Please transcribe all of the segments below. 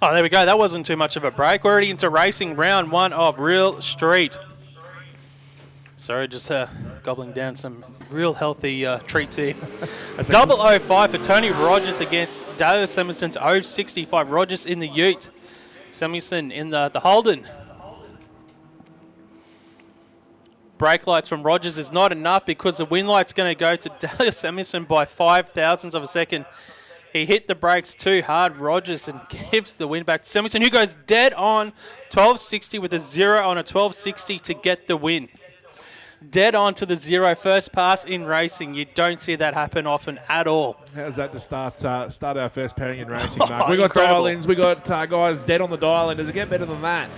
Oh, there we go. That wasn't too much of a break. We're already into racing round 1 of Real Street. Sorry, just gobbling down some real healthy treats here. 005 for Tony Rogers against Dale Samuelson's 065. Rogers in the Ute. Samuelson in the Holden. Brake lights from Rogers is not enough because the wind light's going to go to Dale Samuelson by 0.005 of a second. He hit the brakes too hard, Rogers, and gives the win back to Samuelson, who goes dead on 1260 with a 0 on a 1260 to get the win. Dead on to the 0, first pass in racing. You don't see that happen often at all. How's that to start our first pairing in racing, Mark? We got dial-ins, we got guys dead on the dial-in. Does it get better than that?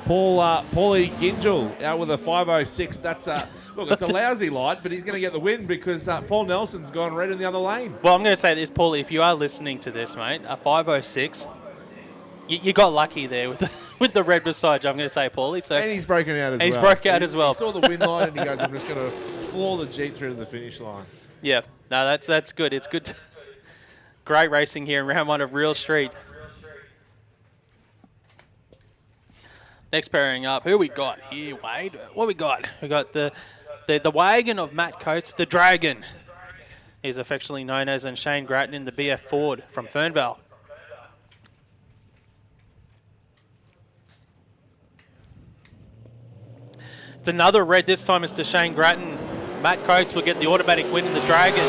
Paulie Gingell out with a 506. That's look, it's a lousy light, but he's going to get the win because Paul Nelson's gone red in the other lane. Well, I'm going to say this, Paulie, if you are listening to this, mate, a 506, you got lucky there with the red beside you, I'm going to say, Paulie. So, and he's broken out as well. He's broke out as well. He saw the win line and he goes, I'm just going to floor the Jeep through to the finish line. Yeah, no, that's good. It's good. Great racing here in round 1 of Real Street. Next pairing up, who we got here, Wade? What we got? We got the wagon of Matt Coates, the Dragon. He's affectionately known as, and Shane Grattan in the BF Ford from Fernvale. It's another red. This time it's to Shane Grattan. Matt Coates will get the automatic win in the Dragon.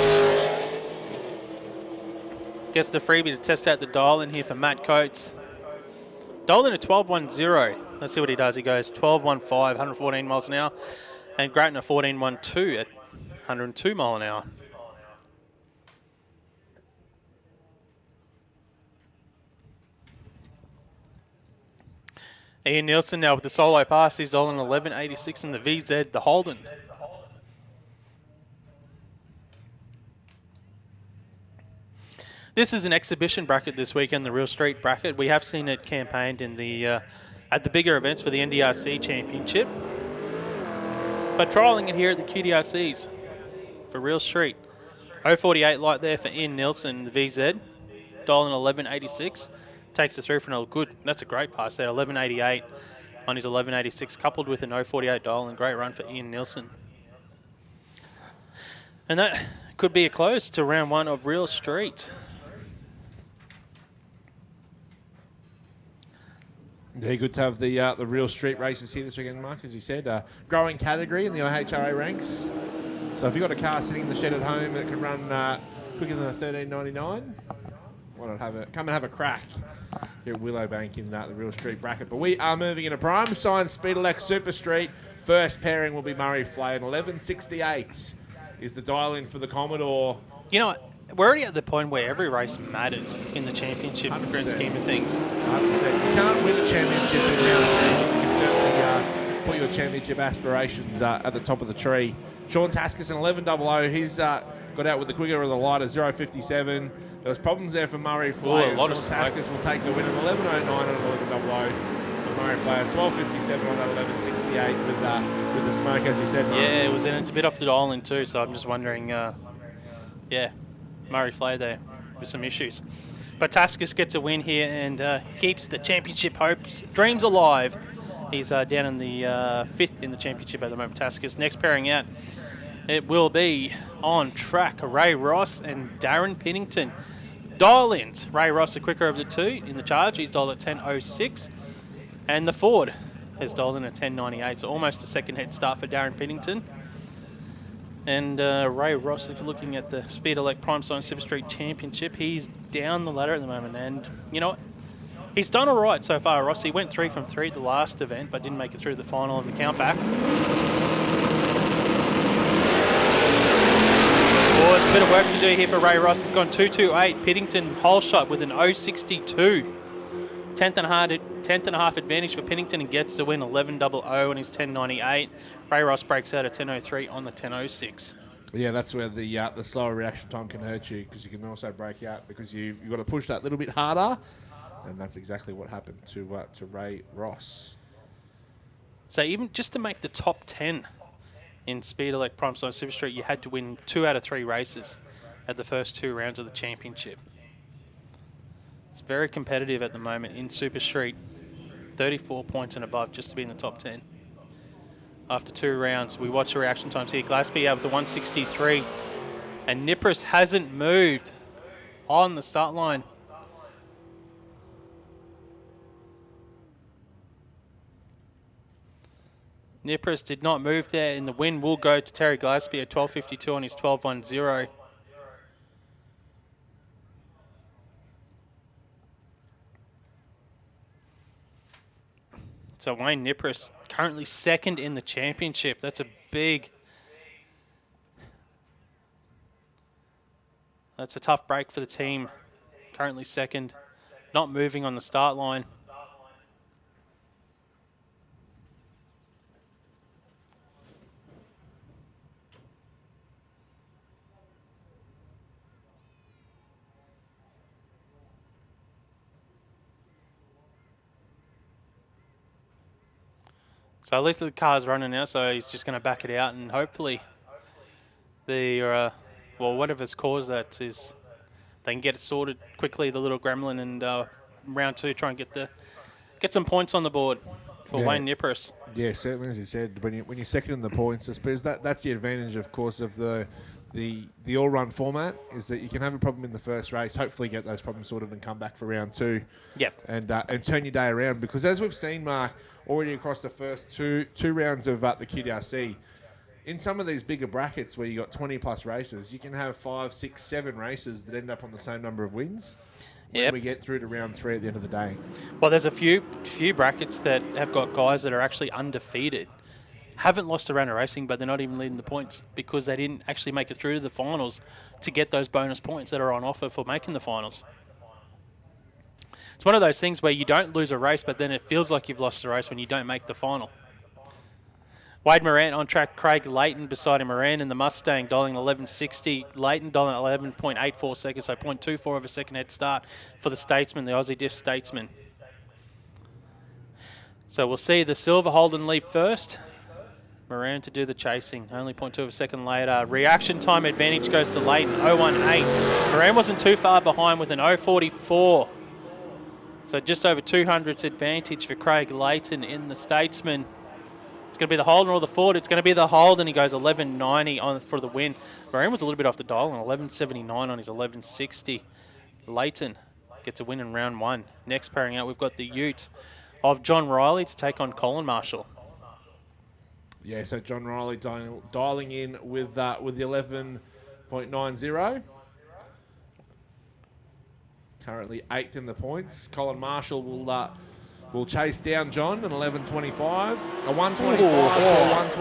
Gets the freebie to test out the dial-in here for Matt Coates. Dial-in at 12.10. Let's see what he does. He goes 12.15, 114 miles an hour. And Grattan at 14.12 at 102 mile an hour. Ian Nielsen now with the solo pass. He's dialing 11.86 in the VZ, the Holden. This is an exhibition bracket this weekend, the Real Street bracket. We have seen it campaigned in the at the bigger events for the NDRC Championship. But trialling it here at the QDRCs for Real Street. 048 light there for Ian Nielsen, the VZ. Dialing 11.86. Takes us through for another good. That's a great pass there. 11.88 on his 11.86, coupled with an 048 dial, and great run for Ian Nielsen. And that could be a close to round 1 of Real Street. Yeah, good to have the Real Street races here this weekend, Mark, as you said. Growing category in the IHRA ranks. So if you've got a car sitting in the shed at home that can run quicker than a 13.99, why not come and have a crack here at Willowbank in the Real Street bracket. But we are moving into prime science speed Elec Super Street. First pairing will be Murray Flay, and 11.68 is the dial-in for the Commodore. You know what? We're already at the point where every race matters in the championship 100%. grand scheme of things. 100%. You can't win a championship in now. You can certainly put your championship aspirations at the top of the tree. Sean Taskus, an 11.00. He's got out with the quicker of the lighter, 0.57. There was problems there for Murray Flay. Sean Taskus will take the win at 11.09 on an 11.00 for Murray Flay. At 12.57 on that 11.68 with the smoke, as you said, Mark. Yeah, it was, and it's a bit off the dial in too, so I'm just wondering, Murray Flay there with some issues. But Taskus gets a win here and keeps the championship hopes, dreams alive. He's down in the 5th in the championship at the moment, Taskus. Next pairing out, it will be on track, Ray Ross and Darren Pennington. Dial-ins, Ray Ross, the quicker of the two in the charge. He's dialed at 10.06. And the Ford has dialed in at 10.98, so almost a second head start for Darren Pennington. And Ray Ross, looking at the Speed Elec Prime Science Super Street Championship, he's down the ladder at the moment. And, you know what? He's done all right so far, Ross. He went 3 from 3 at the last event, but didn't make it through the final of the countback. Oh, it's a bit of work to do here for Ray Ross. He's gone 2.28. Pennington whole shot with an 0.62. 10th and a half advantage for Pennington and gets the win, 11.00 on his 10.98. Ray Ross breaks out at 10.03 on the 10.06. Yeah, that's where the slower reaction time can hurt you, because you can also break out because you've got to push that little bit harder, and that's exactly what happened to Ray Ross. So even just to make the top 10 in Speed Elec Prime Science Super Street, you had to win 2 out of 3 races at the first 2 rounds of the championship. It's very competitive at the moment in Super Street. 34 points and above just to be in the top 10. After 2 rounds, we watch the reaction times here. Gillespie out with the 163. And Knijff hasn't moved on the start line. Knijff did not move there, and the win will go to Terry Gillespie at 12.52 on his 12.10. So Wayne Knijff currently second in the championship. That's a tough break for the team. Currently second, not moving on the start line. So at least the car's running now, so he's just going to back it out, and hopefully whatever's caused that is they can get it sorted quickly, the little gremlin, and round 2 try and get some points on the board for Wayne Knijff. Yeah, certainly, as you said, when you're second in the points, I suppose that's the advantage, of course, of the all-run format, is that you can have a problem in the first race, hopefully get those problems sorted and come back for round 2. Yep. And turn your day around, because as we've seen, Mark, already across the first two rounds of the QDRC, in some of these bigger brackets where you got 20-plus races, you can have 5, 6, 7 races that end up on the same number of wins. When we get through to round 3 at the end of the day. Well, there's a few brackets that have got guys that are actually undefeated. Haven't lost a round of racing, but they're not even leading the points because they didn't actually make it through to the finals to get those bonus points that are on offer for making the finals. It's one of those things where you don't lose a race, but then it feels like you've lost a race when you don't make the final. Wade Moran on track, Craig Leighton beside him. Moran in the Mustang, dialing 11.60. Leighton dialing 11.84 seconds, so 0.24 of a second head start for the Statesman, the Aussie Diff Statesman. So we'll see the silver Holden leave first. Moran to do the chasing, only 0.2 of a second later. Reaction time advantage goes to Leighton, 0.18. Moran wasn't too far behind with an 0.44. So just over 200's advantage for Craig Leighton in the Statesman. It's going to be the Holden or the Ford. It's going to be the Holden. He goes 11.90 on for the win. Moran was a little bit off the dial on 11.79 on his 11.60. Leighton gets a win in round 1. Next pairing out, we've got the Ute of John Riley to take on Colin Marshall. Yeah, so John Riley dialing in with the 11.90. Currently 8th in the points. Colin Marshall will chase down John at 11.25. A 1.25 to a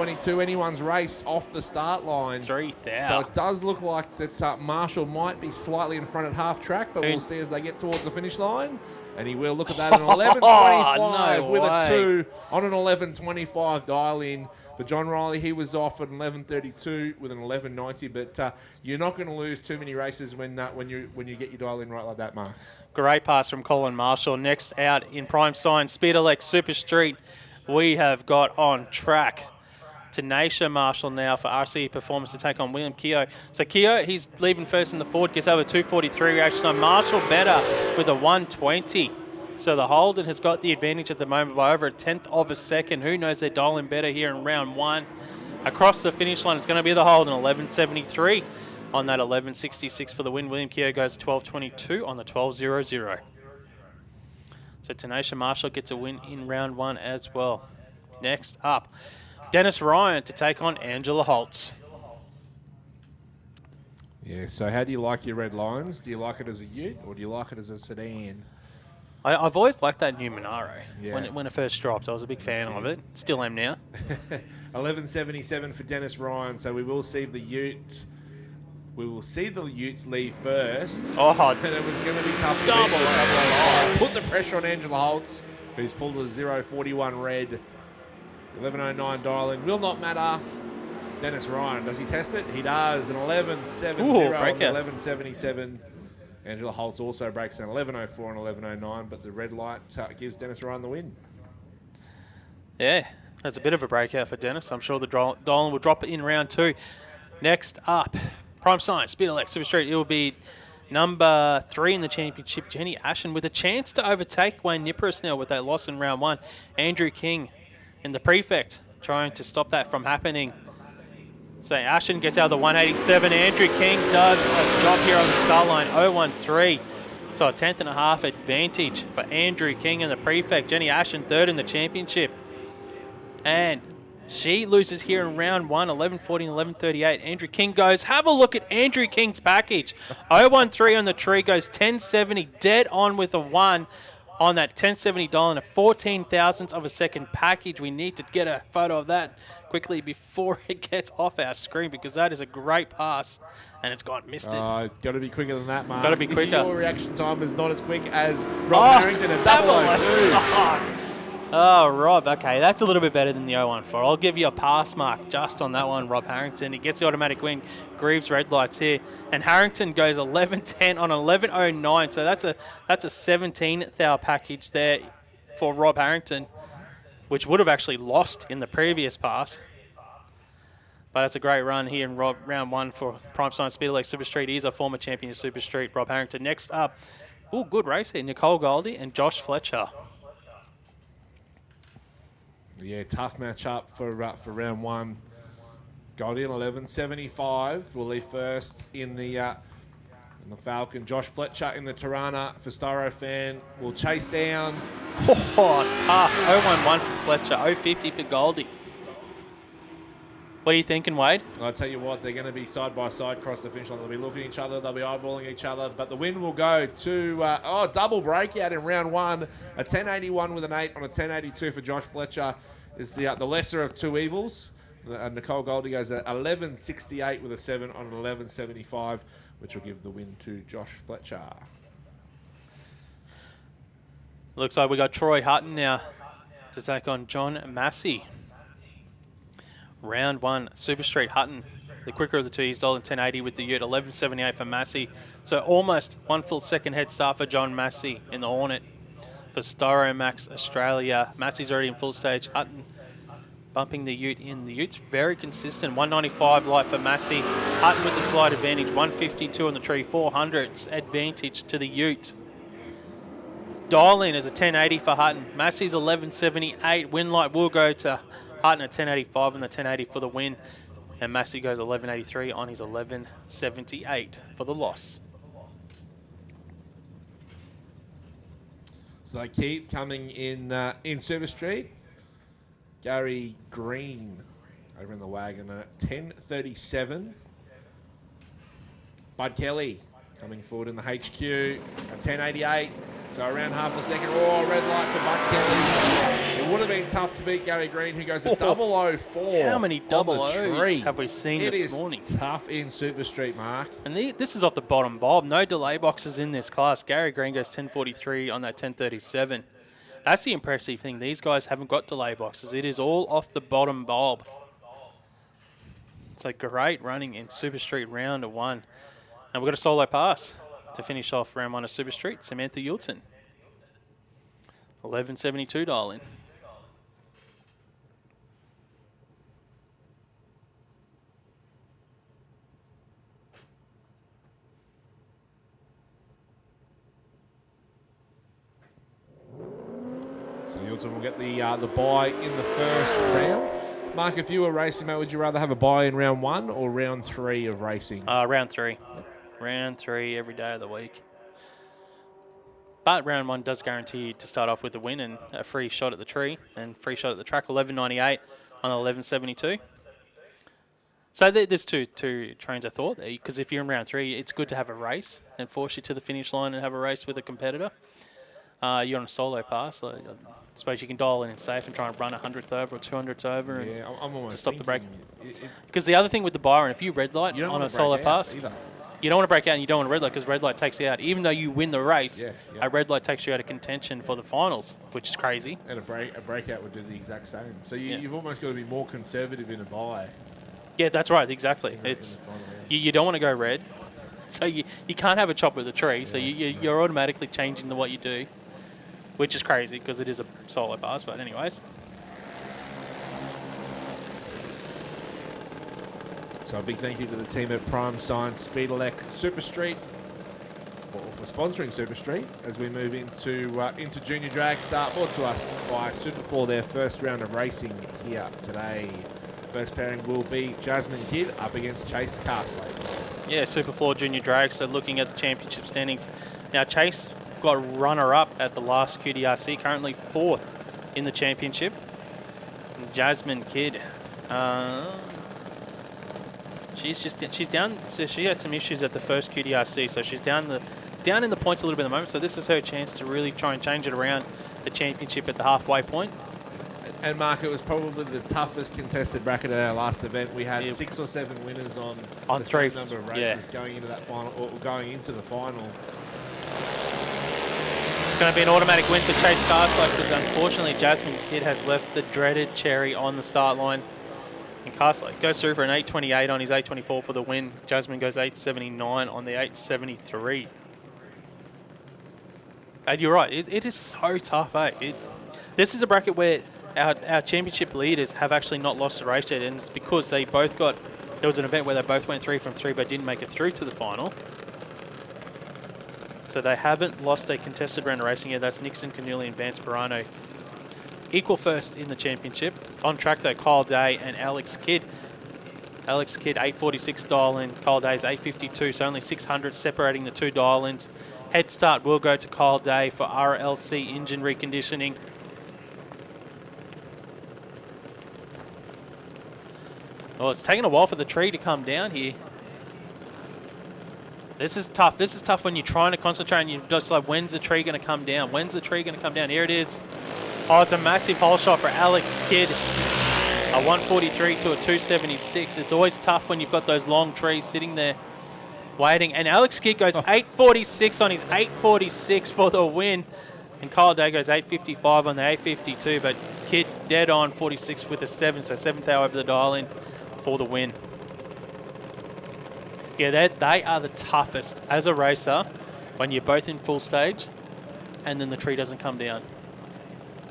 1.22. Anyone's race off the start line. 3,000. So it does look like that Marshall might be slightly in front at half track, but we'll see as they get towards the finish line. And he will look at that an 11.25 with a 2 on an 11.25 dial in. For John Riley, he was off at 11.32 with an 11.90, but you're not going to lose too many races when you get your dial in right like that, Mark. Great pass from Colin Marshall. Next out in prime sign, Elec Super Street, we have got on track Knijff Marshall now for RCE Performance to take on William Keogh. So Keogh, he's leaving first in the Ford, gets over 2.43 reaction time. Marshall better with a 1.20. So the Holden has got the advantage at the moment by over a 1/10 of a second. Who knows, they're dialing better here in round 1. Across the finish line, it's going to be the Holden, 11.73 on that 11.66 for the win. William Keogh goes 12.22 on the 12.00. So Knijff Marshall gets a win in round 1 as well. Next up, Dennis Ryan to take on Angela Holtz. Yeah, so how do you like your Red Lions? Do you like it as a Ute or do you like it as a sedan? I've always liked that new Monaro. Yeah. When it first dropped. I was a big fan of it. Still am now. 11.77 for Dennis Ryan. So we will see the Ute. We will see the Utes leave first. Oh, and it was going to be tough. To put the pressure on Angela Holtz, who's pulled a 0.41 red. 11.09 dial in. Will not matter. Dennis Ryan, does he test it? He does. An 11.70 on 11.77. Angela Holtz also breaks down 11.04 and 11.09, but the red light gives Dennis Ryan the win. Yeah, that's a bit of a breakout for Dennis. I'm sure the Dolan will drop it in round 2. Next up, Prime Science, Elec Super Street. It will be Number 3 in the championship, Jenny Ashen, with a chance to overtake Wayne Nippers now with that loss in round 1. Andrew King in the prefect trying to stop that from happening. So Ashen gets out of the 187. Andrew King does a job here on the start line, 0-1-3. So a 10th and a half advantage for Andrew King in the prefect. Jenny Ashen third in the championship. And she loses here in round 1, 11-40 and 11-38. Andrew King goes, have a look at Andrew King's package. 0-1-3 on the tree, goes 1070, dead on with a 1 on that 1070 dial and a 14 thousandths of a second package. We need to get a photo of that quickly before it gets off our screen, because that is a great pass and it's gone missed it. Got to be quicker than that, Mark. Got to be quicker. Your reaction time is not as quick as Rob Harrington at 0-0-2. Oh, Rob, okay, that's a little bit better than the 0-1-4. I'll give you a pass mark just on that one, Rob Harrington. He gets the automatic win. Greaves red lights here. And Harrington goes 11-10 on 11-09. So that's a 17th hour package there for Rob Harrington, which would have actually lost in the previous pass. But that's a great run here in round 1 for Prime Science Speed Elec Super Street. He's a former champion of Super Street, Rob Harrington. Next up, good race here, Nicole Goldie and Josh Fletcher. Yeah, tough matchup for round 1. Goldie in 11.75 will leave first in the Falcon. Josh Fletcher in the Tirana for Styrofan will chase down. Oh, tough. 0-1-1 for Fletcher, 0-50 for Goldie. What are you thinking, Wade? I'll tell you what, they're going to be side by side across the finish line. They'll be looking at each other, they'll be eyeballing each other, but the win will go to, double breakout in round 1. A 10.81 with an 8 on a 10.82 for Josh Fletcher is the lesser of two evils. Nicole Goldie goes at 11.68 with a 7 on an 11.75, which will give the win to Josh Fletcher. Looks like we got Troy Hutton now to take on John Massey. Round 1, Super Street Hutton, the quicker of the two. He's dollar 10.80 with the Ute, 11.78 for Massey. So almost 1 full second head start for John Massey in the Hornet. For Styromax Australia, Massey's already in full stage. Hutton bumping the Ute in. The Ute's very consistent. 195 light for Massey. Hutton with the slight advantage. 152 on the tree. 400s advantage to the Ute. Dial in is a 1080 for Hutton. Massey's 1178. Win light will go to Hutton at 1085 and the 1080 for the win. And Massey goes 1183 on his 1178 for the loss. So they keep coming in Super Street. Gary Green over in the wagon at 10.37. Bud Kelly coming forward in the HQ at 10.88. So around half a second. Oh, red light for Bud Kelly. It would have been tough to beat Gary Green, who goes at 0.004. How many double O's have we seen this morning? It is tough in Super Street, Mark. And this is off the bottom bob. No delay boxes in this class. Gary Green goes 10.43 on that 10.37. That's the impressive thing. These guys haven't got delay boxes. It is all off the bottom bob. So great running in Super Street round 1. And we've got a solo pass to finish off round 1 of Super Street. Samantha Yulton. 11.72 dial in. So Yulton will get the bye in the first round. Mark, if you were racing, mate, would you rather have a bye in round 1 or round 3 of racing? Round 3. Yep. Round 3 every day of the week. But round 1 does guarantee you to start off with a win and a free shot at the tree and free shot at the track, 11.98 on 11.72. So there's two trains of thought there, because if you're in round 3, it's good to have a race and force you to the finish line and have a race with a competitor. You're on a solo pass, so I suppose you can dial in and safe and try and run 100th over or 200th over to stop the break. Because the other thing with the Byron, if you red light on a solo pass, you don't want to break out and you don't want to red light, because red light takes you out. Even though you win the race, a red light takes you out of contention for the finals, which is crazy. And a breakout would do the exact same. So you've almost got to be more conservative in a bye. Yeah, that's right, exactly. It's you don't want to go red, so you can't have a chop with a tree, so you're automatically changing what you do, which is crazy because it is a solo pass, but anyways. So a big thank you to the team at Prime Science Speed Elec Super Street. for sponsoring Super Street as we move into Junior Dragster, brought to us by SuperFloor, their first round of racing here today. First pairing will be Jasmine Kidd up against Chase Carsley. Yeah, SuperFloor Junior Dragster looking at the championship standings. Now, Chase got runner-up at the last QDRC, currently 4th in the championship. And Jasmine Kidd, she's down. So she had some issues at the first QDRC, so she's down in the points a little bit at the moment. So this is her chance to really try and change it around the championship at the halfway point. And Mark, it was probably the toughest contested bracket at our last event. We had 6 or 7 winners on the three same number of races going into that final, or going into the final. It's going to be an automatic win for Chase Carsley because unfortunately Jasmine Kidd has left the dreaded cherry on the start line. And Carsley goes through for an 8.28 on his 8.24 for the win. Jasmine goes 8.79 on the 8.73. And you're right, it is so tough, eh? This is a bracket where our championship leaders have actually not lost a race yet, and it's because they both got, there was an event where they both went 3 from 3 but didn't make it through to the final. So they haven't lost a contested round of racing yet. That's Nixon Canuli and Vance Barano. Equal first in the championship. On track though, Kyle Day and Alex Kidd. Alex Kidd 8.46 dial-in, Kyle Day's 8.52, so only 600 separating the two dial-ins. Head start will go to Kyle Day for RLC engine reconditioning. Oh, it's taken a while for the tree to come down here. This is tough. This is tough when you're trying to concentrate and you're just like, when's the tree going to come down? When's the tree going to come down? Here it is. Oh, it's a massive hole shot for Alex Kidd. A 143 to a 276. It's always tough when you've got those long trees sitting there waiting. And Alex Kidd goes 8.46 on his 8.46 for the win. And Kyle Day goes 8.55 on the 8.52. But Kidd dead on 46 with a 7. So 7th hour over the dial-in for the win. Yeah, they are the toughest as a racer when you're both in full stage and then the tree doesn't come down.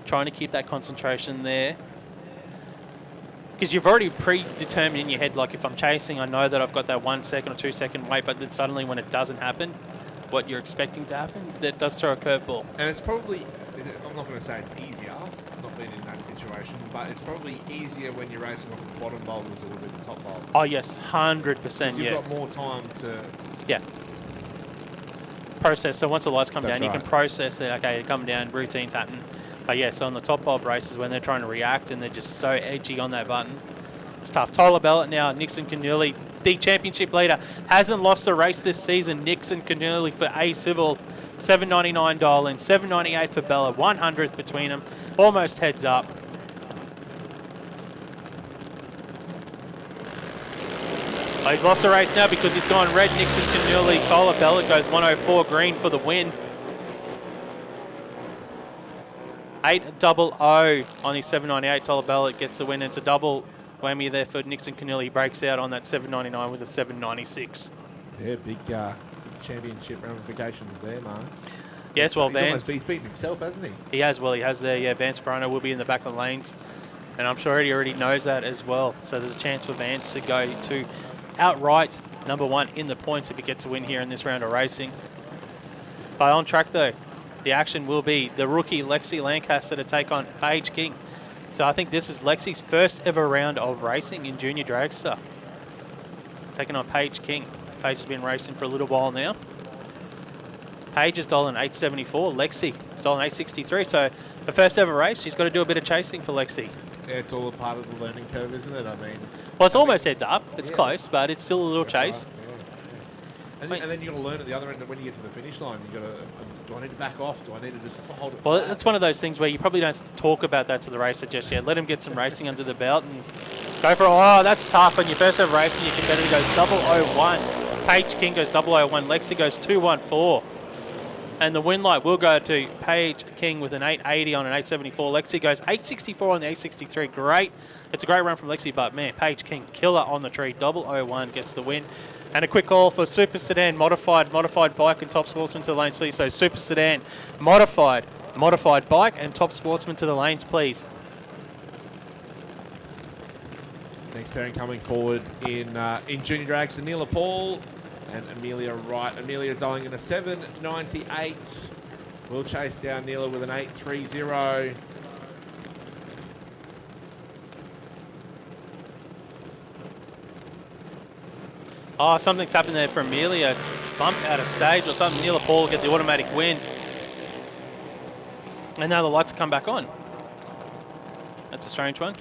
Trying to keep that concentration there. Because you've already predetermined in your head, like if I'm chasing, I know that I've got that 1 second or 2 second wait, but then suddenly when it doesn't happen, what you're expecting to happen, that does throw a curveball. And it's probably, I'm not going to say it's easier, not being in that situation, but it's probably easier when you're racing off the bottom bowl as it will be the top bowl. Oh yes, 100%. You've got more time to process. So once the lights come down, right. you can process it. Okay, come down, routine's happening. But yeah, so on the top bulb races, when they're trying to react and they're just so edgy on that button, it's tough. Tyler Bellett now, Nixon Canuli, the championship leader, hasn't lost a race this season. Nixon Canuli for A Civil, 7.99 dial-in, 7.98 for Bellett, 100th between them, almost heads up. Oh, he's lost a race now because he's gone red. Nixon Canuli, Tyler Bellett goes 104 green for the win. 8.00 on his 7.98. Tyler Bellett gets the win. It's a double whammy there for Nixon Canuli. He breaks out on that 7.99 with a 7.96. Yeah, big championship ramifications there, Mark. Yes, well, Vance. He's beaten himself, hasn't he? He has, well, he has there. Yeah, Vance Barano will be in the back of the lanes. And I'm sure he already knows that as well. So there's a chance for Vance to go to outright #1 in the points if he gets a win here in this round of racing. But on track, though, the action will be the rookie Lexi Lancaster to take on Paige King. So I think this is Lexi's first ever round of racing in Junior Dragster. Taking on Paige King. Paige has been racing for a little while now. Paige is stolen 8.74. Lexi stolen 8.63. So the first ever race, she's got to do a bit of chasing for Lexi. Yeah, it's all a part of the learning curve, isn't it? I mean, well, it's almost heads up. It's close, but it's still a little chase. Right. And then you've got to learn at the other end that when you get to the finish line, you've got to, do I need to back off? Do I need to just hold it Well, flat? it's one of those things where you probably don't talk about that to the racer just yet. Let him get some racing under the belt and go for it. Oh, that's tough. When you first have racing, your competitor goes 0.001. Paige King goes 0.001. Lexi goes 2.14. And the win light will go to Paige King with an 8.80 on an 8.74. Lexi goes 8.64 on the 8.63. Great. It's a great run from Lexi, but man, Paige King, killer on the tree. 0.001 gets the win. And a quick call for Super Sedan Modified Bike and Top Sportsman to the lanes, please. So Super Sedan Modified Bike and Top Sportsman to the lanes, please. Next pairing coming forward in Junior Dragster, Neela Paul and Amelia Wright. Amelia dialing in a 7.98. We'll chase down Neela with an 8.30. Oh, something's happened there for Amelia. It's bumped out of stage or something. Neela Paul will get the automatic win. And now the lights come back on. That's a strange one.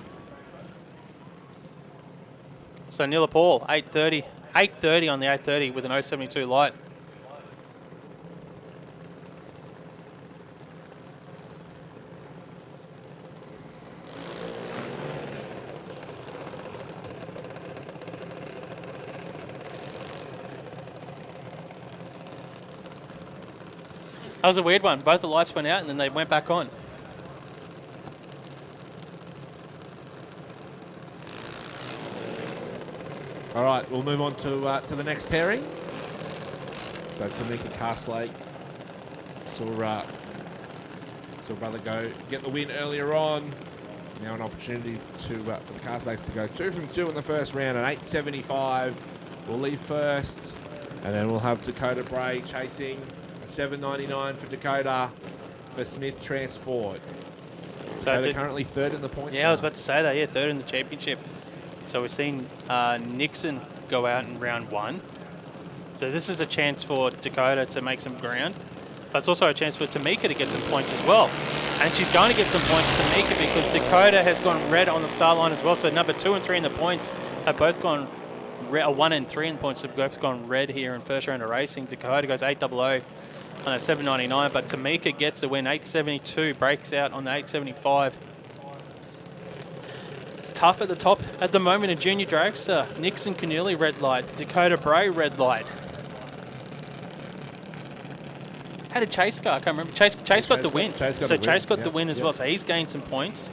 So Neela Paul, 8.30. 8.30 on the 8.30 with an 0.72 light. That was a weird one. Both the lights went out and then they went back on. All right, we'll move on to the next pairing. So Tamika Castlake saw brother go get the win earlier on. Now an opportunity to for the Castlakes to go 2 from 2 in the first round at 8.75. We'll leave first, and then we'll have Dakota Bray chasing a 7.99 for Dakota for Smith Transport. So Dakota currently third in the points. Yeah, I was about to say that. Yeah, third in the championship. So we've seen Nixon go out in round 1. So this is a chance for Dakota to make some ground. But it's also a chance for Tamika to get some points as well. And she's going to get some points, Tamika, because Dakota has gone red on the start line as well. So number 2 and 3 in the points have both gone red. 1 and 3 in points have both gone red here in first round of racing. Dakota goes 8.00 on a 7.99, but Tamika gets the win. 8.72, breaks out on the 8.75. It's tough at the top at the moment in Junior Dragster. Nixon Keneally, red light. Dakota Bray, red light. How did Chase go? I can't remember. Chase got the win. Chase got the win as well, so he's gained some points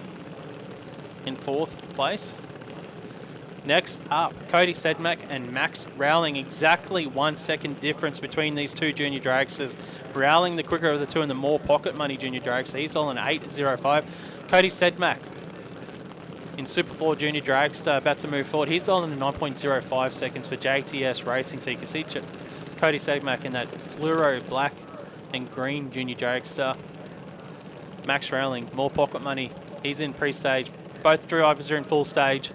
in 4th place. Next up, Cody Sedmak and Max Rowling. Exactly 1 second difference between these two junior dragsters. Rowling, the quicker of the two and the more pocket money junior dragster. He's all in 8.05. Cody Sedmak in SuperFloor Junior Dragster, about to move forward. He's all in 9.05 seconds for JTS Racing. So you can see Cody Sedmak in that fluoro black and green junior dragster. Max Rowling, more pocket money. He's in pre-stage. Both drivers are in full stage.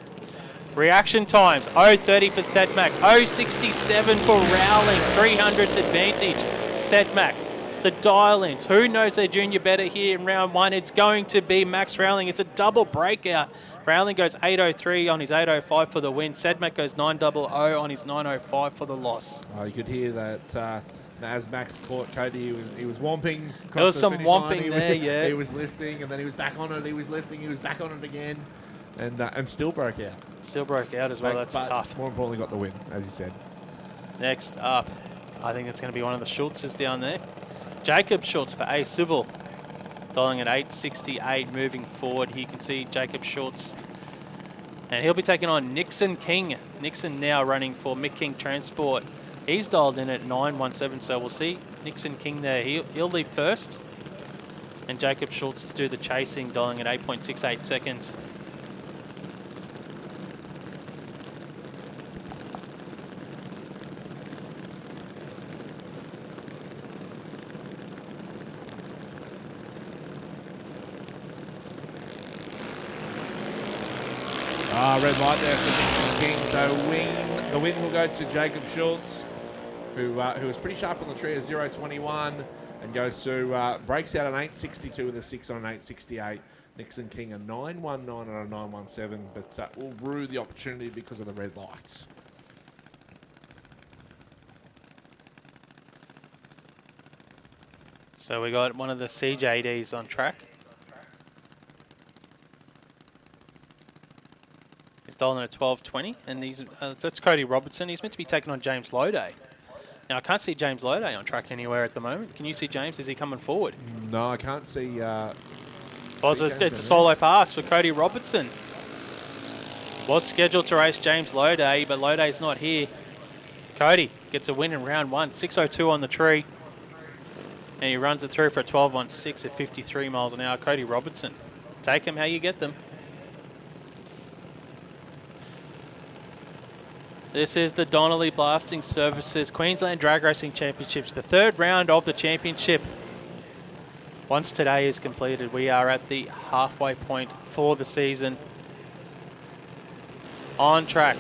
Reaction times, 0.30 for Sedmak, 0.67 for Rowling, 300s advantage. Sedmak, the dial-ins. Who knows their junior better here in round 1? It's going to be Max Rowling. It's a double breakout. Rowling goes 8.03 on his 8.05 for the win. Sedmak goes 9.00 on his 9.05 for the loss. Oh, you could hear that as Max caught Cody, he was womping. There was some womping there, yeah. He was lifting, and then he was back on it. He was lifting, he was back on it again. And still broke out. Still broke out as well. That's tough. More importantly, got the win, as you said. Next up, I think it's going to be one of the Schultzes down there. Jacob Schultz for A Civil, dialing at 8.68, moving forward. Here you can see Jacob Schultz. And he'll be taking on Nixon King. Nixon now running for Mick King Transport. He's dialed in at 9.17, so we'll see Nixon King there. He'll leave first. And Jacob Schultz to do the chasing, dialing at 8.68 seconds. Red light there for Nixon King. So the win will go to Jacob Schultz, who was pretty sharp on the tree at 0.21 and goes to breaks out an 8.62 with a 6 on an 8.68. Nixon King a 9.19 and a 9.17, but will rue the opportunity because of the red lights. So we got one of the CJDs on track. He's dialing at 12.20, and that's Cody Robertson. He's meant to be taking on James Loday. Now, I can't see James Loday on track anywhere at the moment. Can you see James? Is he coming forward? No, I can't see. It's a solo pass for Cody Robertson. Was scheduled to race James Loday, but Loday's not here. Cody gets a win in round 1, 6.02 on the tree. And he runs it through for a 12.16 at 53 miles an hour. Cody Robertson. Take them how you get them. This is the Donnelly Blasting Services Queensland Drag Racing Championships, the third round of the championship. Once today is completed, we are at the halfway point for the season. On track,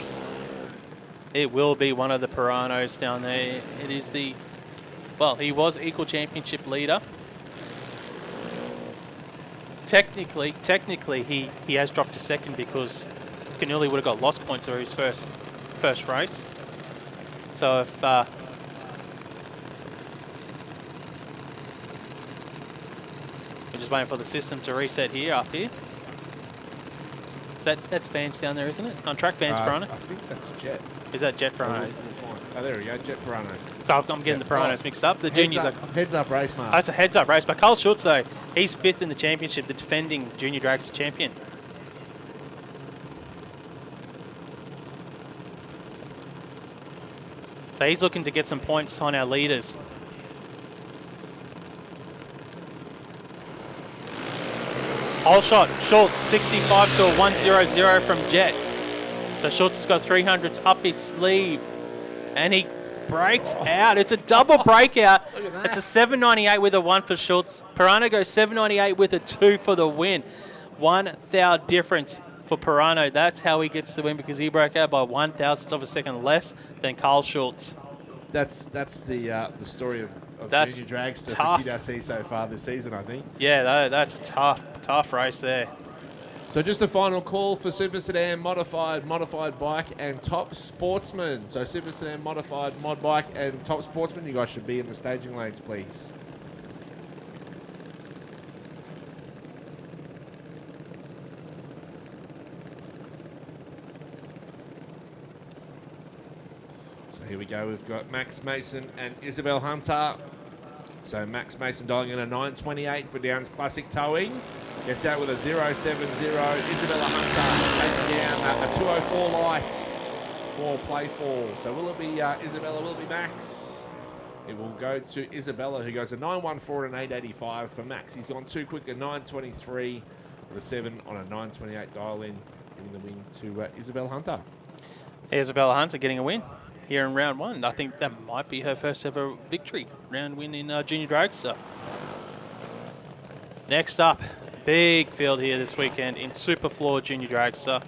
it will be one of the Piranos down there. It is the, well, he was equal championship leader. Technically, he has dropped to second because Knijff would have got lost points over his first race. So if we're just waiting for the system to reset here, up here. That's Vance down there, isn't it? On track, Vance Pirano? I think that's Jet. Is that Jet Pirano? Oh, there we go, Jet Pirano. So I'm getting the Piranos mixed up. The juniors are heads-up race, Mark. Oh, it's a heads-up race. But Carl Schultz, though, he's fifth in the championship, the defending Junior Dragster champion. So he's looking to get some points on our leaders. Whole shot, Schultz, 65 to a 100 from Jet. So Schultz has got 300s up his sleeve. And he breaks out. It's a double breakout. It's a 798 with a 1 for Schultz. Pirano goes 798 with a 2 for the win. 1 thou difference for Pirano. That's how he gets the win, because he broke out by 1,000th of a second less than Carl Schultz. That's the story of That's Junior Dragster tough. for QDRC so far this season, I think. Yeah, that's a tough race there. So just a final call for Super Sedan Modified Bike, and Top Sportsman. So Super Sedan Modified Mod Bike and Top Sportsman, you guys should be in the staging lanes, please. So here we go. We've got Max Mason and Isabel Hunter. So Max Mason dialing in a 928 for Downs Classic Towing. Gets out with a 070. Isabella Hunter chasing down a 204 light for play 4. So will it be Isabella, will it be Max? It will go to Isabella, who goes a 914 and 885 for Max. He's gone too quick, a 923 with a 7 on a 928 dial in, giving the win to Isabella Hunter. Isabella Hunter getting a win here in round 1. I think that might be her first ever victory, round win in Junior Dragster. Next up, big field here this weekend in SuperFloor Junior Dragster.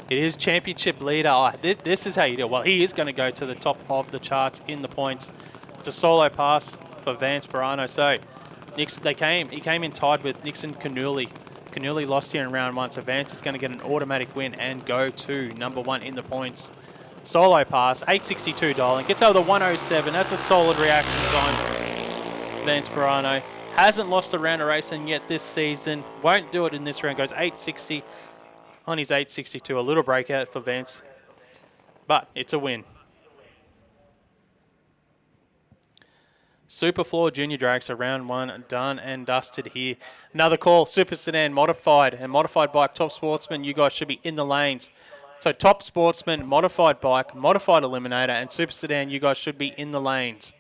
It is championship leader. Oh, this is how you do it. Well, he is going to go to the top of the charts in the points. It's a solo pass for Vance Pirano. So he came in tied with Nixon Knijff. Knijff lost here in round 1, so Vance is going to get an automatic win and go to number 1 in the points. Solo pass, 862 dialing. Gets out with a 107. That's a solid reaction time. Vance Pirano hasn't lost a round of racing yet this season. Won't do it in this round. Goes 860 on his 862. A little breakout for Vance, but it's a win. SuperFloor Junior Dragster, round 1 done and dusted here. Another call, Super Sedan Modified and Modified Bike Top Sportsman. You guys should be in the lanes. So Top Sportsman, Modified Bike, Modified Eliminator, and Super Sedan, you guys should be in the lanes.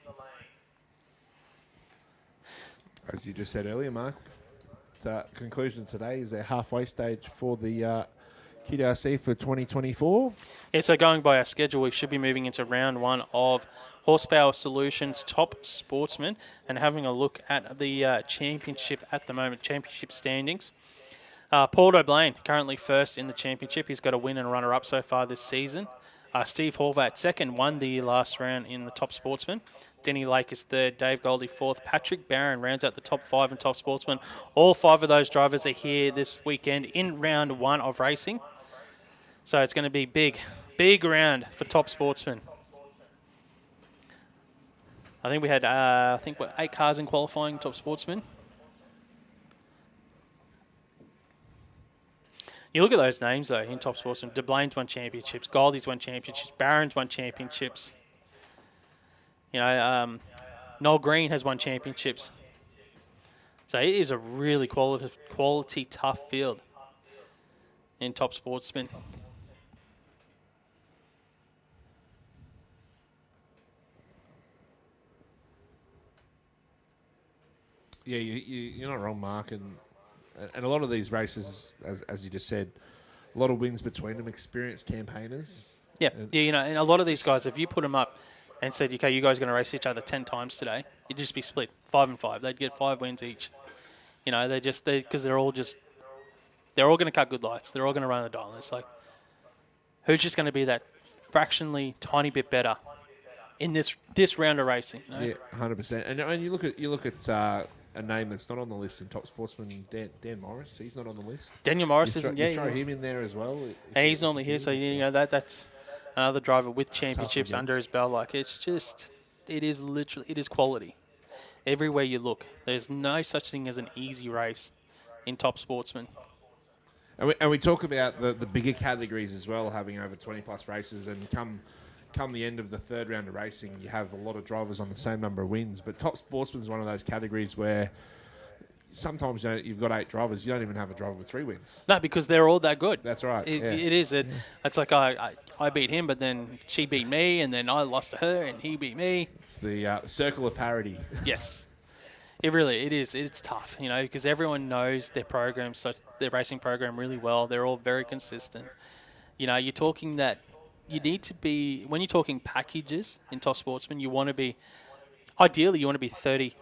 As you just said earlier, Mark, conclusion today is their halfway stage for the QDRC for 2024. Yeah, so going by our schedule, we should be moving into round 1 of Horsepower Solutions Top Sportsman and having a look at the championship at the moment, championship standings. Paul O'Blaine, currently first in the championship. He's got a win and a runner-up so far this season. Steve Horvat, second, won the last round in the Top Sportsman. Denny Lake is third, Dave Goldie fourth. Patrick Barron rounds out the top 5 in Top Sportsman. All 5 of those drivers are here this weekend in round 1 of racing. So it's going to be big round for Top Sportsman. I think we had 8 cars in qualifying Top Sportsman. You look at those names, though, in Top Sportsman. DeBlain's won championships. Goldie's won championships. Barron's won championships. You know, Noel Green has won championships. So it is a really quality tough field in Top Sportsman. Yeah, you're not wrong, Mark. And a lot of these races, as you just said, a lot of wins between them, experienced campaigners. Yeah, and a lot of these guys, if you put them up and said, okay, you guys are going to race each other 10 times today, it'd just be split 5 and 5. They'd get 5 wins each. Because they're all going to cut good lights. They're all going to run the dial. And it's like, who's just going to be that fractionally tiny bit better in this round of racing? Yeah, 100%. And you look at a name that's not on the list in Top Sportsman, Dan Morris. He's not on the list. Daniel Morris isn't. You throw him in there as well. And he's normally here, so that's another driver with championships under his belt. Like it is quality. Everywhere you look, there's no such thing as an easy race in Top Sportsman. And we talk about the bigger categories as well, having over 20 plus races, and come the end of the third round of racing, you have a lot of drivers on the same number of wins. But Top Sportsman is one of those categories where sometimes you've got 8 drivers, you don't even have a driver with 3 wins. No, because they're all that good. That's right. It is. It's like I beat him, but then she beat me, and then I lost to her, and he beat me. It's the circle of parity. Yes. It is. It's tough, because everyone knows their their racing program really well. They're all very consistent. You're talking that you need to be, when you're talking packages in Top Sportsman, ideally you want to be 30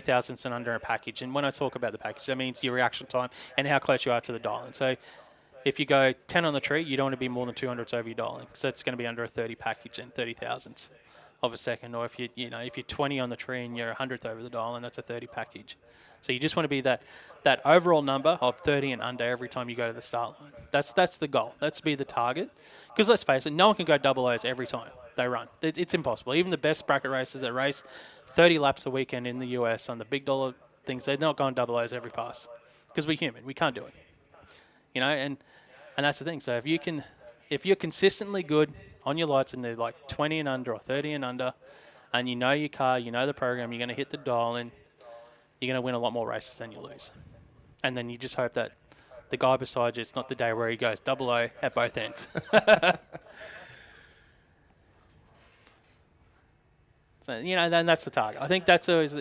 thousandths and under a package. And when I talk about the package, that means your reaction time and how close you are to the dial. And so if you go 10 on the tree, you don't want to be more than 200s over your dialing. So it's going to be under a 30 package and 30 thousandths of a second. Or if you're 20 on the tree and you're 100th over the dial, and that's a 30 package. So you just want to be that overall number of 30 and under every time you go to the start line. That's the goal. That's be the target. Because let's face it, no one can go double O's every time they run. It's impossible. Even the best bracket racers that race 30 laps a weekend in the US on the big dollar things, they're not going double O's every pass. Because we're human. We can't do it. And that's the thing. So if you're consistently good on your lights and they're like 20 and under or 30 and under, and you know your car, you know the program, you're going to hit the dial and you're going to win a lot more races than you lose. And then you just hope that the guy beside you, it's not the day where he goes double O at both ends. So, then that's the target. I think that's always,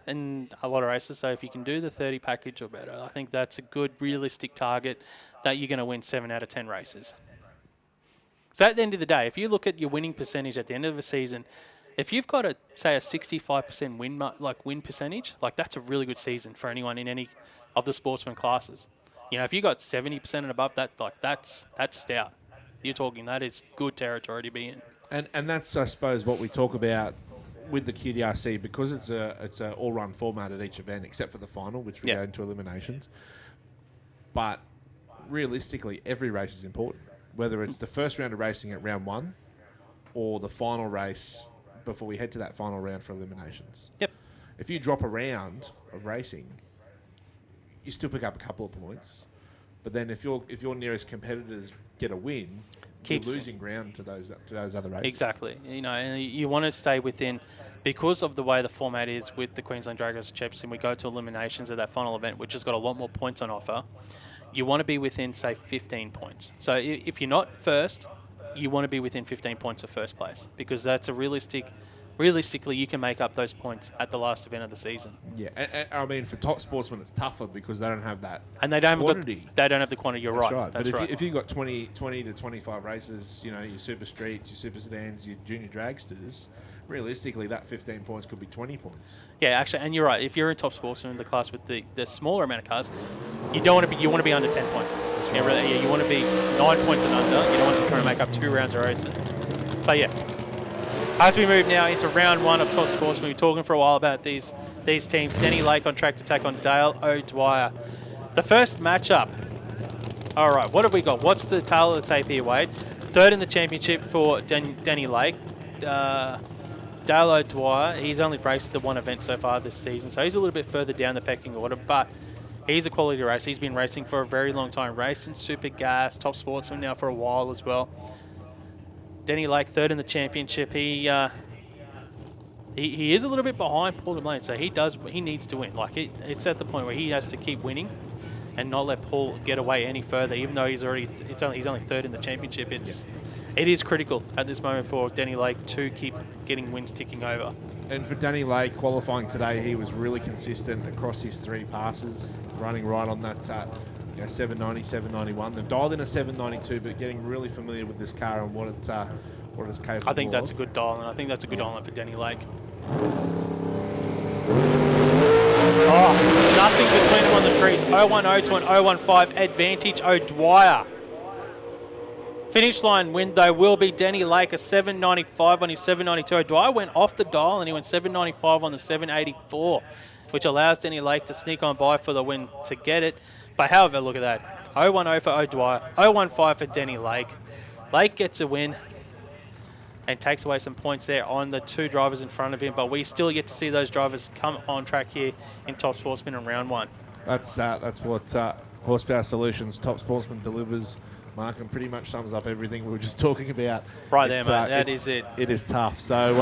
in a lot of races, so if you can do the 30 package or better, I think that's a good, realistic target that you're going to win 7 out of 10 races. So at the end of the day, if you look at your winning percentage at the end of a season, if you've got a 65% win percentage, like that's a really good season for anyone in any of the sportsman classes. If you got 70% and above, that's stout. You're talking that is good territory to be in. And that's, I suppose, what we talk about with the QDRC, because it's a all-run format at each event, except for the final, which we go into eliminations. But realistically, every race is important, whether it's the first round of racing at round 1 or the final race before we head to that final round for eliminations. Yep. If you drop a round of racing, you still pick up a couple of points. But then if your nearest competitors get a win, you're losing ground to those other races. Exactly. And you want to stay within, because of the way the format is with the Queensland Dragster Championship, and we go to eliminations at that final event, which has got a lot more points on offer. You want to be within, say, 15 points. So if you're not first, you want to be within 15 points of first place, because that's a realistically, you can make up those points at the last event of the season. Yeah, and I mean, for Top Sportsmen, it's tougher because they don't have that quantity. They don't have the quantity. You're right. But if you've got 20 to 25 races, your Super Streets, your Super Sedans, your Junior Dragsters, realistically, that 15 points could be 20 points. Yeah, actually, and you're right. If you're in Top Sportsman in the class with the smaller amount of cars, you want to be under 10 points. Right. You want to be 9 points and under. You don't want to be trying to make up 2 rounds of racing. But yeah. As we move now into round 1 of Top Sportsman, we've been talking for a while about these teams. Denny Lake on track to take on Dale O'Dwyer. The first matchup. All right, what have we got? What's the tail of the tape here, Wade? Third in the championship for Denny Lake. Dale O'Dwyer, he's only raced the one event so far this season, so he's a little bit further down the pecking order, but he's a quality racer. He's been racing for a very long time, racing Super Gas, Top Sportsman now for a while as well. Denny Lake, third in the championship. He is a little bit behind Paul Lane, so he needs to win. Like it's at the point where he has to keep winning and not let Paul get away any further. Even though he's only third in the championship, it is critical at this moment for Denny Lake to keep getting wins ticking over. And for Denny Lake, qualifying today, he was really consistent across his 3 passes, running right on that Yeah, 790, 791. They've dialed in a 792, but getting really familiar with this car and what it's capable of. I think that's a good dial, and I think that's a good dial for Denny Lake. Oh, nothing between them on the trees. 010 to an 015 advantage O'Dwyer. Finish line win, though, will be Denny Lake, a 795 on his 792. O'Dwyer went off the dial, and he went 795 on the 784, which allows Denny Lake to sneak on by for the win to get it. But however, look at that. 010 for O'Dwyer, 015 for Denny Lake. Lake gets a win and takes away some points there on the two drivers in front of him, but we still get to see those drivers come on track here in Top Sportsman in round one. That's what Horsepower Solutions Top Sportsman delivers, Mark, and pretty much sums up everything we were just talking about. Right there, mate. That is it. It is tough. So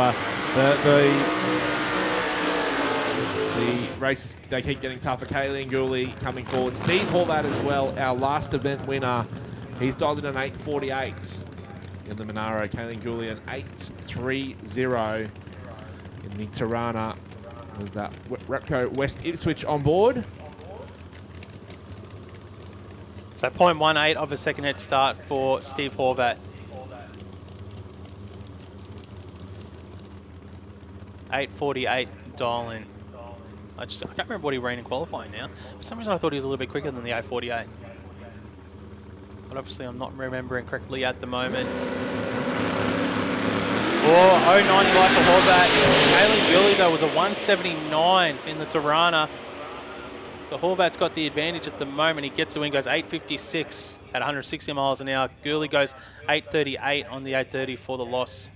the races, they keep getting tougher. Kayleen Gooley coming forward. Steve Horvath as well, our last event winner. He's dialed in an 848 in the Monaro. Kayleen Gooley an 830 in Nick Tirana with that Repco West Ipswich on board. So 0.18 of a second head start for Steve Horvath. 848 dial in. I can't remember what he ran in qualifying now. For some reason I thought he was a little bit quicker than the 848. But obviously I'm not remembering correctly at the moment. Oh, 090 like for Horvath. Kayleen Gurley though was a 179 in the Tirana. So Horvath's got the advantage at the moment. He gets the win, goes 856 at 160 miles an hour. Gurley goes 838 on the 830 for the loss.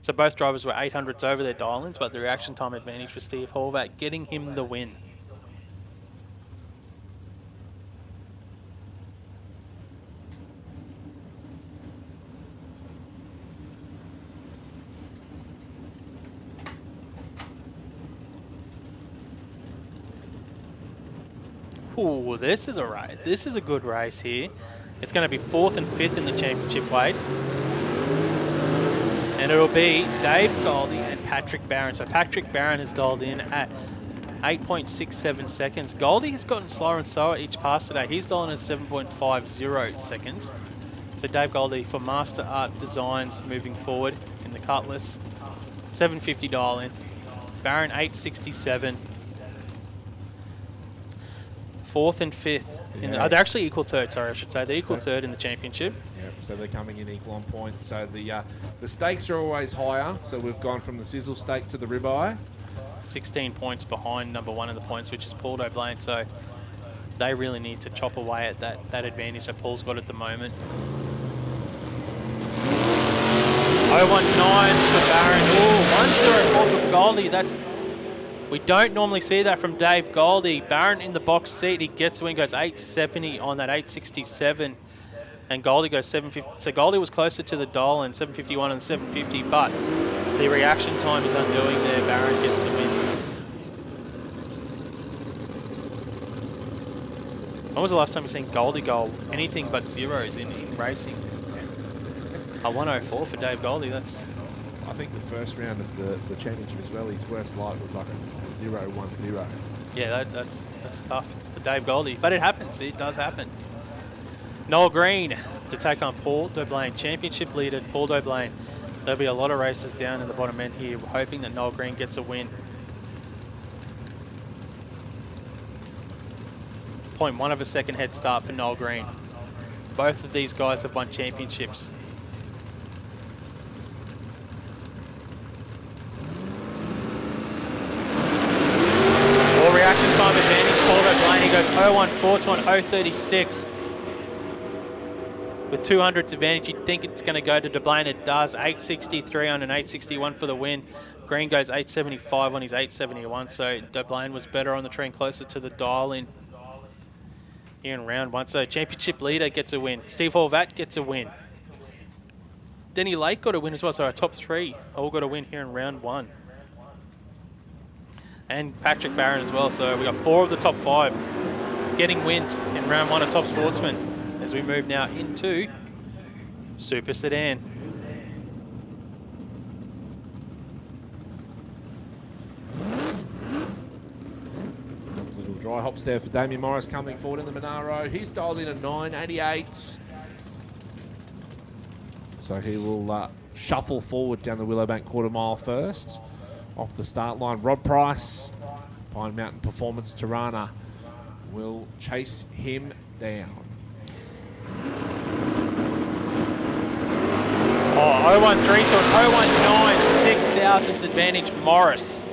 So both drivers were 800s over their dial-ins, but the reaction time advantage for Steve Horvath, getting him the win. Ooh, this is a race. This is a good race here. It's going to be 4th and 5th in the championship weight. And it'll be Dave Goldie and Patrick Barron. So Patrick Barron is dialed in at 8.67 seconds. Goldie has gotten slower and slower each pass today. He's dialed in at 7.50 seconds. So Dave Goldie for Master Art Designs moving forward in the Cutlass. 750 dial in. Barron 867. 4th and 5th. Yeah. They're actually equal third, sorry, I should say. They're equal third in the championship. Yep, so they're coming in equal on points. So the stakes are always higher. So we've gone from the sizzle stake to the ribeye. 16 points behind number one in the points, which is Paul O'Blaine. So they really need to chop away at that advantage that Paul's got at the moment. 019 for Barron. Oh, 104 for Goldie. We don't normally see that from Dave Goldie. Barron in the box seat. He gets the win, goes 870 on that 867. And Goldie goes 750. So Goldie was closer to the dial and 751 and 750, but the reaction time is undoing there. Barron gets the win. When was the last time you've seen Goldie go anything but zeros in racing? A 104 for Dave Goldie. That's... I think the first round of the championship as well, his worst light was like a 0-1-0. Yeah, that's tough for Dave Goldie. But it happens. It does happen. Noel Green to take on Paul D'Aublain. Championship leader, Paul D'Aublain. There'll be a lot of races down in the bottom end here, hoping that Noel Green gets a win. 0.1 of a second head start for Noel Green. Both of these guys have won championships. Reaction time advantage, Paul O'Blaine. He goes 014 to an 036. With 200s advantage, you'd think it's going to go to D'Aublain. It does. 863 on an 861 for the win. Green goes 875 on his 871. So D'Aublain was better on the tree and closer to the dial in here in round one. So championship leader gets a win. Steve Horvath gets a win. Denny Lake got a win as well. So our top three all got a win here in round one. And Patrick Barron as well. So we got 4 of the top 5 getting wins in round 1 of Top Sportsman as we move now into Super Sedan. Little dry hops there for Damien Morris coming forward in the Monaro. He's dialed in a 988. So he will shuffle forward down the Willowbank quarter mile first. Off the start line, Rod Price, Pine Mountain Performance Tirana, will chase him down. Oh, 013 to an 019, 6,000s advantage, Morris.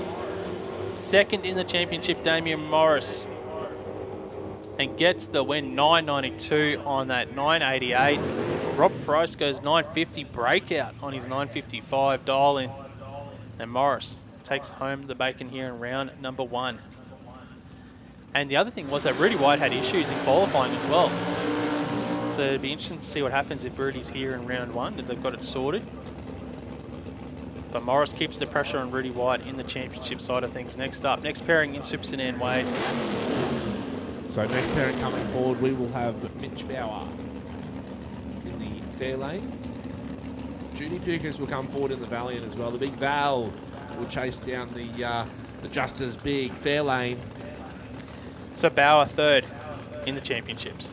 Second in the championship, Damien Morris. And gets the win, 992 on that 988. Rob Price goes 950 breakout on his 955 dial in. And Morris takes home the bacon here in round number 1. And the other thing was that Rudy White had issues in qualifying as well. So it'd be interesting to see what happens if Rudy's here in round 1, if they've got it sorted. But Morris keeps the pressure on Rudy White in the championship side of things. Next up, next pairing in Super Sedan, Wade. So next pairing coming forward, we will have Mitch Bauer in the fair lane. Judy Pukers will come forward in the Valiant as well. The Big Val will chase down the Juster's Big fair lane. So Bauer third in the championships.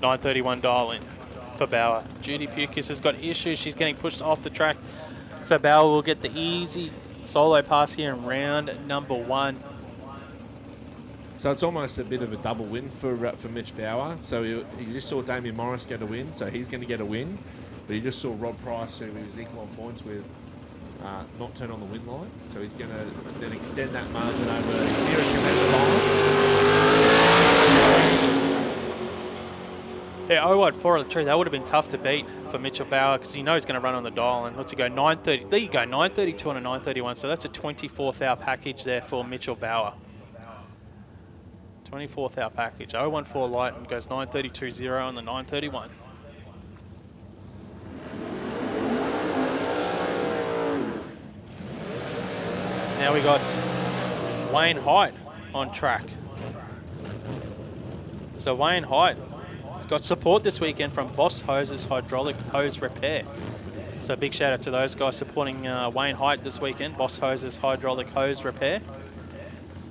931 dial in for Bauer. Judy Pukis has got issues. She's getting pushed off the track. So Bauer will get the easy solo pass here in round number 1. So it's almost a bit of a double win for Mitch Bauer. So he just saw Damien Morris get a win, so he's going to get a win. But he just saw Rob Price, who he was equal on points with, not turn on the win line. So he's going to then extend that margin over his nearest competitor line. Yeah, 014 of the tree. That would have been tough to beat for Mitchell Bauer because you know he's going to run on the dial. And let's go 930. There you go, 932 and a 931. So that's a 24th hour package there for Mitchell Bauer. 24th hour package. 014 light and goes 932.0 on the 931. Now we got Wayne Height on track. So Wayne Height got support this weekend from Boss Hoses Hydraulic Hose Repair. So big shout out to those guys supporting Wayne Height this weekend. Boss Hoses Hydraulic Hose Repair.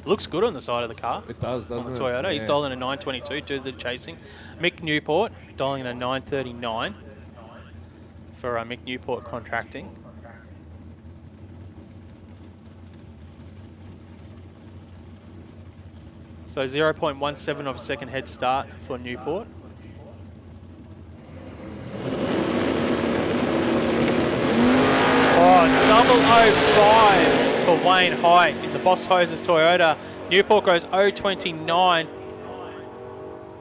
Looks good on the side of the car. It does, doesn't it? Toyota. Yeah. He's dialing a 922 due to the chasing. Mick Newport dialing a 939 for Mick Newport Contracting. So 0.17 of a second head start for Newport. Oh, 005 for Wayne Height in the Boss Hoses Toyota. Newport goes 029.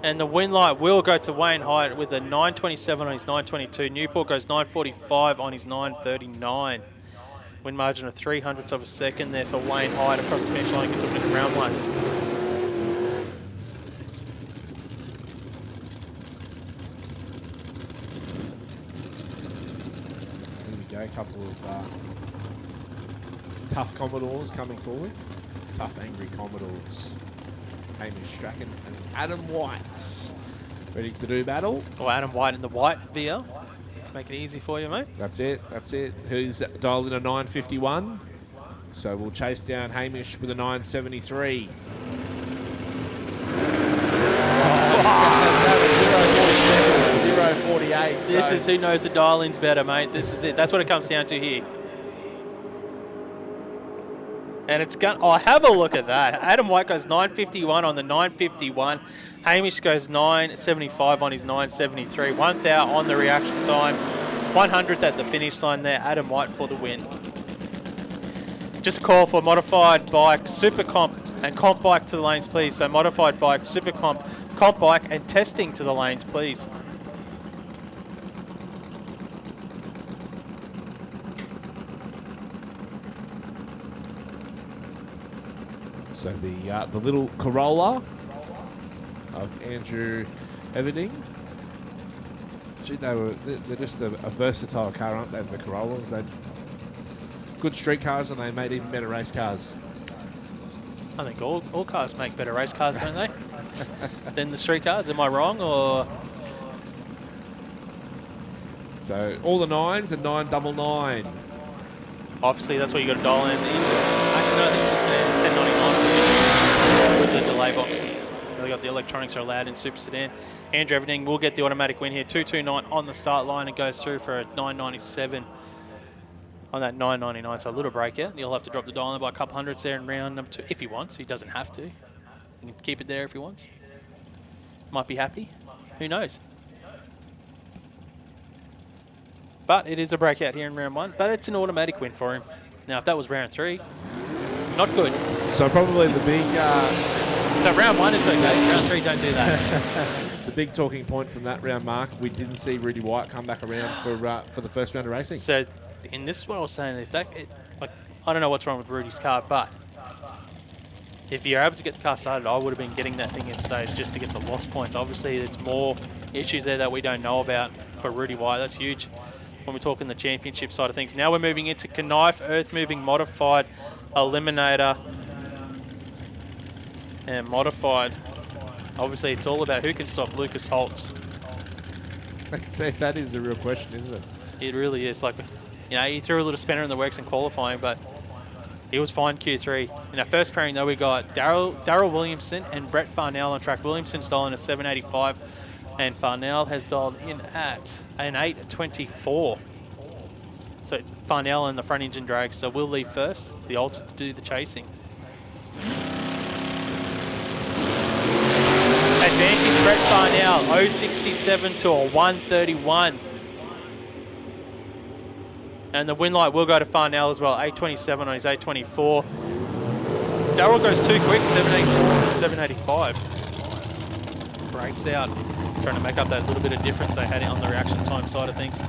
And the win light will go to Wayne Height with a 927 on his 922. Newport goes 945 on his 939. Win margin of 0.03 of a second there for Wayne Height across the finish line. Gets a win in round 1. A couple of tough Commodores coming forward. Tough, angry Commodores. Hamish Strachan and Adam White ready to do battle. Oh, Adam White in the white VL. Let's make it easy for you, mate. That's it. That's it. Who's dialed in a 951? So we'll chase down Hamish with a 973. Oh. 048. This is who knows the dial-ins better, mate. This is it. That's what it comes down to here. And it's going. Oh, have a look at that. Adam White goes 951 on the 951. Hamish goes 975 on his 973. 1,000 on the reaction times. 100th at the finish line there. Adam White for the win. Just call for modified bike, SuperComp, and comp bike to the lanes, please. So modified bike, SuperComp, comp bike, and testing to the lanes, please. So the little Corolla of Andrew Everding. Gee, they're just a versatile car, aren't they? The Corollas. They're good street cars, and they made even better race cars. I think all cars make better race cars, don't they? Than the street cars. Am I wrong, or? So all the 9s and 999. Obviously, that's what you got to dial in. Actually, no, I think Super Sedan is 1099. got the delay boxes. So they got the electronics are allowed in Super Sedan. Andrew Everding will get the automatic win here. 229 on the start line and goes through for a 997 on that 999. So a little breakout. He'll have to drop the dial by a couple hundreds there in round number 2 if he wants. He doesn't have to. He can keep it there if he wants. Might be happy. Who knows? But it is a breakout here in round 1. But it's an automatic win for him. Now, if that was round 3, not good. So probably the big... So round 1, it's okay. Round 3, don't do that. The big talking point from that round, Mark, we didn't see Rudy White come back around for the first round of racing. So, in this is what I was saying. If that, like, I don't know what's wrong with Rudy's car, but if you're able to get the car started, I would have been getting that thing in stage just to get the lost points. Obviously, there's more issues there that we don't know about for Rudy White. That's huge when we're talking the championship side of things. Now we're moving into Knijff Earthmoving Modified Eliminator. And Modified. Obviously, it's all about who can stop Lucas Holtz. That is the real question, isn't it? It really is. Like, you know, he threw a little spanner in the works in qualifying, but he was fine Q3. In our first pairing, though, we got Darryl Williamson and Brett Farnell on track. Williamson's dialing at 785, and Farnell has dialed in at an 824. So Farnell in the front engine drag. So we'll leave first, the Alta to do the chasing. Advantage Brett Farnell, 067 to a 131. And the win light will go to Farnell as well, 827 on his 824. Darryl goes too quick, 784 to 785. Breaks out, trying to make up that little bit of difference they had on the reaction time side of things.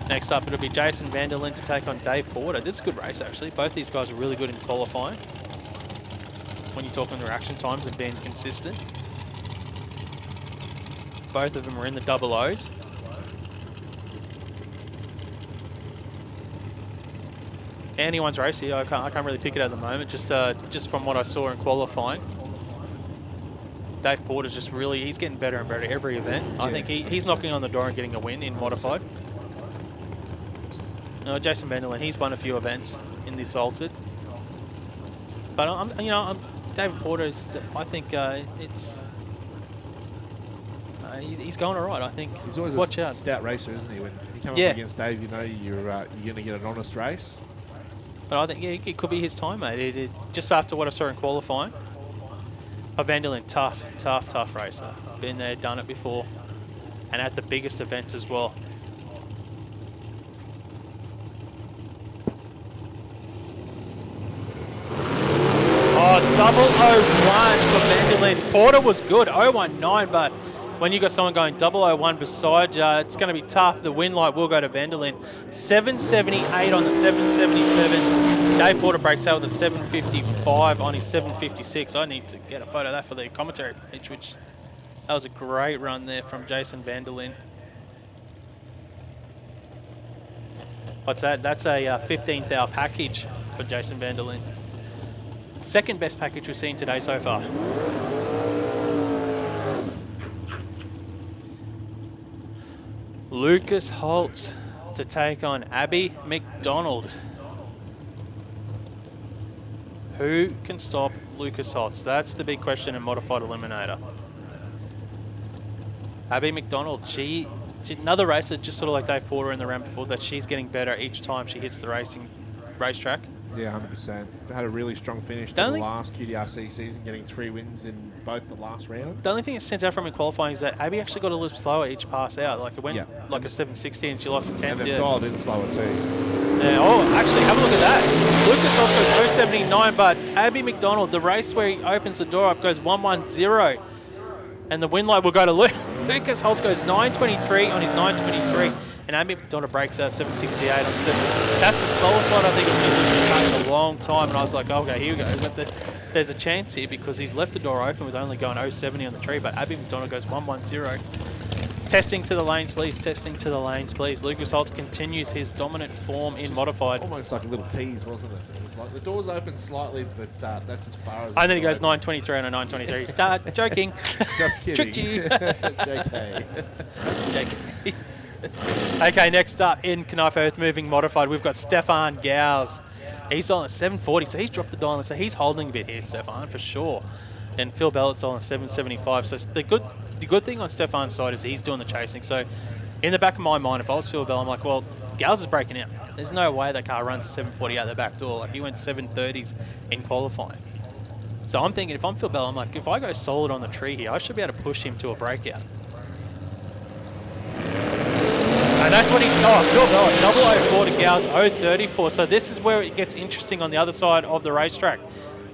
Next up, it'll be Jason Vanderlyn to take on Dave Porter. This is a good race, actually. Both these guys are really good in qualifying when you're talking the reaction times and being consistent. Both of them are in the double O's. Anyone's race here. I can't really pick it at the moment. Just from what I saw in qualifying, Dave Porter's just really, he's getting better and better every event. I think he's knocking on the door and getting a win in modified. Jason Vanderlyn, he's won a few events in this altered. But David Porter is. I think he's going all right. I think he's always watch a out. stout racer, isn't he? When you come up against Dave, you know you're going to get an honest race. But I think it could be his time, mate. Just after what I saw in qualifying. Vanderlyn, tough racer. Been there, done it before, and at the biggest events as well. Oh, 001 for Vanderlyn. Porter was good, 019, but when you got someone going 001 beside you, it's going to be tough. The win light will go to Vanderlyn. 778 on the 777. Dave Porter breaks out with a 755 on his 756. I need to get a photo of that for the commentary page, that was a great run there from Jason Vanderlyn. What's that? That's a 15,000 package for Jason Vanderlyn. Second best package we've seen today so far. Lucas Holtz to take on Abby McDonald. Who can stop Lucas Holtz? That's the big question in Modified Eliminator. Abby McDonald, she another racer just sort of like Dave Porter in the round before that. She's getting better each time she hits the racetrack. Yeah, 100%. Had a really strong finish to the last QDRC season, getting 3 wins in both the last rounds. The only thing that stands out from in qualifying is that Abby actually got a little slower each pass out. Like it went like a 760 and she lost a 10th. And they've dialed in slower too. Yeah, actually, have a look at that. Lucas also goes 079, but Abby McDonald, the race where he opens the door up, goes 110. And the win light will go to Lucas Holtz, goes 923 on his 923. And Abby McDonald breaks out 768 on 7. That's the slowest one I think I've seen Lucas cut in a long time. And I was like, okay, here we go. But there's a chance here because he's left the door open with only going 070 on the tree. But Abby McDonald goes 110. Testing to the lanes, please. Testing to the lanes, please. Lucas Holtz continues his dominant form in modified. Almost like a little tease, wasn't it? It was like the door's open slightly, but that's as far as. And then he goes 923 on a 923. Joking. Just kidding. Tricked you. JK. JK. Okay, next up in Knijff Earthmoving Modified, we've got Stefan Gauss. He's on at 740, so he's dropped the dial, so he's holding a bit here, Stefan, for sure. and Phil Bellett's on a 775. So the good thing on Stefan's side is he's doing the chasing. So in the back of my mind, if I was Phil Bell, I'm like, well, Gals is breaking out. There's no way that car runs a 740 out the back door. Like, he went 730s in qualifying. So I'm thinking, if I'm Phil Bell, I'm like, if I go solid on the tree here, I should be able to push him to a breakout. And that's what he got. Phil Bell, 004 to Gals, 034. So this is where it gets interesting on the other side of the racetrack.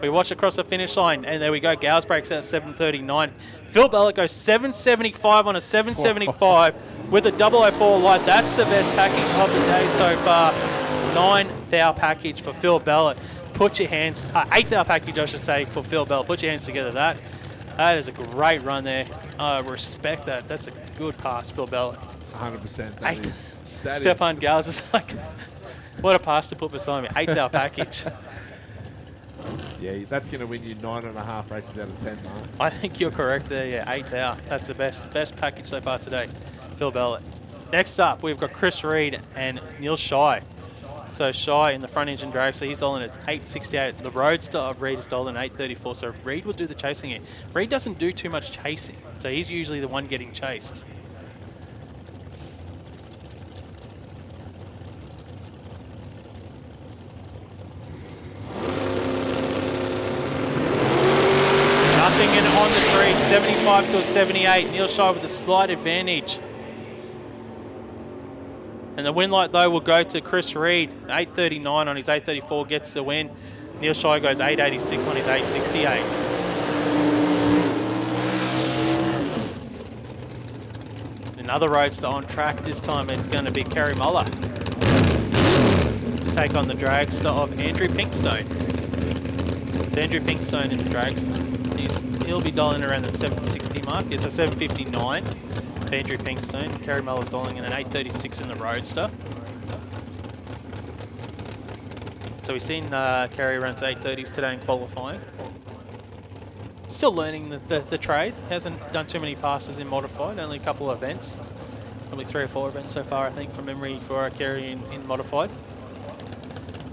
We watch across the finish line, and there we go. Gals breaks out 739. Phil Bellett goes 775 on a 775 with a 004 light. That's the best package of the day so far. 9th package for Phil Bellett. Put your hands, 8th package, I should say, for Phil Bellett. Put your hands together. That is a great run there. Respect that. That's a good pass, Phil Bellett. 100%. That Stefan Gals is like, what a pass to put beside me. 8th package. Yeah, that's going to win you 9.5 races out of 10, Mark. I think you're correct there, yeah, 8th out. That's the best package so far today, Phil Bellett. Next up, we've got Chris Reed and Neil Shy. So Shy in the front engine drag, so he's doling at 868. The Roadster of Reed is doling at 834, so Reed will do the chasing here. Reed doesn't do too much chasing, so he's usually the one getting chased. And on the tree, 75 to a 78. Neil Shy with a slight advantage. And the win light, though, will go to Chris Reed. 839 on his 834 gets the win. Neil Shy goes 886 on his 868. Another Roadster on track. This time it's going to be Kerry Muller to take on the dragster of Andrew Pinkstone. It's Andrew Pinkstone in the dragster. He'll be dialing around the 760 mark. It's a 759 for Andrew Pinkstone. Kerry Muller's dialing in an 836 in the Roadster. So we've seen Kerry run to 830s today in qualifying. Still learning the trade. Hasn't done too many passes in Modified, only a couple of events. Probably 3 or 4 events so far, I think, from memory for Kerry in Modified.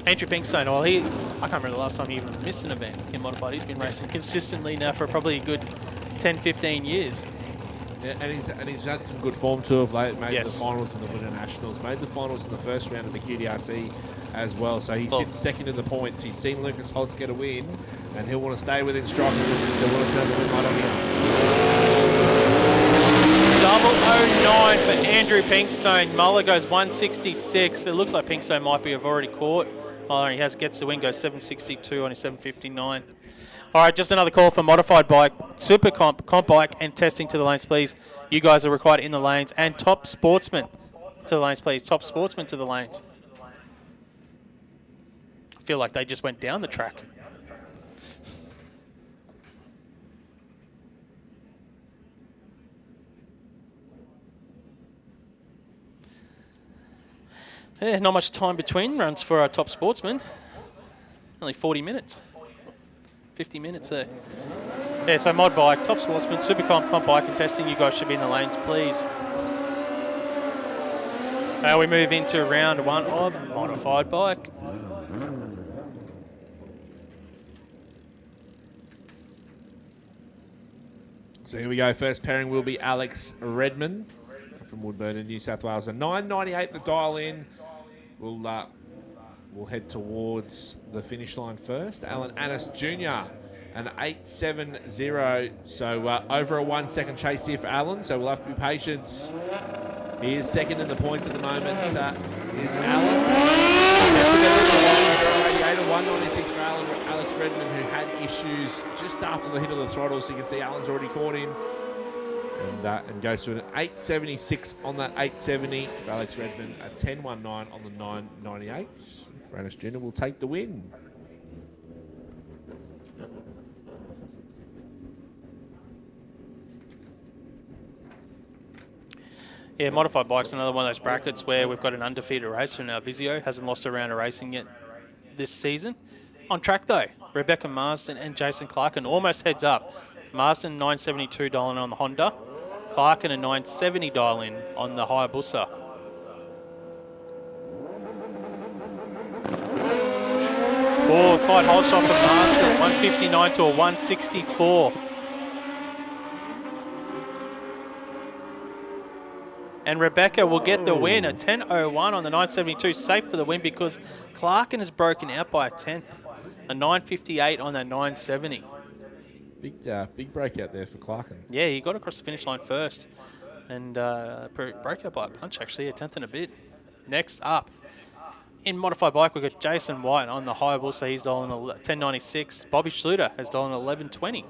Andrew Pinkstone, well, I can't remember the last time he even missed an event in Modified. He's been racing consistently now for probably a good 10, 15 years. Yeah, and he's had some good form too of late. Made Yes. the finals in the Winter Nationals. Made the finals in the first round of the QDRC as well. So he sits second in the points. He's seen Lucas Holtz get a win, and he'll want to stay within striking distance. He'll want to turn the win light on him. 009 for Andrew Pinkstone. Muller goes 166. It looks like Pinkstone might be have already caught. Muller gets the win, goes 762 on his 759. All right, just another call for Modified Bike, SuperComp, Comp Bike, and testing to the lanes, please. You guys are required in the lanes. And Top Sportsman to the lanes, please. Top Sportsman to the lanes. I feel like they just went down the track. Yeah, not much time between runs for our Top Sportsman. Only 40 minutes. 50 minutes there. Yeah, so Mod Bike, Top Sportsman, SuperComp, Comp Bike, and testing. You guys should be in the lanes, please. Now we move into round 1 of Modified Bike. So here we go. First pairing will be Alex Redman from Woodburn in New South Wales. A 998 the dial in. We'll head towards the finish line first. Alan Annis Jr. an 870. So over a 1 second chase here for Alan. So we'll have to be patient. He is second in the points at the moment. Is Alan. 196 for Alex Redman, who had issues just after the hit of the throttle. So you can see Alan's already caught him. And goes to an 876 on that 870 for Alex Redman, a 1019 on the 998s. Francis Jr. will take the win. Yeah, Modified Bike's another one of those brackets where we've got an undefeated racer in our Vizio. Hasn't lost a round of racing yet this season. On track, though, Rebecca Marsden and Jason Clarkin almost heads up. Marsden 972 dial-in on the Honda. Clarkin a 970 dial-in on the Oh, slight hold shot from Master. 159 to a 164. And Rebecca will get the win, a 10.01 on the 972, safe for the win because Clarkin has broken out by a 10th, a 958 on that 970. Big breakout there for Clarkin. Yeah, he got across the finish line first and broke out by a punch, actually, a 10th and a bit. Next up, in Modified Bike, we've got Jason White on the high ball, so he's dialing 1096. Bobby Schluter has dialing 1120.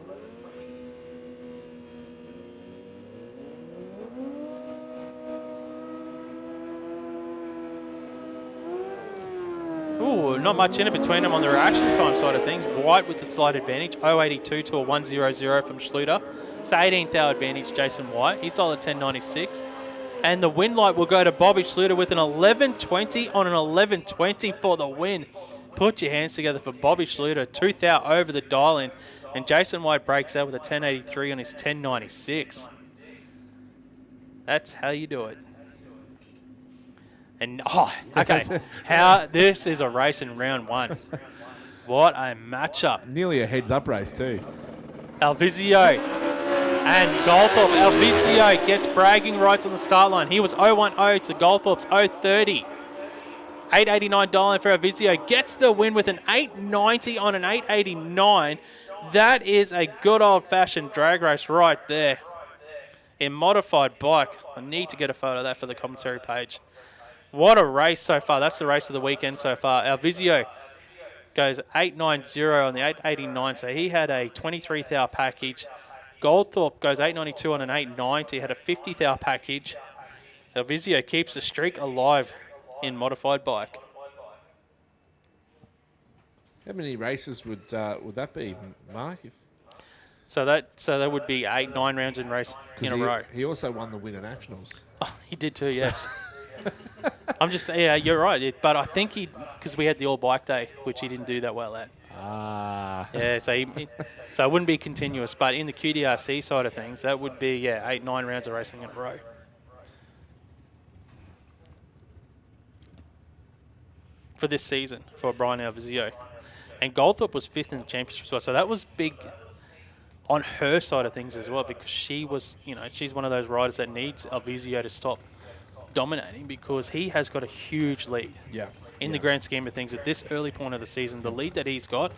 Ooh, not much in it between them on the reaction time side of things. White with the slight advantage, 082 to a 100 from Schluter. So 18th hour advantage, Jason White. He's dialed at 1096. And the win light will go to Bobby Schluter with an 1120 on an 1120 for the win. Put your hands together for Bobby Schluter. 2th hour over the dial-in. And Jason White breaks out with a 1083 on his 1096. That's how you do it. And, oh, okay. This is a race in round one. What a matchup. Nearly a heads-up race too. Alvizio and Goldthorpe. Alvizio gets bragging rights on the start line. He was 010 to Goldthorpe's 030. 889 dial-in for Alvizio. Gets the win with an 890 on an 889. That is a good old-fashioned drag race right there. In Modified Bike. I need to get a photo of that for the commentary page. What a race so far. That's the race of the weekend so far. Alvizio goes 890 on the 889, so he had a 23th hour package. Goldthorpe goes 892 on an 890, had a 50th hour package. Alvizio keeps the streak alive in Modified Bike. How many races would that be, Mark? So that would be 8-9 rounds in a row. He also won the win in Nationals. Oh, he did too, yes. I'm just, yeah, you're right. But I think because we had the all bike day, which he didn't do that well at. Yeah, so it wouldn't be continuous. But in the QDRC side of things, that would be, 8-9 rounds of racing in a row. For this season, for Brian Alvizio. And Goldthorpe was 5th in the championship as well. So that was big on her side of things as well, because she was, she's one of those riders that needs Alvizio to stop dominating, because he has got a huge lead in the grand scheme of things at this early point of the season. The lead that he's got,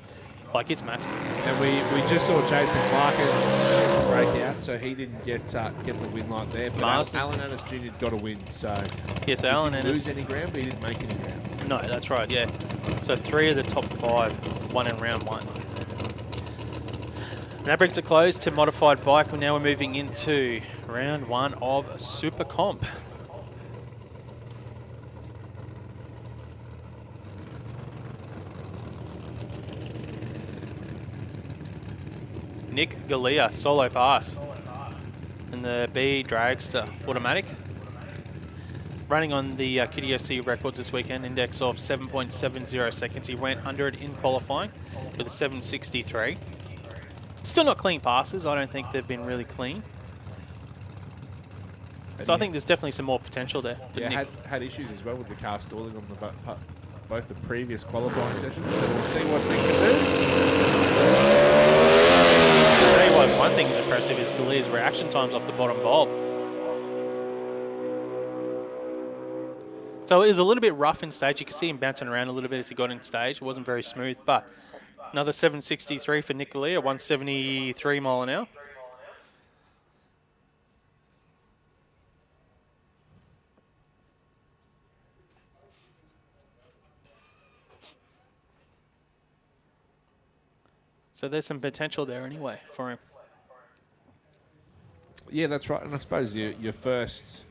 it's massive. And we just saw Jason Clarkin break out, so he didn't get the win like there. But Alan Ennis Jr. got a win, so yes, Alan Ennis didn't lose any ground, but he didn't make any ground. No, that's right. Yeah, so 3 of the top 5 won in round 1. And that brings a close to Modified Bike. Now we're moving into round 1 of SuperComp. Nick Galea, solo pass. And the B Dragster automatic. Running on the QDRC records this weekend, index of 7.70 seconds. He went 100 in qualifying with a 763. Still not clean passes. I don't think they've been really clean. So I think there's definitely some more potential there. Yeah, had issues as well with the car stalling on both the previous qualifying sessions. So we'll see what they can do. I'll tell you what, one thing is impressive is Galea's reaction times off the bottom bulb. So it was a little bit rough in stage. You could see him bouncing around a little bit as he got in stage. It wasn't very smooth, but another 763 for Nick Galea, 173 mile an hour. So there's some potential there anyway for him. Yeah, that's right. And I suppose your first...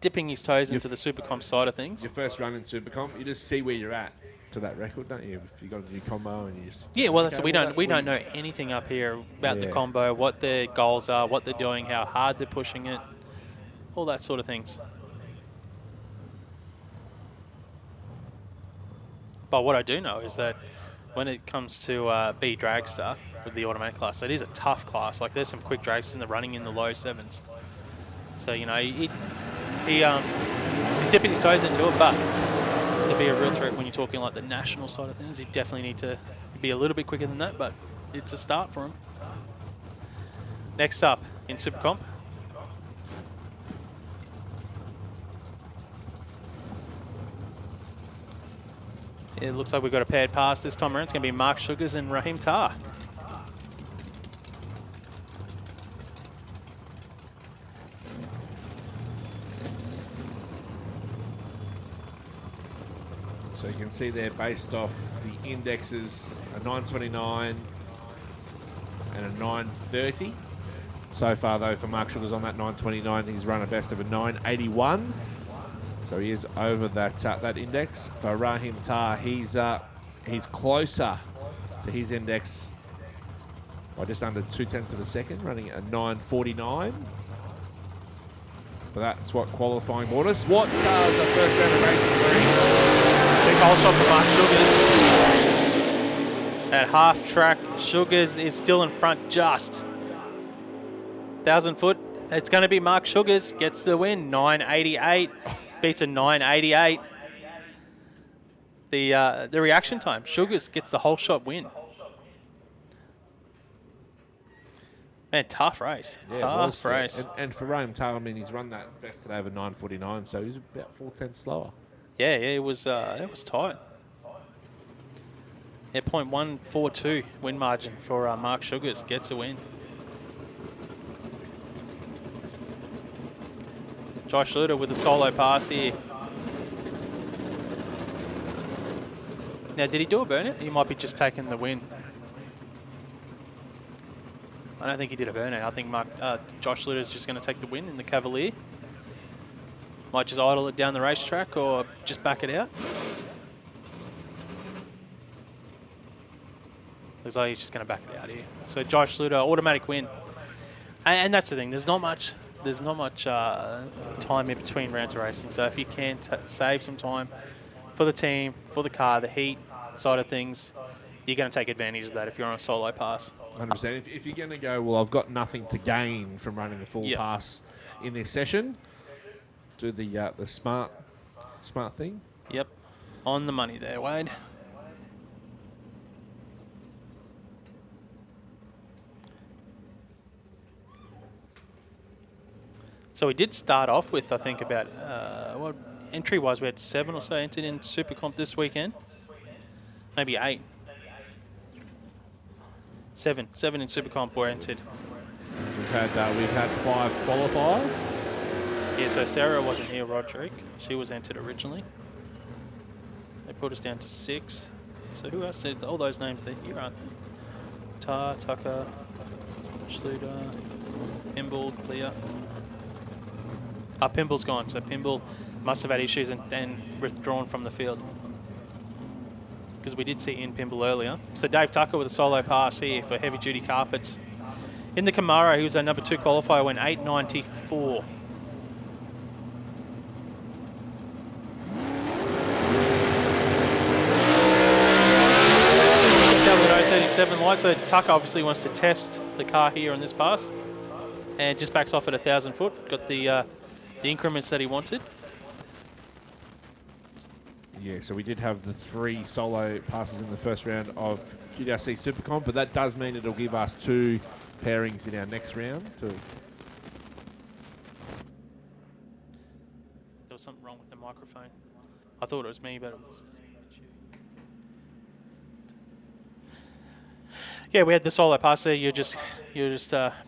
dipping his toes into the SuperComp side of things. Your first run in SuperComp, you just see where you're at to that record, don't you? If you got a new combo and you just... Yeah, well, we don't know anything up here about the combo, what their goals are, what they're doing, how hard they're pushing it, all that sort of things. But what I do know is that when it comes to B Dragster with the automatic class, it is a tough class. Like, there's some quick dragsters in the running in the low 7s. So, he's dipping his toes into it, but to be a real threat when you're talking like the national side of things, you definitely need to be a little bit quicker than that, but it's a start for him. Next up in SuperComp. It looks like we've got a paired pass this time around. It's going to be Mark Sugars and Raheem Tar. So you can see there, based off the indexes, a 929 and a 930. So far, though, for Mark Sugars on that 929, he's run a best of a 981. So he is over that index. For Raheem Tar, he's closer to his index by just under 2/10 of a second, running a 949. But that's what qualifying brought us. What cars are first round of racing bring? Big hole shot for Mark Sugars. At half track, Sugars is still in front just. 1,000 foot. It's going to be Mark Sugars. Gets the win. 988. Beats a 988. The reaction time. Sugars gets the whole shot win. Man, tough race. Yeah, tough race. Yeah. And for Raheem Tar, I mean, he's run that best today over 949, so he's about 4/10 slower. Yeah, it was tight. Yeah, 0.142 win margin for Mark Sugars. Gets a win. Josh Luder with a solo pass here. Now, did he do a burnout? He might be just taking the win. I don't think he did a burnout. I think Josh Luder is just going to take the win in the Cavalier. Might just idle it down the racetrack or just back it out. Looks like he's just going to back it out here. So Josh Luder, automatic win. And that's the thing. There's not much time in between rounds of racing. So if you can save some time for the team, for the car, the heat side of things, you're going to take advantage of that if you're on a solo pass. 100%. If you're going to go, well, I've got nothing to gain from running a full pass in this session, do the smart thing. Yep. On the money there, Wade. So we did start off with, I think, about, entry-wise, we had 7 or so entered in SuperComp this weekend. Maybe 8. 7 in SuperComp were entered. We've had 5 qualify. Yeah, so Sarah wasn't here, Roderick. She was entered originally. They put us down to 6. So who else did all those names? They're here, aren't they? Tar, Tucker, Schluter, Pimble, Clear. Pimble's gone, so Pimble must have had issues and withdrawn from the field. Because we did see Ian Pimble earlier. So Dave Tucker with a solo pass here for heavy-duty carpets. In the Camaro, he was our number 2 qualifier, went 894. 37 light, so Tucker obviously wants to test the car here on this pass. And just backs off at 1,000 foot. Got the increments that he wanted. Yeah, so we did have the 3 solo passes in the first round of QDRC SuperComp, but that does mean it'll give us 2 pairings in our next round. There was something wrong with the microphone. I thought it was me, but it was... Yeah, we had the solo pass there. You're just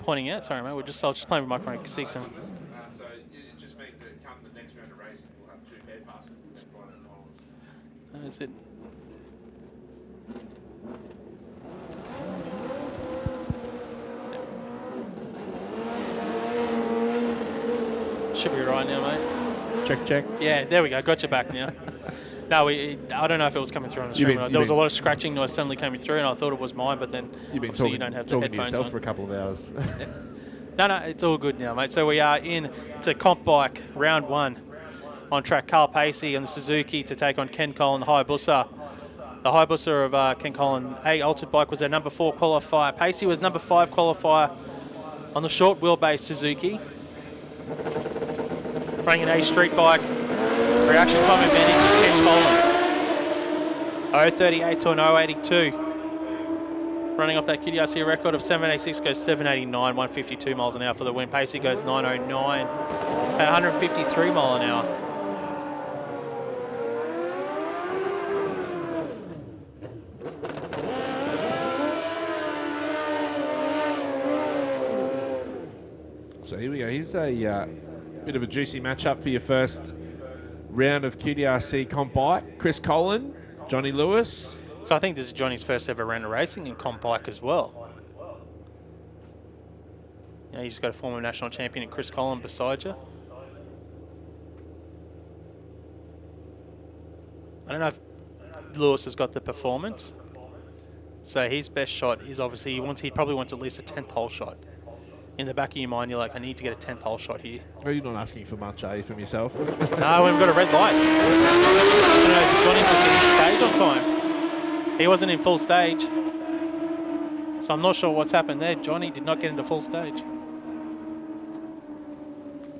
pointing out. Sorry, mate. I was just playing with microphone 6. So it just means that come the next round of racing, we'll have 2 pair passes and then final finals. Is it? Should be right now, mate. Check. Yeah, there we go. Got you back now. No, I don't know if it was coming through on the stream. There was a lot of scratching noise suddenly coming through, and I thought it was mine, but then obviously you don't have the headphones yourself on. for a couple of hours. No, it's all good now, mate. So we are it's a comp bike, round 1. On track, Carl Pacey on the Suzuki to take on Ken Collin, the Hayabusa. The Hayabusa of Ken Collin, A altered bike, was our number 4 qualifier. Pacey was number 5 qualifier on the short wheelbase Suzuki. Running an A street bike. Reaction time advantage is Ken Collin. 038 to an 082. Running off that QDRC record of 786 goes 789, 152 miles an hour for the win. Pacey goes 909 at 153 mile an hour. So here we go. Here's a bit of a juicy matchup for your first round of QDRC Comp Bike. Chris Collin, Johnny Lewis. So I think this is Johnny's first ever round of racing in Comp Bike as well. You just got a former national champion in Chris Collin beside you. I don't know if Lewis has got the performance. So his best shot is obviously he probably wants at least a 10th hole shot. In the back of your mind, you're like, I need to get a 10th hole shot here. Well, you're not asking for much, are you, from yourself? No, we've got a red light. I don't know if Johnny was in stage on time. He wasn't in full stage. So I'm not sure what's happened there. Johnny did not get into full stage.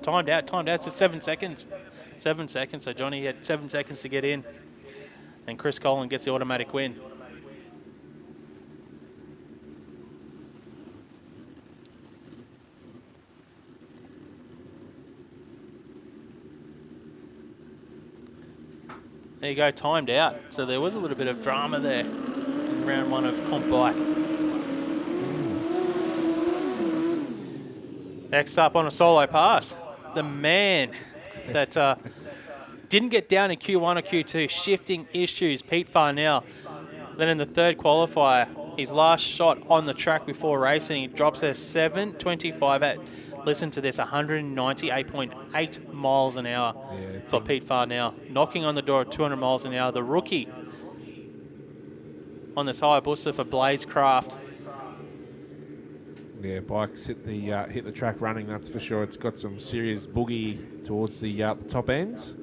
Timed out. It's at 7 seconds. 7 seconds, so Johnny had 7 seconds to get in. And Chris Collin gets the automatic win. There you go, timed out. So there was a little bit of drama there in round one of Comp Bike. Next up on a solo pass, the man that didn't get down in Q1 or Q2, shifting issues, Pete Farnell. Then in the third qualifier, his last shot on the track before racing, he drops a 7.25 at, listen to this, 198.8 miles an hour for Pete Farnell. Knocking on the door at 200 miles an hour. The rookie on this Hayabusa for Blazecraft. Yeah, bikes hit the track running, that's for sure. It's got some serious boogie towards the top ends.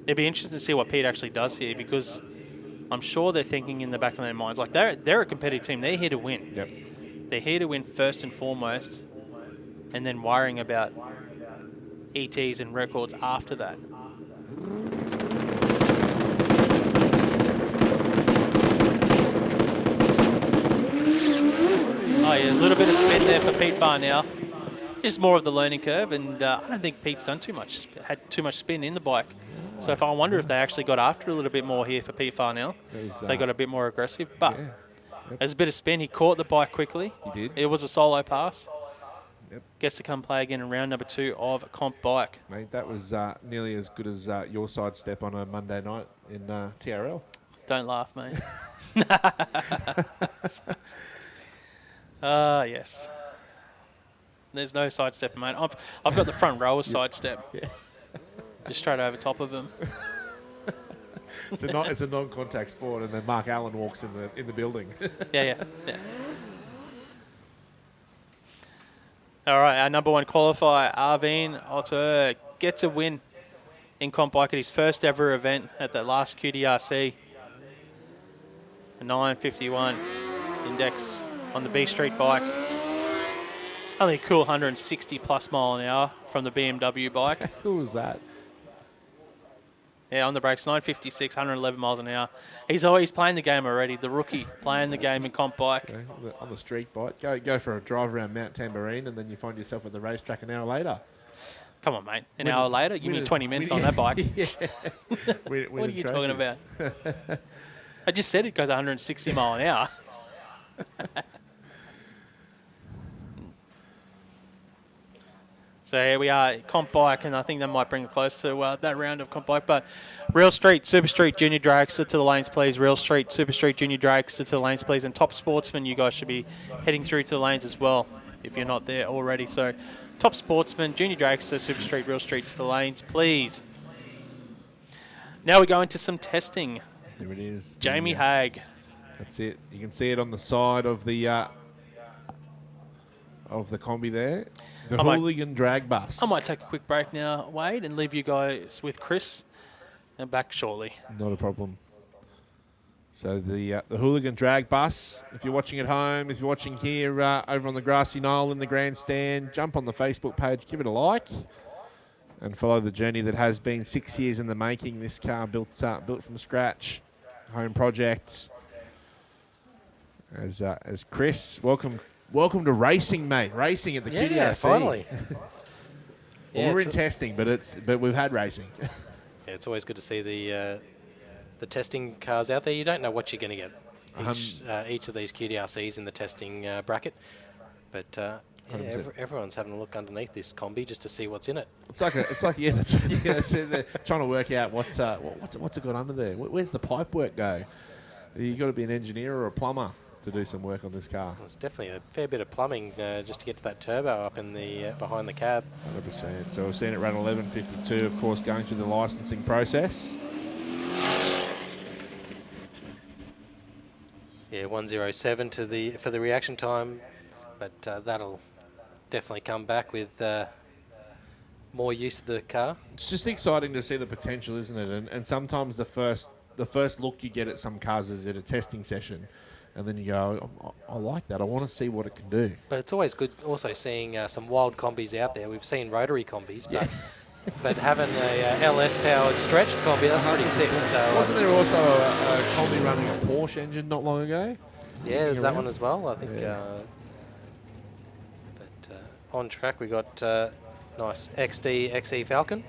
It'd be interesting to see what Pete actually does here, because I'm sure they're thinking in the back of their minds, like they're a competitive team. They're here to win. Yep. They're here to win first and foremost, and then worrying about ETs and records after that. Oh yeah, a little bit of spin there for Pete Farnell. Just more of the learning curve, and I don't think Pete's done too much, had too much spin in the bike. So I wonder if they actually got after a little bit more here for Pete Farnell. They got a bit more aggressive, but there's a bit of spin. He caught the bike quickly. He did. It was a solo pass. Yep. Gets to come play again in round number 2 of Comp Bike. Mate, that was nearly as good as your sidestep on a Monday night in TRL. Don't laugh, mate. Yes. There's no sidestep, mate. I've got the front rower sidestep. Yeah. Just straight over top of him. It's a non-contact sport, and then Mark Allen walks in the building. Yeah. All right, our number 1 qualifier, Arvin Otter, gets a win in Comp Bike at his first ever event at the last QDRC. A 951 index on the B Street bike. Only a cool 160 plus mile an hour from the BMW bike. Who was that? Yeah, on the brakes, 956, 111 miles an hour. He's always playing the game already, the rookie, playing the game in Comp Bike. Okay, on the street bike. Go for a drive around Mount Tambourine, and then you find yourself at the racetrack an hour later. Come on, mate. An hour later? You mean 20 minutes on that bike? Yeah. What are you talking about? I just said it goes 160 mile an hour. So here we are, Comp Bike, and I think that might bring it close to that round of Comp Bike. But Real Street, Super Street, Junior Dragster to the lanes, please. Real Street, Super Street, Junior Dragster to the lanes, please. And Top Sportsman, you guys should be heading through to the lanes as well, if you're not there already. So Top Sportsman, Junior Dragster, Super Street, Real Street to the lanes, please. Now we go into some testing. There it is. Jamie Haag. That's it. You can see it on the side of the combi there. The hooligan drag bus. I might take a quick break now, Wade, and leave you guys with Chris. And back shortly. Not a problem. So the hooligan drag bus, if you're watching at home, if you're watching here over on the grassy knoll in the grandstand, jump on the Facebook page, give it a like. and follow the journey that has been 6 years in the making. This car built from scratch, home project. As Chris, welcome to racing, mate. Racing at the QDRC. Finally. Well, we're in testing, but we've had racing. Yeah, it's always good to see the testing cars out there. You don't know what you're going to get each of these QDRCs in the testing bracket, but everyone's having a look underneath this combi just to see what's in it. It's like that's it. They're trying to work out what's it got under there. Where's the pipe work go? You got to be an engineer or a plumber to do some work on this car. It's definitely a fair bit of plumbing just to get to that turbo up in the behind the cab. 100%. So we've seen it run 11:52, of course, going through the licensing process. Yeah, 1:07 for the reaction time, but that'll definitely come back with more use of the car. It's just exciting to see the potential, isn't it? And sometimes the first look you get at some cars is at a testing session. And then you go, I like that. I want to see what it can do. But it's always good also seeing some wild combis out there. We've seen rotary combis, but having a LS-powered stretched combi, that's pretty sick. So, wasn't there also a combi running a Porsche engine not long ago? Yeah, there's that one as well, I think. Yeah. But on track, we got nice XD XE Falcon.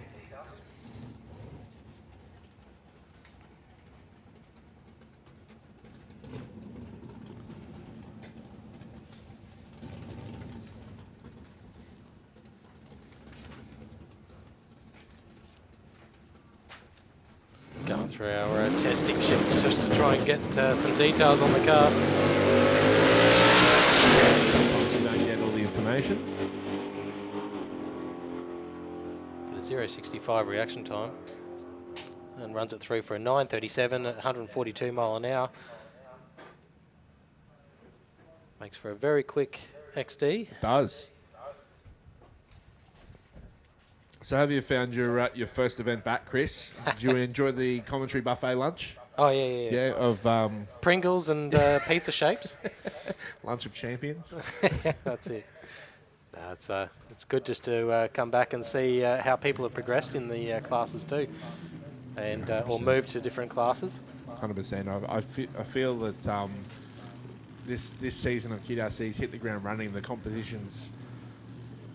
Going through our testing sheets just to try and get some details on the car. Sometimes you don't get all the information. But a 0.65 reaction time and runs it through for a 9.37 at 142 mile an hour. Makes for a very quick XD. It does. So have you found your first event back, Chris? Did you enjoy the commentary buffet lunch? Oh, yeah. Yeah, of... Pringles and pizza shapes. Lunch of champions. That's it. No, it's good just to come back and see how people have progressed in the classes too, and or move to different classes. 100%. I feel that this season of QDRC's hit the ground running. The competition's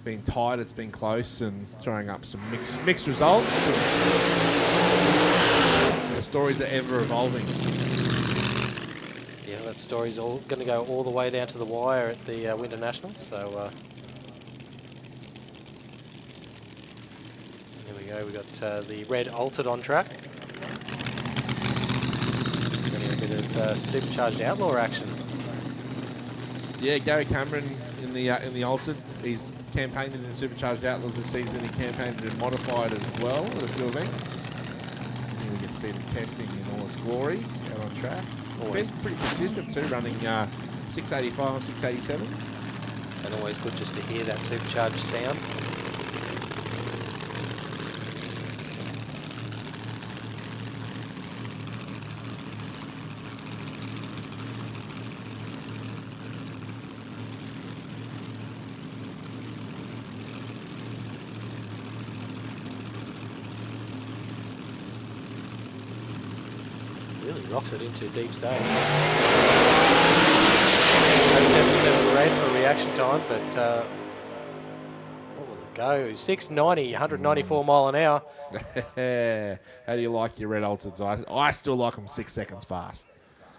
been tight, it's been close, and throwing up some mixed results. The stories are ever evolving. Yeah, that story's all going to go all the way down to the wire at the Winter Nationals. So here we go. We got the red altered on track. Getting a bit of supercharged outlaw action. Yeah, Gary Cameron in the altered. He's campaigned in Supercharged Outlaws this season. He campaigned in Modified as well at a few events. And we get to see him testing in all its glory out on track. Always pretty consistent too, running 685, 687s. And always good just to hear that supercharged sound. Really rocks it into deep stage. 77 red for reaction time, but what will it go? 690, 194 mile an hour. How do you like your red altereds? I still like them 6 seconds fast.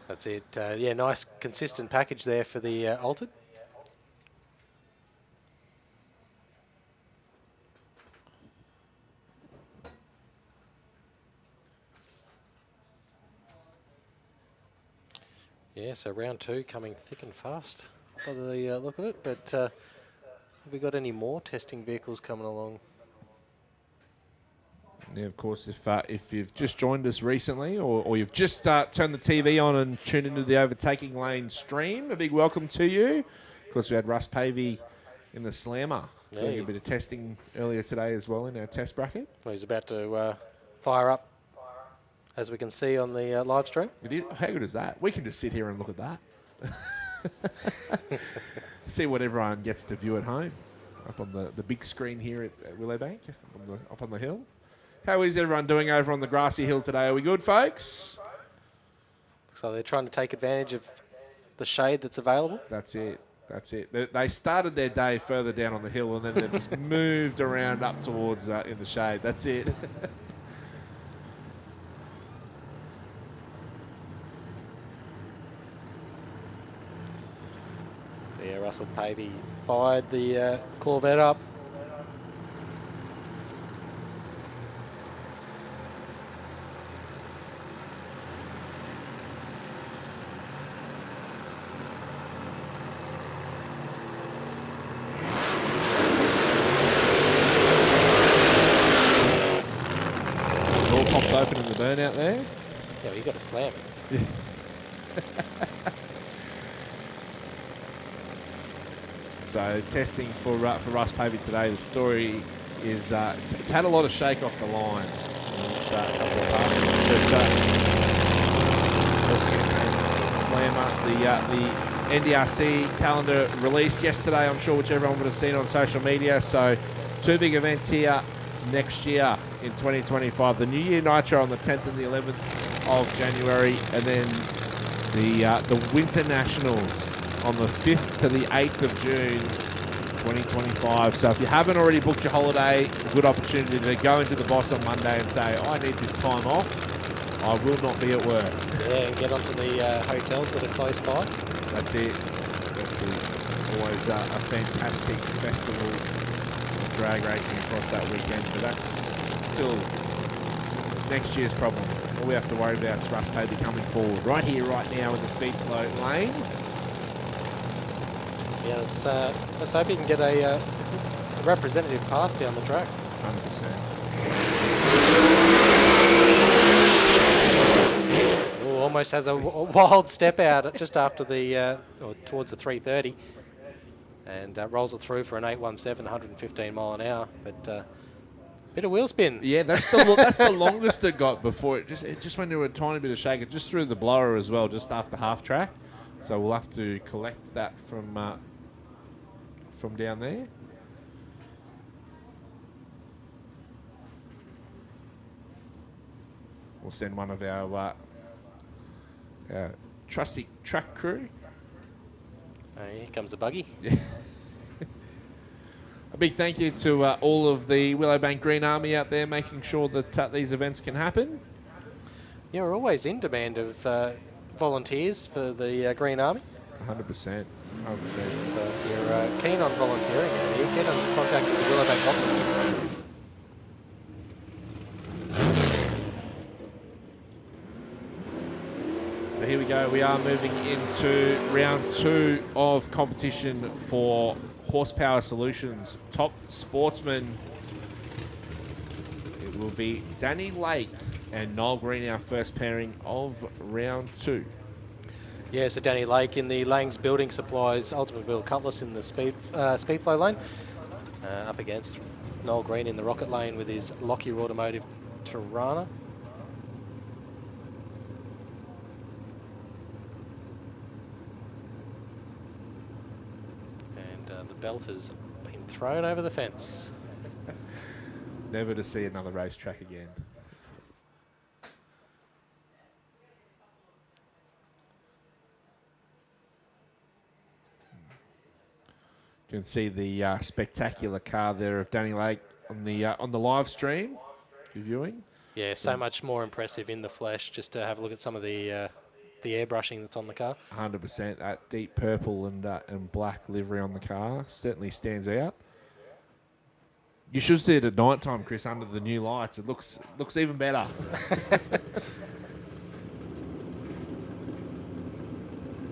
That's it. Yeah, nice consistent package there for the altered. Yeah, so round two coming thick and fast by the look of it. But have we got any more testing vehicles coming along? Yeah, of course, if you've just joined us recently or you've just turned the TV on and tuned into the Overtaking Lane stream, a big welcome to you. Of course, we had Russ Pavey in the Slammer doing a bit of testing earlier today as well in our test bracket. Well, he's about to fire up, as we can see on the live stream. It is. How good is that? We can just sit here and look at that. See what everyone gets to view at home. up on the big screen here at Willowbank, up on the hill. How is everyone doing over on the grassy hill today? Are we good, folks? So they're trying to take advantage of the shade that's available. That's it. That's it. They started their day further down on the hill, and then they've just moved around up towards in the shade. That's it. Yeah, Russell Pavey fired the Corvette up. All popped open in the burn out there. Yeah, well, you got to slam it. So testing for Russ Pavey today. The story is it's had a lot of shake off the line. It's a couple of passes, but slammer. The NDRC calendar released yesterday. I'm sure which everyone would have seen on social media. So 2 big events here next year in 2025. The New Year Nitro on the 10th and the 11th of January, and then the Winter Nationals on the 5th to the 8th of June 2025. So if you haven't already booked your holiday, a good opportunity to go into the boss on Monday and say, I need this time off. I will not be at work. Yeah, and get onto the hotels that are close by. That's it. That's it. Always a fantastic festival of drag racing across that weekend. But that's still, it's next year's problem. All we have to worry about is Russ Pavey coming forward. Right here, right now in the speed float lane. Yeah, let's hope he can get a representative pass down the track. 100%. Ooh, almost has a wild step out just after the, or towards the 330, and rolls it through for an 817, 115 mile an hour. But bit of wheel spin. Yeah, that's the longest it got before. It just went into a tiny bit of shake. It just threw the blower as well, just after half track. So we'll have to collect that from down there. We'll send one of our trusty track crew. Here comes the buggy. Yeah. A big thank you to all of the Willowbank Green Army out there making sure that these events can happen. Yeah, we're always in demand of volunteers for the Green Army. 100%. 100%. So if you're keen on volunteering out here, get in contact with the Willowbank office. So here we go. We are moving into round 2 of competition for Horsepower Solutions Top Sportsman. It will be Danny Lake and Noel Green, our first pairing of round 2. Yeah, so Danny Lake in the Lang's Building Supplies Ultimate Build Cutlass in the speed flow lane, up against Noel Green in the Rocket lane with his Lockyer Automotive Tirana. And the belt has been thrown over the fence. Never to see another racetrack again. You can see the spectacular car there of Danny Lake on the live stream, if you're viewing. Yeah, so much more impressive in the flesh. Just to have a look at some of the airbrushing that's on the car. 100%. That deep purple and black livery on the car certainly stands out. You should see it at night time, Chris, under the new lights. It looks even better.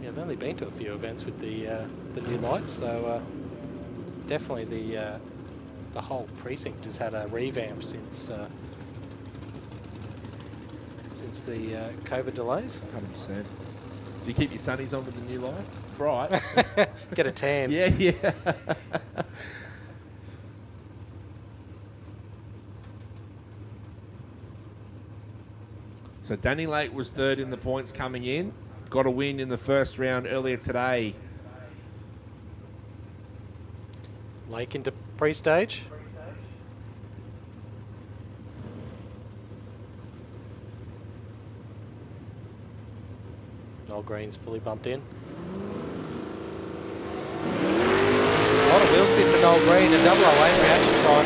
Yeah, I've only been to a few events with the new lights, so definitely the whole precinct has had a revamp since the COVID delays. 100%. Do you keep your sunnies on with the new lights? Bright. Get a tan. Yeah. So Danny Lake was third in the points coming in. Got a win in the first round earlier today. Lake into pre-stage. Noel Green's fully bumped in. A lot of wheel spin for Noel Green and 008 reaction time.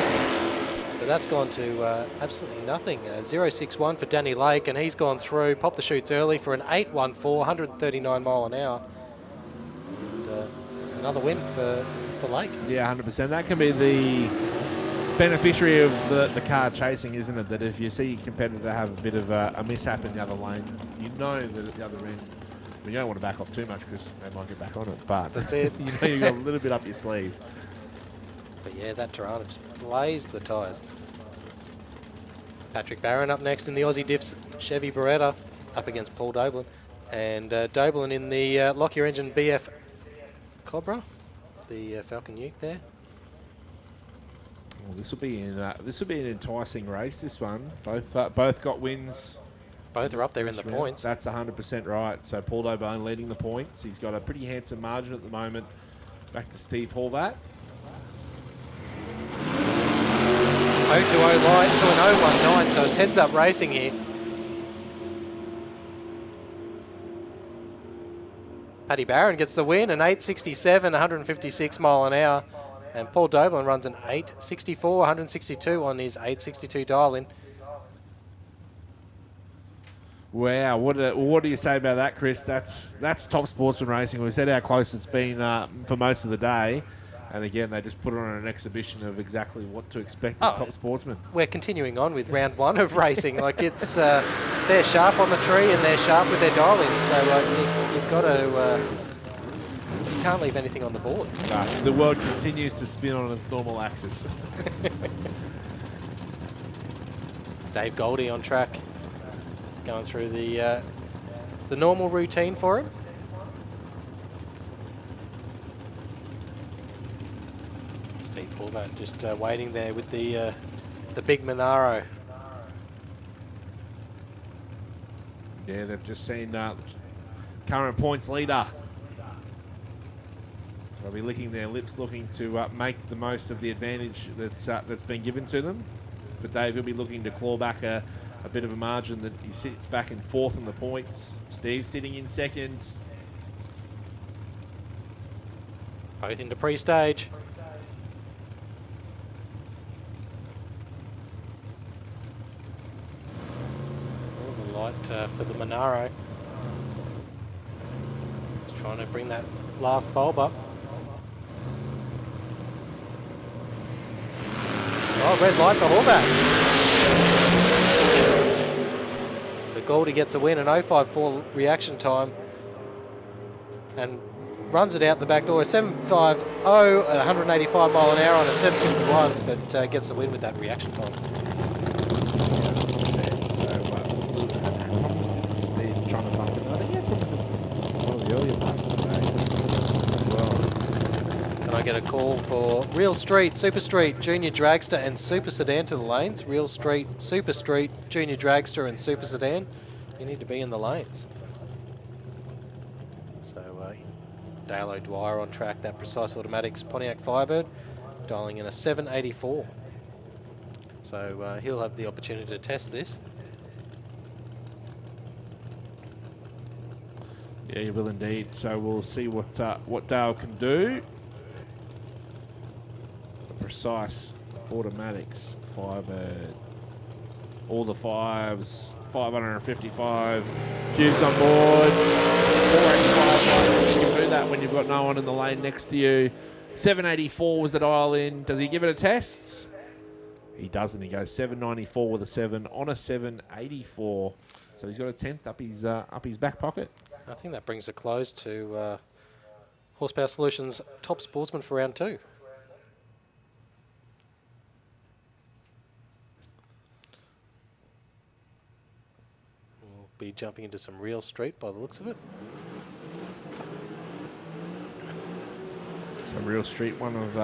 But that's gone to absolutely nothing. 061 for Danny Lake, and he's gone through, popped the chutes early for an 814, 139 mile an hour. And another win for Lake. Yeah, 100%. That can be the beneficiary of the car chasing, isn't it? That if you see your competitor have a bit of a mishap in the other lane, you know that at the other end, you don't want to back off too much because they might get back on it. But that's it. You know you've got a little bit up your sleeve. But yeah, that Tirana just blazed the tyres. Patrick Barron up next in the Aussie Diffs Chevy Beretta up against Paul Doblin. And Doblin in the Lockyer Engine BF Cobra, the Falcon Uke there. Well, this will be an enticing race. This one, both got wins. Both are up there in the points. That's 100% right. So Paul Doblin leading the points. He's got a pretty handsome margin at the moment. Back to Steve Horvat. 020 light to an 019, so it's heads up racing here. Paddy Barron gets the win, an 867, 156 mile an hour. And Paul Doblin runs an 864, 162 on his 862 dial-in. Wow, what do you say about that, Chris? That's top sportsman racing. We said how close it's been for most of the day. And again, they just put on an exhibition of exactly what to expect of top sportsmen. We're continuing on with round one of racing. Like it's, they're sharp on the tree and they're sharp with their dial-ins. So you've got to, you can't leave anything on the board. No, the world continues to spin on its normal axis. Dave Goldie on track, going through the normal routine for him. Steve Horvat just waiting there with the big Monaro. Yeah, they've just seen current points leader. They'll be licking their lips, looking to make the most of the advantage that's been given to them. For Dave, he'll be looking to claw back a bit of a margin that he sits back in fourth in the points. Steve sitting in second. Both into pre-stage. Oh, the light for the Monaro. Just trying to bring that last bulb up. Oh, red light for Horvat. So Goldie gets a win, an 054 reaction time, and runs it out the back door. 750 at 185 mile an hour on a 751, but gets the win with that reaction time. Steve trying to bump it. I think he had problems in one of the earlier passes today as well. Can I get a call for Real Street, Super Street, Junior Dragster and Super Sedan to the lanes? Real Street, Super Street, Junior Dragster and Super Sedan. You need to be in the lanes. So Dale O'Dwyer on track, that Precise Automatics Pontiac Firebird, dialing in a 784. So he'll have the opportunity to test this. Yeah, he will indeed. So we'll see what Dale can do. The Precise Automatics Firebird. All the fives, 555 cubes on board. 485. You can do that when you've got no one in the lane next to you. 784 was the dial in. Does he give it a test? He doesn't. He goes 794 with a 7 on a 784. So he's got a 10th up his back pocket. I think that brings a close to Horsepower Solutions Top Sportsman for round two. We'll be jumping into some Real Street by the looks of it. So Real Street, one of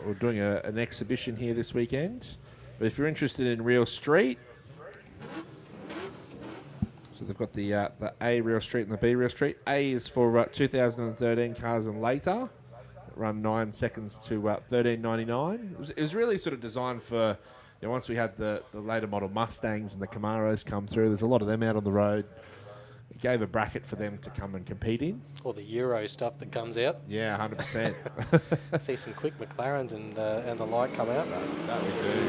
we're doing an exhibition here this weekend. But if you're interested in Real Street, so they've got the A Real Street and the B Real Street. A is for 2013 cars and later, run 9 seconds to 13.99. It was really sort of designed for, once we had the later model Mustangs and the Camaros come through, there's a lot of them out on the road. It gave a bracket for them to come and compete in. Or the Euro stuff that comes out. Yeah, 100%. See some quick McLarens and the light come out. That we do.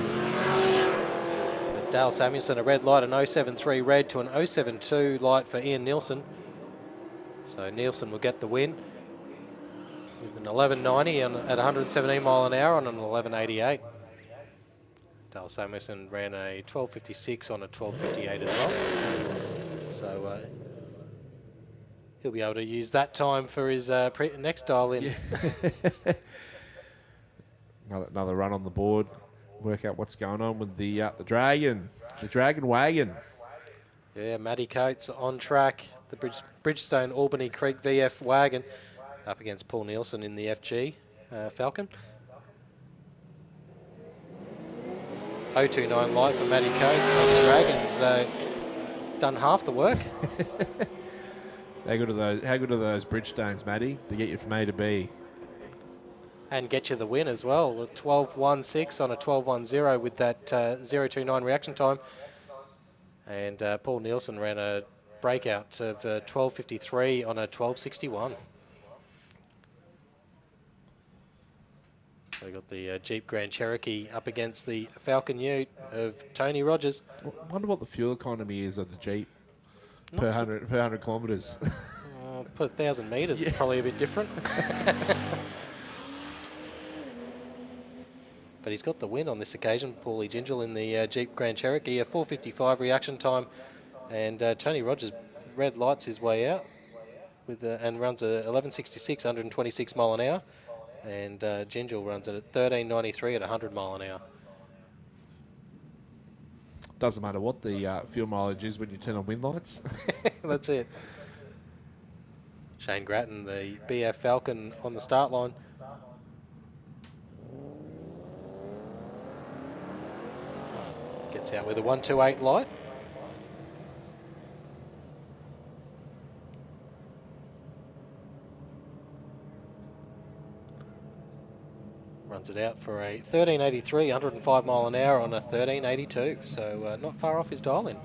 Dale Samuelson, a red light, an 073 red to an 072 light for Ian Nielsen. So Nielsen will get the win with an 1190 at 117 mile an hour on an 1188. Dale Samuelson ran a 1256 on a 1258 as well. So he'll be able to use that time for his next dial in. Yeah. another run on the board. Work out what's going on with the Dragon Wagon. Yeah, Matty Coates on track. The Bridgestone Albany Creek VF Wagon up against Paul Nielsen in the FG Falcon. 029 light for Matty Coates. The Dragons done half the work. How good are those Bridgestones, Matty, to get you from A to B? And get you the win as well. A 12.16 on a 12.10 with that 0.29 reaction time. And Paul Nielsen ran a breakout of 12.53 on a 12.61. So we got the Jeep Grand Cherokee up against the Falcon Ute of Tony Rogers. I wonder what the fuel economy is of the Jeep per 100 kilometres. Per 1,000 metres, it's probably a bit different. But he's got the win on this occasion, Paulie Gingell in the Jeep Grand Cherokee, a 4.55 reaction time, and Tony Rogers red lights his way out with and runs a 11.66, 126 mile an hour, and Gingell runs it at 13.93 at 100 mile an hour. Doesn't matter what the fuel mileage is when you turn on wind lights. That's it. Shane Grattan, the BF Falcon on the start line. Gets out with a 128 light. Runs it out for a 13.83, 105 mile an hour on a 13.82. So not far off his dial in.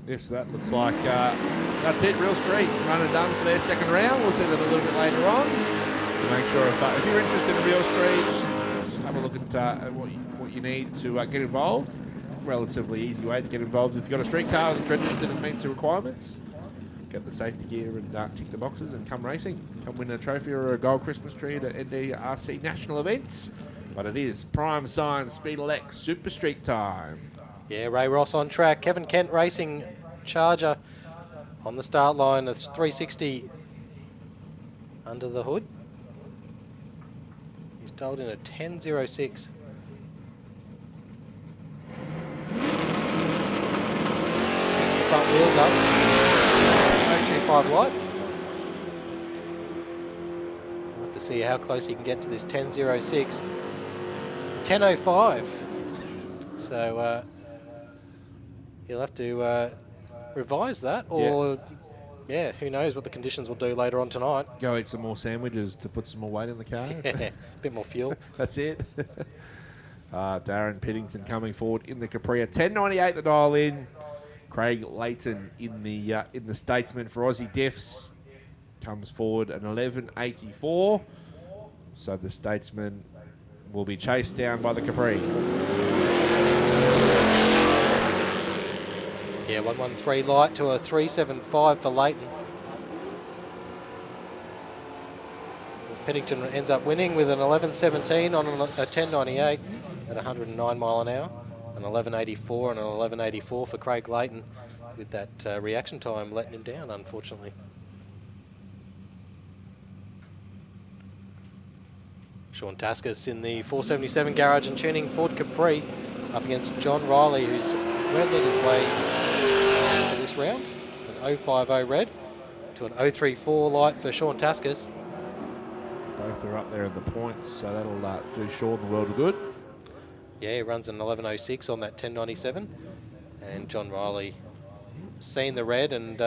Yes, that looks like that's it. Real Street run and done for their second round. We'll see them a little bit later on. To make sure if you're interested in Real Street, have a look at what you need to get involved. Relatively easy way to get involved. If you've got a street car that's registered and meets the requirements, get the safety gear and tick the boxes and come racing. Come win a trophy or a gold Christmas tree at NDRC national events. But it is prime sign Speed Elec Super Street time. Yeah, Ray Ross on track. Kevin Kent racing Charger on the start line. It's 360 under the hood. He's dialed in a 10.06. Picks the front wheels up. 0.25 light. We'll have to see how close he can get to this 10.06. 10.05. So he'll have to revise that, or yeah, who knows what the conditions will do later on tonight. Go eat some more sandwiches to put some more weight in the car. Yeah, a bit more fuel. That's it. Darren Piddington coming forward in the Capri. 10.98 the dial in. Craig Layton in the Statesman for Aussie Diffs comes forward an 11.84. So the Statesman will be chased down by the Capri. Yeah, 113 light to a 375 for Layton. Piddington ends up winning with an 11.17 on a 10.98 at 109 mile an hour. An 11.84 and an 11.84 for Craig Layton, with that reaction time letting him down, unfortunately. Sean Taskus in the 477 Garage and Tuning Ford Capri up against John Riley, who's red led his way for this round. An 050 red to an 034 light for Sean Taskus. Both are up there in the points, so that'll do Sean the world of good. Yeah, he runs an 11.06 on that 1097. And John Riley seen the red and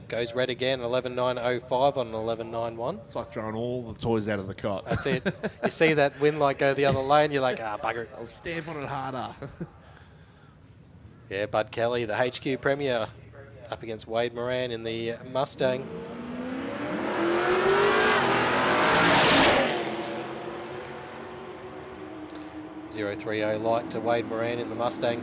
goes red again, 11.905 on an 11.91. It's like throwing all the toys out of the cot. That's it. You see that win light go the other lane, you're like, bugger it. I'll stamp on it harder. Yeah, Bud Kelly, the HQ Premier, up against Wade Moran in the Mustang. .030 light to Wade Moran in the Mustang.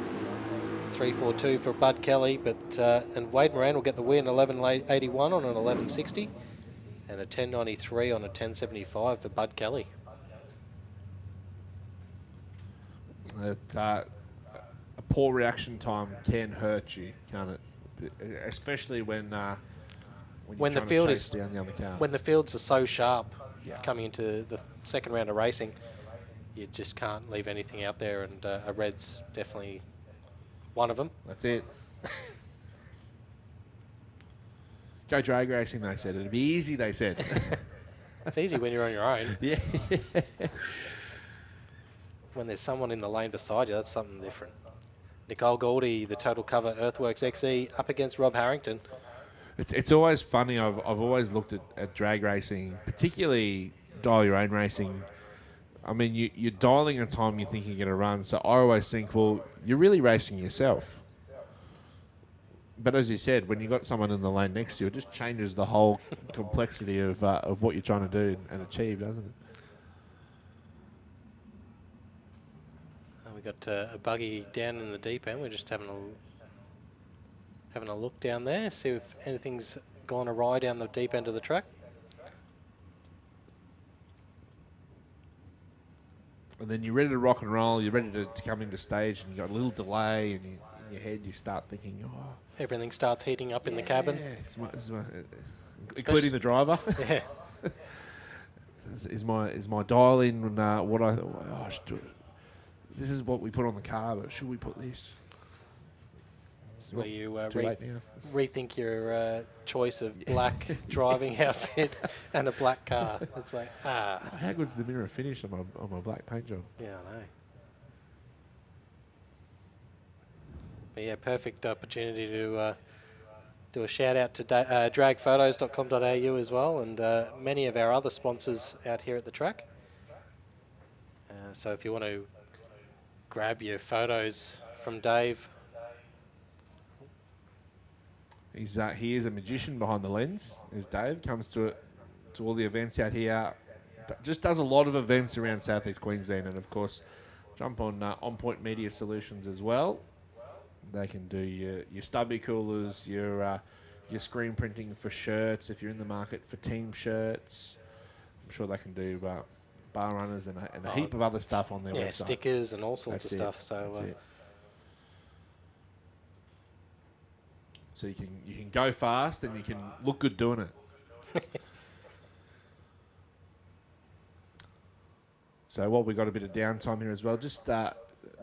3.42 for Bud Kelly, but and Wade Moran will get the win, 11.81 on an 11.60, and a 10.93 on a 10.75 for Bud Kelly. A poor reaction time can hurt you, can't it? Especially when the field is down the other car. When the fields are so sharp, coming into the second round of racing, you just can't leave anything out there, and a red's definitely one of them. That's it. Go drag racing, they said. It'd be easy, they said. It's easy when you're on your own. Yeah. When there's someone in the lane beside you, that's something different. Nicole Goldie, the Total Cover Earthworks XE, up against Rob Harrington. It's always funny. I've always looked at drag racing, particularly dial your own racing. I mean, you're dialing a time you think you're going to run. So I always think, well, you're really racing yourself. But as you said, when you've got someone in the lane next to you, it just changes the whole complexity of what you're trying to do and achieve, doesn't it? We got a buggy down in the deep end. We're just having a look down there, see if anything's gone awry down the deep end of the track. And then you're ready to rock and roll. You're ready to come into stage, and you've got a little delay, and in your head you start thinking, oh. Everything starts heating up in the cabin. Including the driver. Yeah. is my dial in what I thought? Oh, I should do it. This is what we put on the car, but should we put this? Where you rethink your choice of black driving outfit and a black car. It's like, How good's the mirror finish on my black paint job? Yeah, I know. But yeah, perfect opportunity to do a shout out to dragphotos.com.au as well, and many of our other sponsors out here at the track. So if you want to grab your photos from Dave. He is a magician behind the lens, is Dave. Comes to all the events out here. Just does a lot of events around Southeast Queensland, and of course, jump on Point Media Solutions as well. They can do your stubby coolers, your screen printing for shirts. If you're in the market for team shirts, I'm sure they can do bar runners and a heap of other stuff on their website. Stickers and all sorts of stuff. So. So you can go fast and you can look good doing it. So while we've got a bit of downtime here as well, just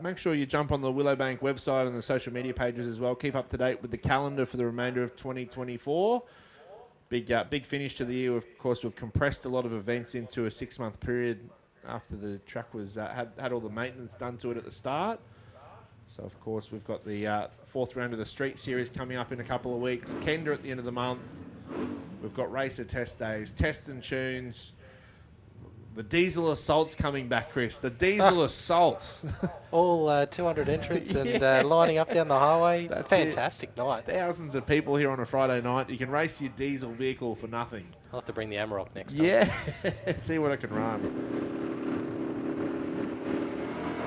make sure you jump on the Willowbank website and the social media pages as well. Keep up to date with the calendar for the remainder of 2024. Big finish to the year. Of course, we've compressed a lot of events into a 6-month period after the track was had all the maintenance done to it at the start. So, of course, we've got the fourth round of the Street Series coming up in a couple of weeks. Kenda at the end of the month. We've got racer test days, test and tunes. The Diesel Assault's coming back, Chris. The Diesel Assault. All 200 entrants and lining up down the highway. That's fantastic night. Thousands of people here on a Friday night. You can race your diesel vehicle for nothing. I'll have to bring the Amarok next time. Yeah. See what it can run.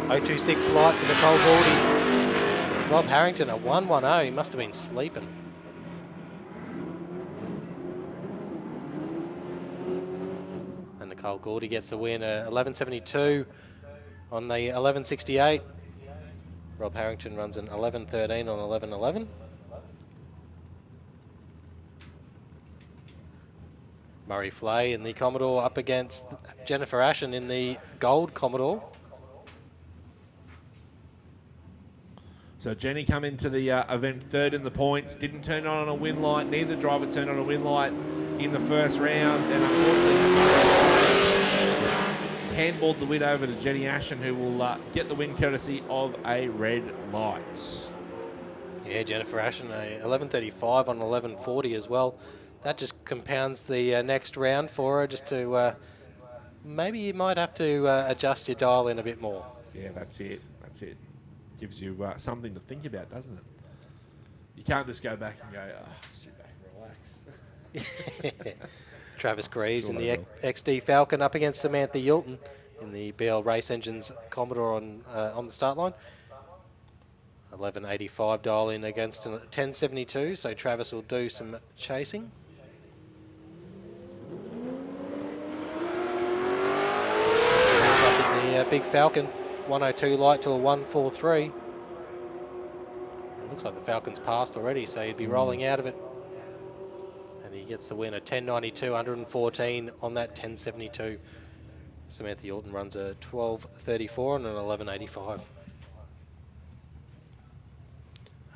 026 light for Nicole Goldie. Rob Harrington at 110. He must have been sleeping. And Nicole Goldie gets the win at 11.72 on the 11.68. Rob Harrington runs an 11.13 on 11.11. Murray Flay in the Commodore up against Jennifer Ashen in the gold Commodore. So Jenny come into the event third in the points, didn't turn on a win light, neither driver turned on a win light in the first round, and unfortunately handballed the win over to Jenny Ashen, who will get the win courtesy of a red light. Yeah, Jennifer Ashen, a 11:35 on 11:40 as well. That just compounds the next round for her, just to maybe you might have to adjust your dial in a bit more. Yeah, that's it. That's it. Gives you something to think about, doesn't it? You can't just go back and go, sit back and relax. Travis Greaves Sure in the they will. XD Falcon up against Samantha Yulton in the BL Race Engines Commodore on the start line. 11:85 dial in against a 10:72, so Travis will do some chasing. Samantha's up in the Big Falcon, 102 light to a 143. It looks like the Falcon's passed already, so he'd be rolling out of it. And he gets the win, a 10.92, 114 on that 10.72. Samantha Yulton runs a 12.34 and an 11.85.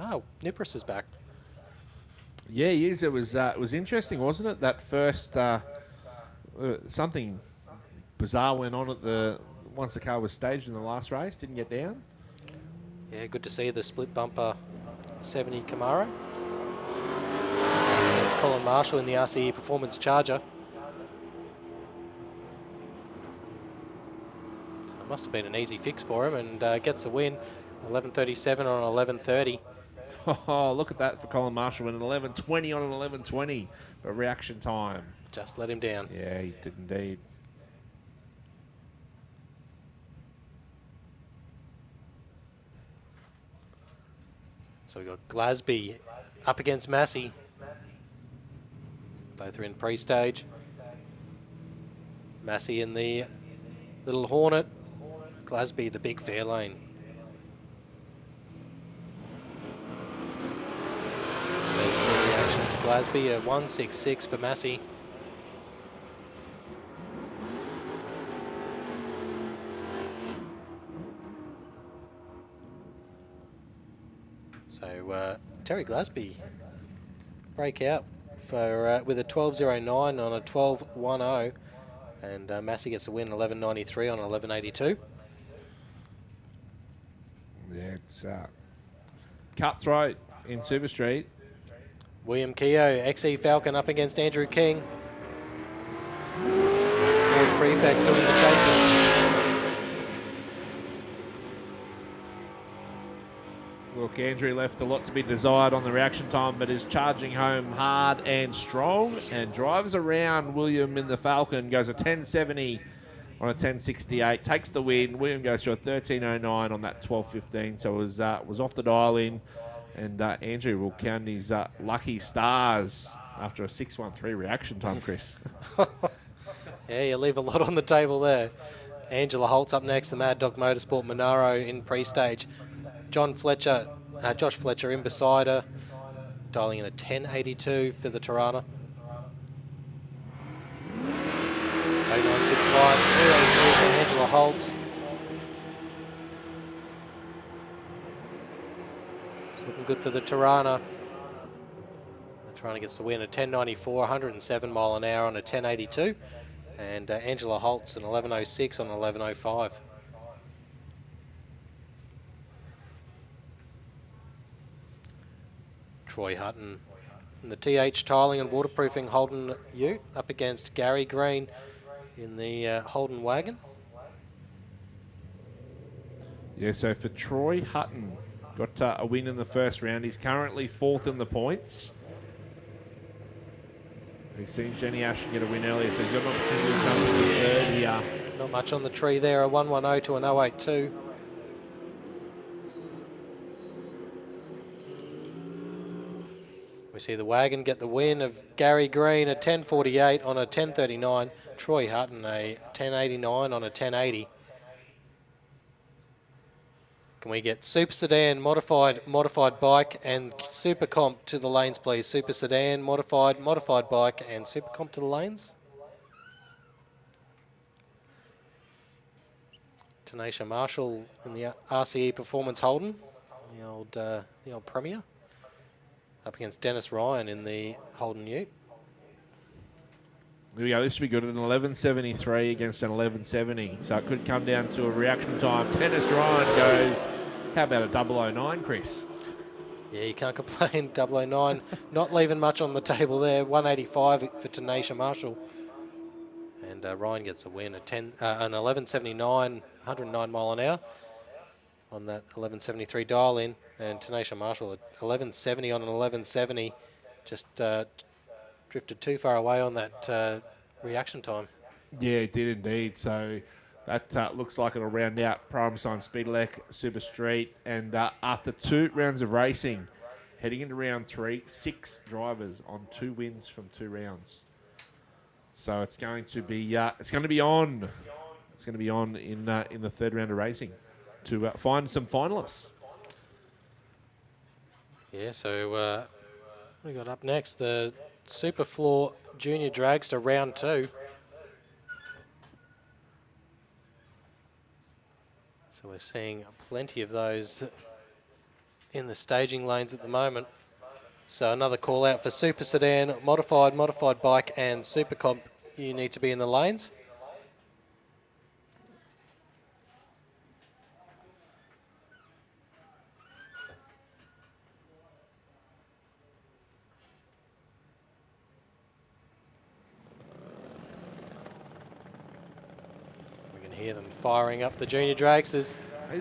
Oh, Nipris is back. Yeah, he is. It was interesting, wasn't it? That first something bizarre went on at once the car was staged in the last race. Didn't get down. Yeah, good to see the split bumper 70 Camaro. It's Colin Marshall in the RCE Performance Charger. So it must have been an easy fix for him, and gets the win. 11.37 on 11.30. Oh, look at that for Colin Marshall. An 11.20 on an 11.20 for reaction time. Just let him down. Yeah, he did indeed. So we've got Glasby up against Massey. Both are in pre-stage. Massey in the little Hornet. Glasby the big Fairlane. Reaction to Glasby, a 166 for Massey. So Terry Glasby break out for with a 12.09 on a 12.10, and Massey gets a win 11.93 on 11.82. Yeah, it's cutthroat in Super Street. William Keogh, XE Falcon up against Andrew King. Lord Prefect doing the chasing. Look, Andrew left a lot to be desired on the reaction time, but is charging home hard and strong and drives around William in the Falcon, goes a 10.70 on a 10.68, takes the win. William goes to a 13.09 on that 12.15, so it was off the dial in, and Andrew will count his lucky stars after a 6.13 reaction time, Chris. Yeah, you leave a lot on the table there. Angela Holt's up next, the Mad Dog Motorsport Monaro in pre-stage. Josh Fletcher in beside her, dialing in a 10.82 for the Tirana. 896 line, 202 for Angela Holt. It's looking good for the Tirana. The Tirana gets the win, a 10.94, 107 mile an hour on a 10.82. And Angela Holt's an 11.06 on 11.05. Troy Hutton in the TH tiling and waterproofing Holden Ute up against Gary Green in the Holden Wagon. Yeah, so for Troy Hutton, got a win in the first round. He's currently fourth in the points. We've seen Jenny Ashen get a win earlier, so he's got an opportunity to jump into third here. Not much on the tree there, a 110 to an 082. We see the Wagon get the win of Gary Green, a 10.48 on a 10.39. Troy Hutton, a 10.89 on a 10.80. Can we get Super Sedan, modified bike, and Super Comp to the lanes, please? Super Sedan, modified bike, and Super Comp to the lanes. Tanisha Marshall in the RCE Performance Holden, the old Premier, up against Dennis Ryan in the Holden Ute. There we go. This should be good. An 11.73 against an 11.70. So it could come down to a reaction time. Tennis Ryan goes, how about a 009, Chris? Yeah, you can't complain. 009, not leaving much on the table there. 185 for Tanisha Marshall. And Ryan gets a win, an 11.79, 109 mile an hour on that 11.73 dial in. And Tanisha Marshall at 11.70 on an 11.70. Just drifted too far away on that reaction time. Yeah, it did indeed. So that looks like it'll round out Prime Sign Speed Elec Super Street. And after 2 rounds of racing, heading into round 3, 6 drivers on 2 wins from 2 rounds. So it's going to be on. It's going to be on in the 3rd round of racing to find some finalists. Yeah. So what we got up next? The SuperFloor Junior Dragster round 2. So we're seeing plenty of those in the staging lanes at the moment. So another call out for Super Sedan, Modified Bike and SuperComp. You need to be in the lanes. We can hear them firing up the junior dragsters. Hey,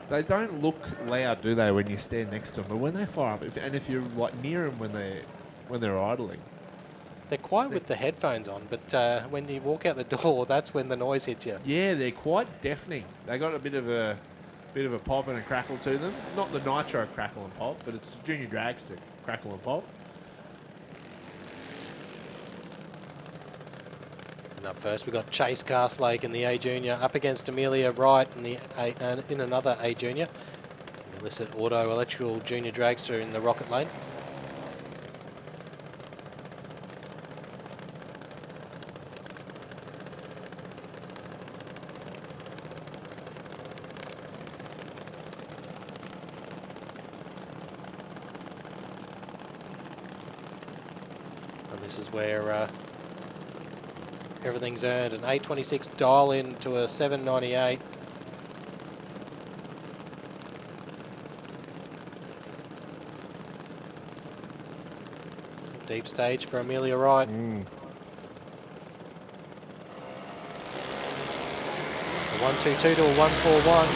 they don't look loud, do they, when you stand next to them? But when they fire up, if you're like near them when they're idling, they're quiet with the headphones on, but when you walk out the door, that's when the noise hits you. Yeah, they're quite deafening. They got a bit of a pop and a crackle to them. Not the nitro crackle and pop, but it's junior dragster crackle and pop. And up first, we've got Chase Castlake in the A Junior up against Amelia Wright in the in another A Junior. The Illicit Auto Electrical Junior Dragster in the Rocket Lane. And this is where everything's earned. An 826 dial in to a 798. Deep stage for Amelia Wright. A 122 to a 141.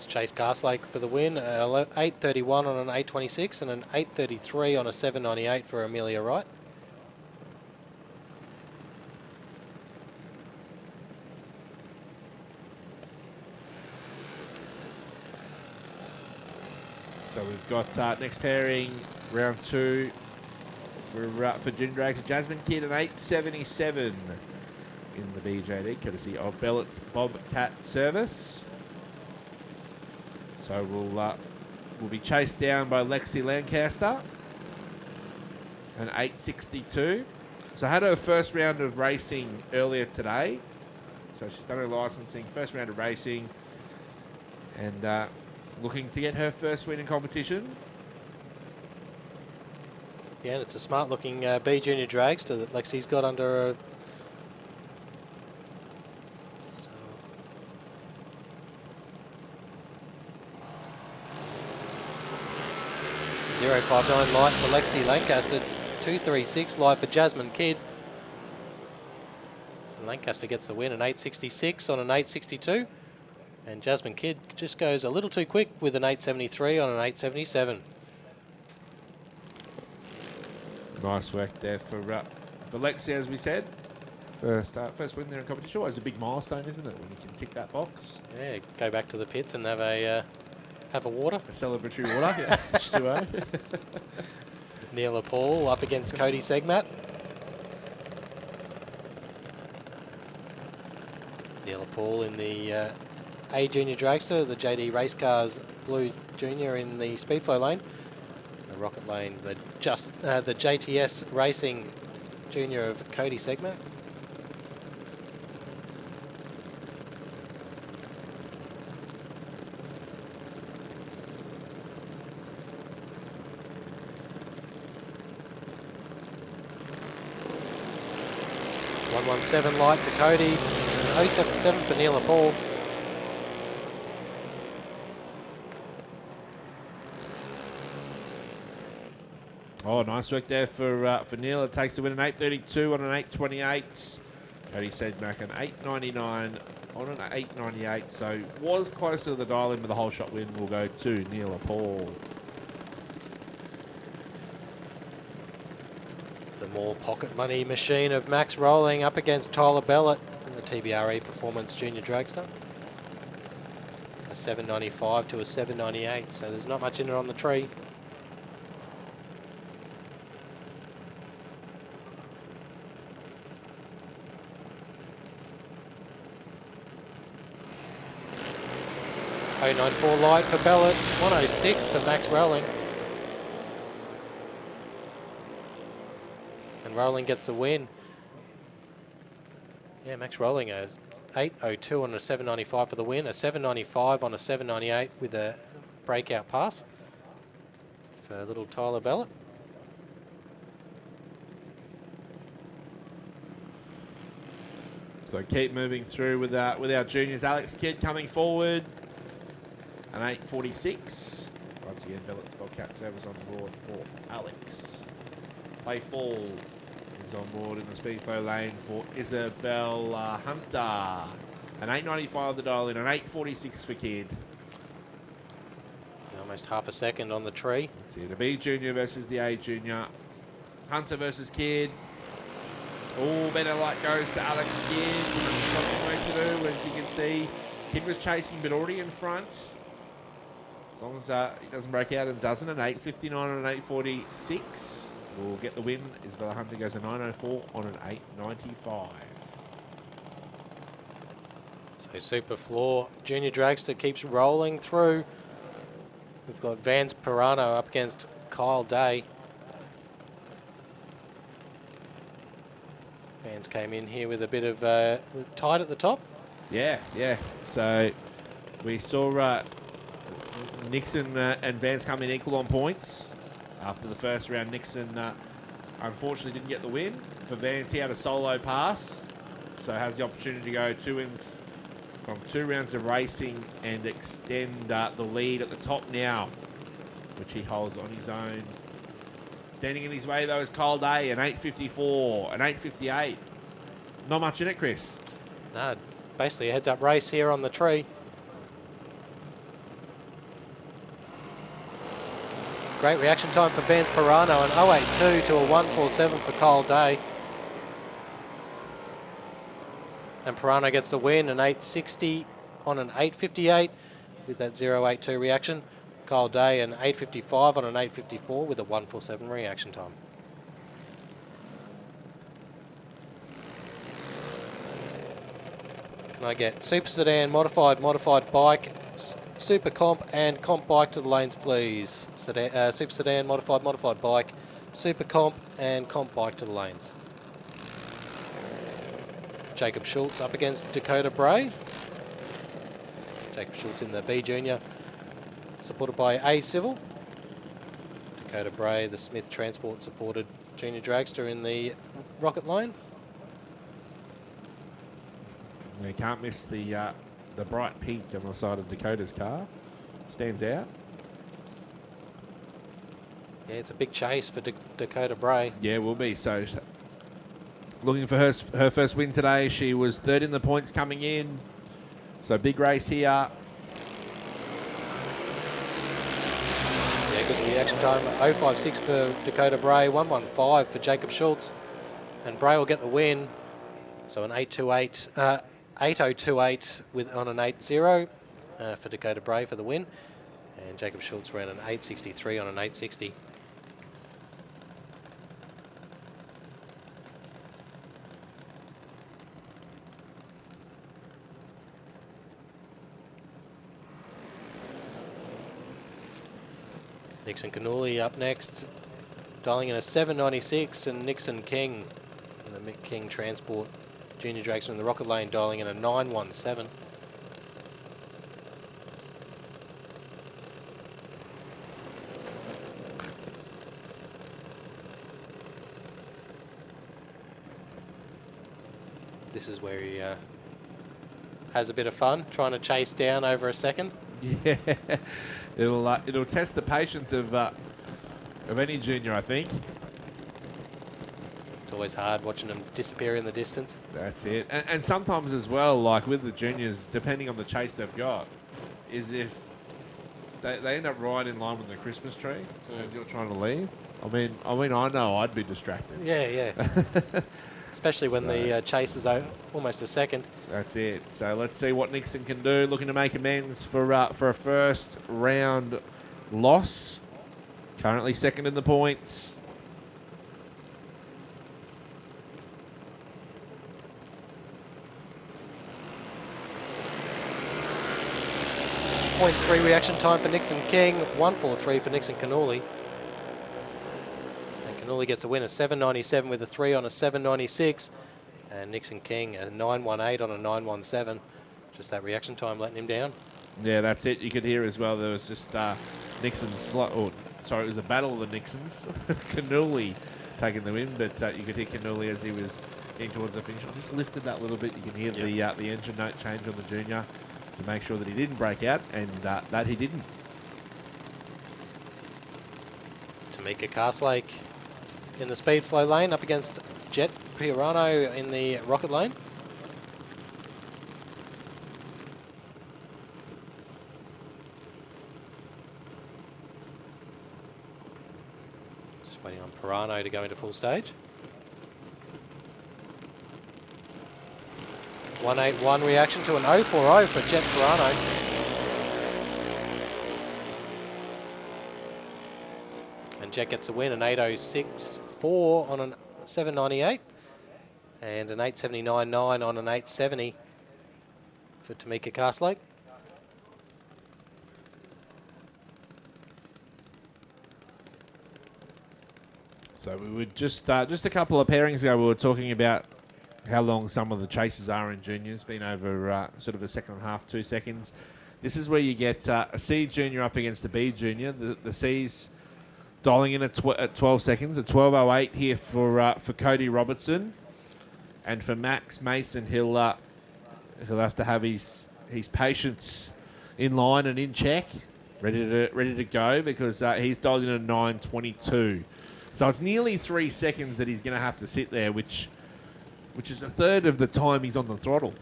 Chase Castlake for the win, 831 on an 826 and an 833 on a 798 for Amelia Wright. So we've got next pairing, round 2 for Junior Dragster. Jasmine Kidd, an 877 in the BJD, courtesy of Bellett's Bobcat Service. So we'll be chased down by Lexi Lancaster, an 862. So I had her first round of racing earlier today. So she's done her licensing, first round of racing, and looking to get her first win in competition. Yeah, and it's a smart-looking B Junior Dragster that Lexi's got under her. 059 light for Lexi Lancaster, 236 light for Jasmine Kidd. And Lancaster gets the win, an 866 on an 862. And Jasmine Kidd just goes a little too quick with an 873 on an 877. Nice work there for Lexi, as we said. First win there in competition. Always a big milestone, isn't it, when you can tick that box? Yeah, go back to the pits and have a water. A celebratory water, yeah. H2O. Neela Paul up against Cody Segmat. Neela Paul in the A Junior Dragster, the JD Race Cars Blue Junior in the Speedflow lane. The Rocket Lane, the JTS Racing Junior of Cody Segmat. 117 light to Cody. 077 for Neil Paul. Oh, nice work there for Neil. It takes the win an 8.32 on an 8.28. Cody said back an 8.99 on an 8.98. So was closer to the dial in, but the whole shot win will go to Neil Paul. The more pocket money machine of Max Rolling up against Tyler Bellett in the TBRE Performance Junior Dragster. A 795 to a 798, so there's not much in it on the tree. .094 light for Bellett, 106 for Max Rolling. And Rolling gets the win. Yeah, Max Rolling a 8.02 on a 795 for the win, a 795 on a 798 with a breakout pass for little Tyler Bellett. So keep moving through with our juniors. Alex Kidd coming forward. An 8.46. Once again, Bellett's Bobcat service on board for Alex. Play fall is on board in the Speedfo lane for Isabel Hunter. An 8.95 the dial in, an 8.46 for Kidd. Almost half a second on the tree. Let's see, the B junior versus the A junior. Hunter versus Kidd. Oh, better light goes to Alex Kidd. Got some work to do, as you can see. Kidd was chasing, but already in front. As long as he doesn't break out and doesn't, an 8.59 on an 8.46 will get the win. Isabella Hunter goes a 9.04 on an 8.95. So SuperFloor Junior Dragster keeps rolling through. We've got Vance Pirano up against Kyle Day. Vance came in here with a bit of tight at the top. Yeah. So we saw Nixon and Vance come in equal on points. After the first round, Nixon unfortunately didn't get the win. For Vance, he had a solo pass, so has the opportunity to go 2 wins from 2 rounds of racing and extend the lead at the top now, which he holds on his own. Standing in his way, though, is Kyle Day, an 8.54, an 8.58. Not much in it, Chris. No, basically a heads-up race here on the tree. Great reaction time for Vance Pirano, an 0.82 to a 1.47 for Kyle Day. And Pirano gets the win, an 8.60 on an 8.58 with that 0.82 reaction. Kyle Day, an 8.55 on an 8.54 with a 1.47 reaction time. Can I get Super Sedan, Modified Bike, Super Comp and Comp Bike to the lanes, please? Super Sedan, Modified Bike, Super Comp and Comp Bike to the lanes. Jacob Schultz up against Dakota Bray. Jacob Schultz in the B Junior, supported by A Civil. Dakota Bray, the Smith Transport supported Junior Dragster in the Rocket Lane. You can't miss the bright pink on the side of Dakota's car. Stands out. Yeah, it's a big chase for Dakota Bray. Yeah, will be. So looking for her first win today. She was third in the points coming in. So big race here. Yeah, good reaction time. 0.56 for Dakota Bray, 1.15 for Jacob Schultz. And Bray will get the win. So an 8.28, 8.028 on an 8.0 for Dakota Bray for the win. And Jacob Schultz ran an 8.63 on an 8.60. Nixon Canuli up next, dialing in a 7.96, and Nixon King in the Mick King Transport Junior Dragster in the Rocket Lane, dialing in a 9.17. This is where he has a bit of fun, trying to chase down over a second. Yeah, it'll test the patience of any junior, I think. It's always hard watching them disappear in the distance. That's it. And sometimes as well, like with the juniors, depending on the chase they've got, is if they end up right in line with the Christmas tree as you're trying to leave. I mean, I know I'd be distracted. Yeah. Especially when the chase is almost a second. That's it. So let's see what Nixon can do. Looking to make amends for a first round loss. Currently second in the points. .3 reaction time for Nixon King, 1:43 for Nixon Knijff. And Knijff gets a win, a 7.97 with a 3 on a 7.96. And Nixon King, a 9.18 on a 9.17. Just that reaction time letting him down. Yeah, that's it. You could hear as well, there was just Nixon, it was a battle of the Nixons. Knijff taking the win, but you could hear Knijff as he was getting towards the finish. I just lifted that little bit. You can hear the engine note change on the junior to make sure that he didn't break out, and that he didn't. Tamika Castlake in the speed flow lane up against Jet Pirano in the rocket lane. Just waiting on Pirano to go into full stage. 181 reaction to an 040 for Jet Pirano. And Jet gets a win, an 806.4 on an 798 and an 879.9 on an 870 for Tamika Castlake. So we would just a couple of pairings ago, we were talking about how long some of the chases are in juniors, been over sort of a second and a half, 2 seconds. This is where you get a C junior up against a B junior. The C's dialing in at 12 seconds, a 12.08 here for Cody Robertson. And for Max Mason, he'll have to have his patience in line and in check, ready to go, because he's dialed in at 9.22. So it's nearly 3 seconds that he's going to have to sit there, which is a third of the time he's on the throttle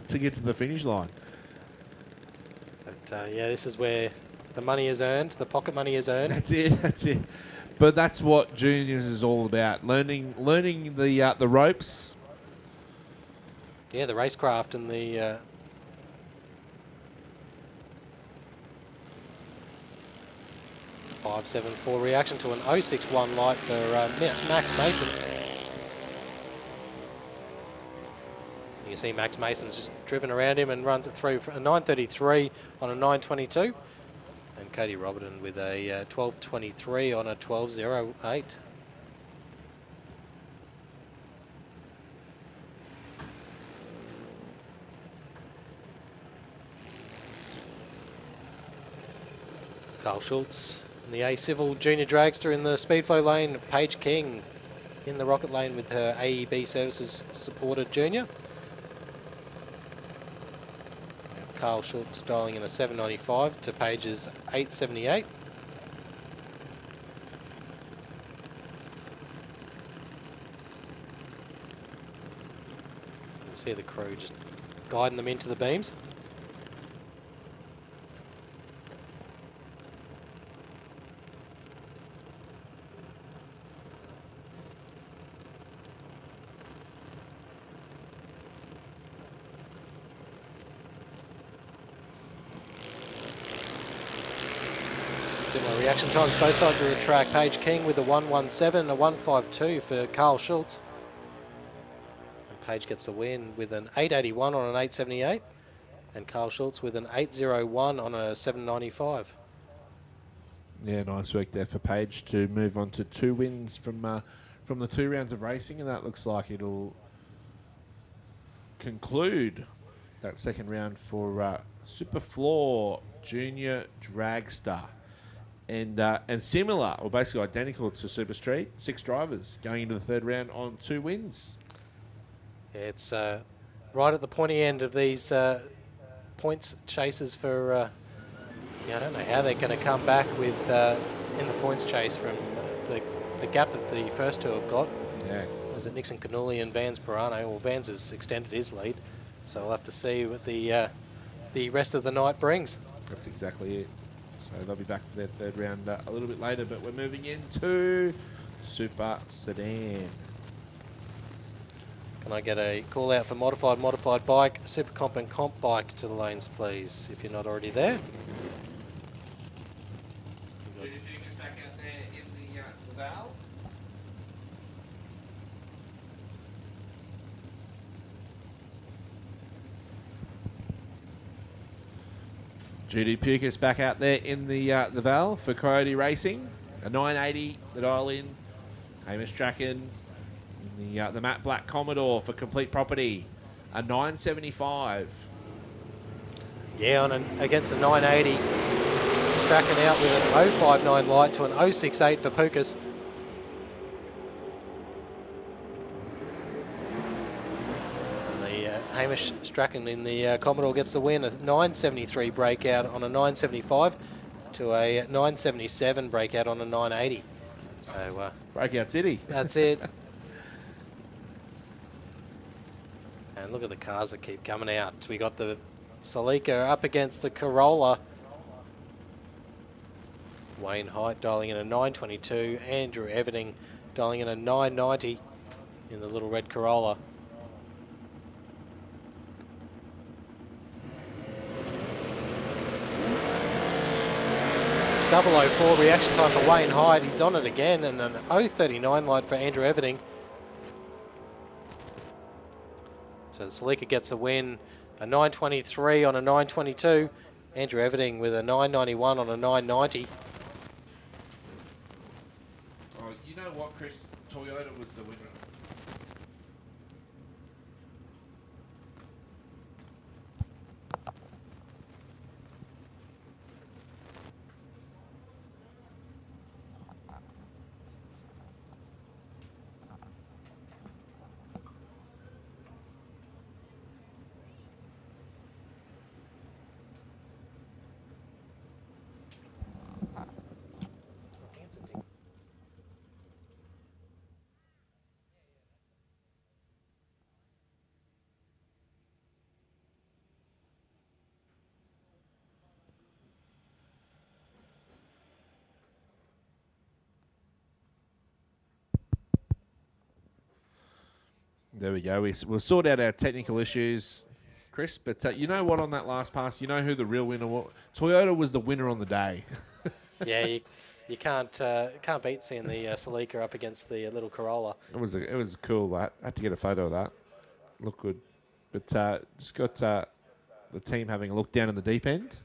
to get to the finish line. But yeah, this is where the money is earned, the pocket money is earned. That's it. But that's what juniors is all about, learning the ropes. Yeah, the racecraft and the 574 reaction to an 061 light for Max Mason. You can see Max Mason's just driven around him and runs it through for a 933 on a 922. And Cody Robertson with a 1223 on a 1208. Carl Schultz in the A Civil Junior Dragster in the Speedflow lane. Paige King in the Rocket lane with her AEB Services supported junior. Carl Schultz dialing in a 795 to Paige's 878. You can see the crew just guiding them into the beams. Similar reaction times both sides of the track. Paige King with a 117, a 152 for Carl Schultz. And Paige gets the win with an 881 on an 878. And Carl Schultz with an 801 on a 795. Yeah, nice work there for Paige to move on to 2 wins from the 2 rounds of racing, and that looks like it'll conclude that second round for SuperFloor Junior Dragster. And similar, or basically identical to Super Street, 6 drivers going into the third round on 2 wins. Yeah, it's right at the pointy end of these points chases for. Yeah, I don't know how they're going to come back with in the points chase from the gap that the first two have got. Yeah. Was it Nixon Cannulli and Vans Pirano? Well, Vans has extended his lead, so we'll have to see what the rest of the night brings. That's exactly it. So they'll be back for their third round a little bit later, but we're moving into Super Sedan. Can I get a call out for modified bike, SuperComp and Comp Bike to the lanes, please, if you're not already there? Back out there in the valve. Judy Pukas back out there in the Val for Coyote Racing. A 980, the dial in. Hamish Strachan in the matte black Commodore for Complete Property. A 975. Yeah, against a 980. Strachan out with an 059 light to an 068 for Pukas. Hamish Strachan in the Commodore gets the win, a 973 breakout on a 975 to a 977 breakout on a 980. So Breakout City. That's it. And look at the cars that keep coming out. We got the Celica up against the Corolla. Wayne Height dialing in a 922. Andrew Everding dialing in a 990 in the little red Corolla. 004 reaction time for Wayne Hyde. He's on it again, and an 039 light for Andrew Everding. So the Celica gets a win, a 923 on a 922. Andrew Everding with a 991 on a 990. Oh, you know what, Chris? Toyota was the winner. There we go. We'll sort out our technical issues, Chris. But you know what? On that last pass, you know who the real winner was? Toyota was the winner on the day. Yeah, you can't beat seeing the Celica up against the little Corolla. It was cool. I had to get a photo of that. Looked good. But just got the team having a look down in the deep end.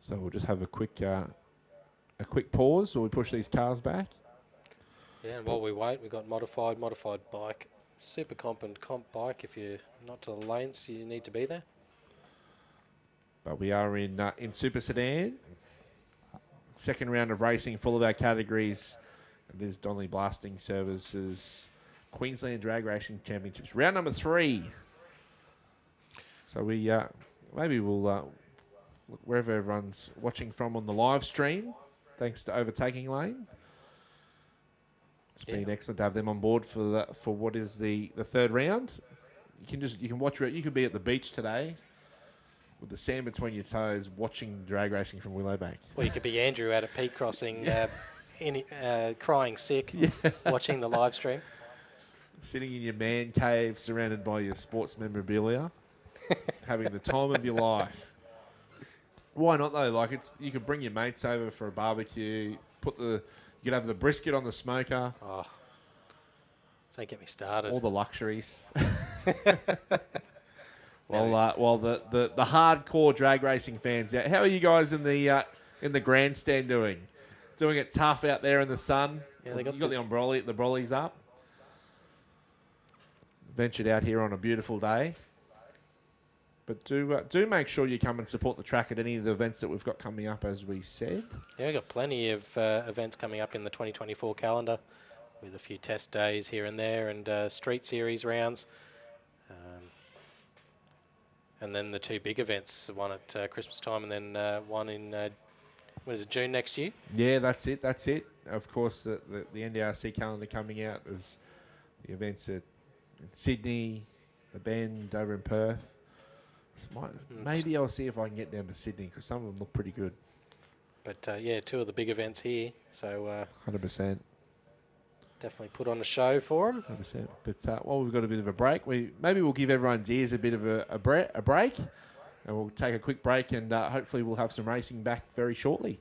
So we'll just have a quick pause while we push these cars back. Yeah, and while we wait, we've got modified bike, SuperComp and Comp Bike. If you're not to the lanes, you need to be there. But we are in Super Sedan. Second round of racing, full of our categories. It is Donnelly Blasting Services Queensland Drag Racing Championships. Round number 3. So we maybe we'll look wherever everyone's watching from on the live stream, thanks to Overtaking Lane. It's been excellent to have them on board for what is the third round. You can watch. You could be at the beach today with the sand between your toes, watching drag racing from Willowbank. Or you could be Andrew out at Peak Crossing, crying sick, watching the live stream. Sitting in your man cave, surrounded by your sports memorabilia, having the time of your life. Why not though? Like you could bring your mates over for a barbecue. You could have the brisket on the smoker. Oh, don't get me started. All the luxuries. While the hardcore drag racing fans out. How are you guys in the grandstand doing? Doing it tough out there in the sun. Yeah, you got the brollies up. Ventured out here on a beautiful day. But do make sure you come and support the track at any of the events that we've got coming up, as we said. Yeah, we've got plenty of events coming up in the 2024 calendar. with a few test days here and there and street series rounds. And then the 2 big events, one at Christmas time and then one in, what is it, June next year? Yeah, that's it. That's it. Of course, the NDRC calendar coming out is the events at Sydney, the Bend over in Perth. So maybe I'll see if I can get down to Sydney because some of them look pretty good. But yeah, 2 of the big events here. So 100%. Definitely put on a show for them. 100%. But while we've got a bit of a break, maybe we'll give everyone's ears a bit of a break, and we'll take a quick break, and hopefully we'll have some racing back very shortly.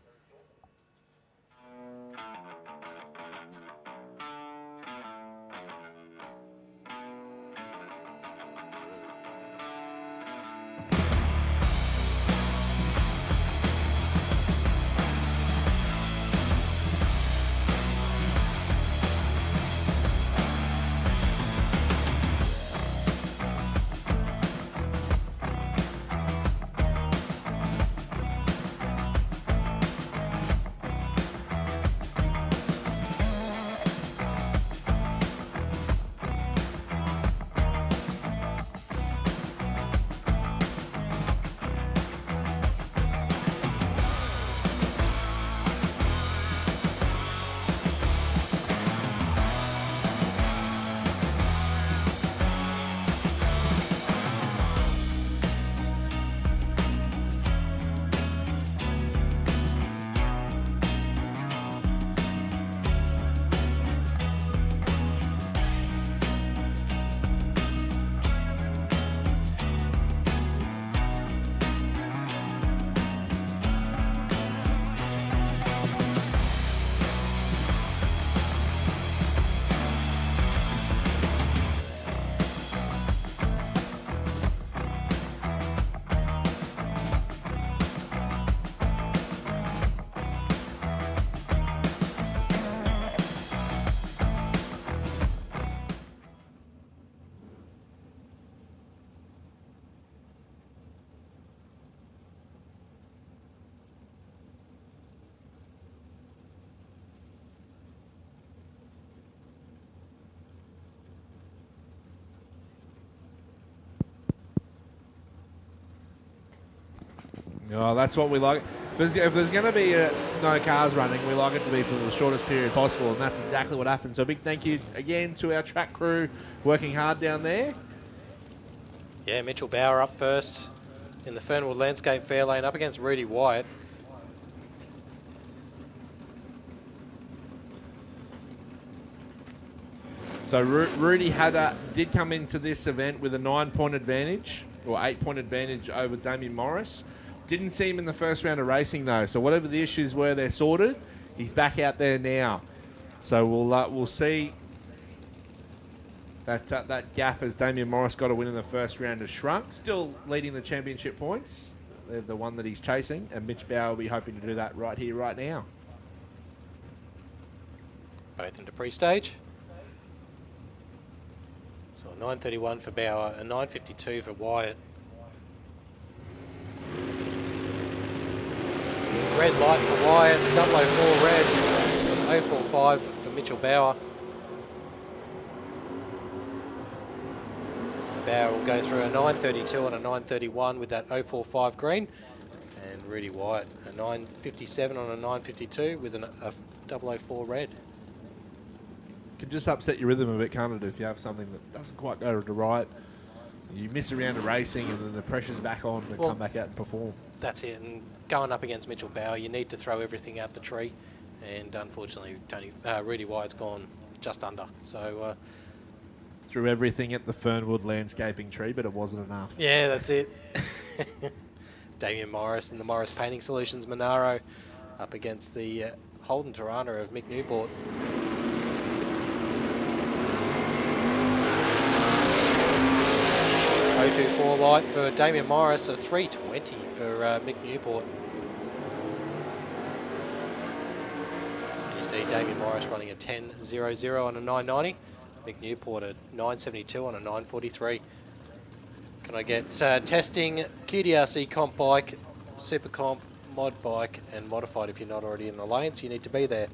Oh, that's what we like. If there's going to be no cars running, we like it to be for the shortest period possible, and that's exactly what happened. So a big thank you again to our track crew working hard down there. Yeah, Mitchell Bauer up first in the Fernwood Landscape Fair Lane up against Rudy Wyatt. So Rudy did come into this event with a 9-point advantage, or 8-point advantage over Damien Morris. Didn't see him in the first round of racing though, so whatever the issues were, they're sorted. He's back out there now, so we'll see that gap as Damien Morris got a win in the first round has shrunk. Still leading the championship points, they're the one that he's chasing, and Mitch Bauer will be hoping to do that right here, right now. Both into pre-stage. So a 9:31 for Bauer, a 9:52 for Wyatt. Red light for Wyatt, 004 red, 045 for Mitchell Bauer. Bauer will go through a 9:32 and a 9:31 with that 045 green. And Rudy Wyatt, a 9:57 on a 9:52 with a 004 red. Can just upset your rhythm a bit, can't it, if you have something that doesn't quite go to the right. You miss a round of racing and then the pressure's back on to come back out and perform. That's it, and going up against Mitchell Bauer, you need to throw everything out the tree, and unfortunately Rudy Wyatt's gone just under. So threw everything at the Fernwood landscaping tree, but it wasn't enough. Yeah, that's it. Damien Morris and the Morris Painting Solutions Monaro up against the Holden Tirana of Mick Newport. 024 light for Damien Morris, a 320 for Mick Newport. And you see Damien Morris running a 10.00 on a 990. Mick Newport a 9.72 on a 9.43. Can I get testing QDRC Comp Bike, SuperComp, Mod Bike and Modified? If you're not already in the lanes, you need to be there.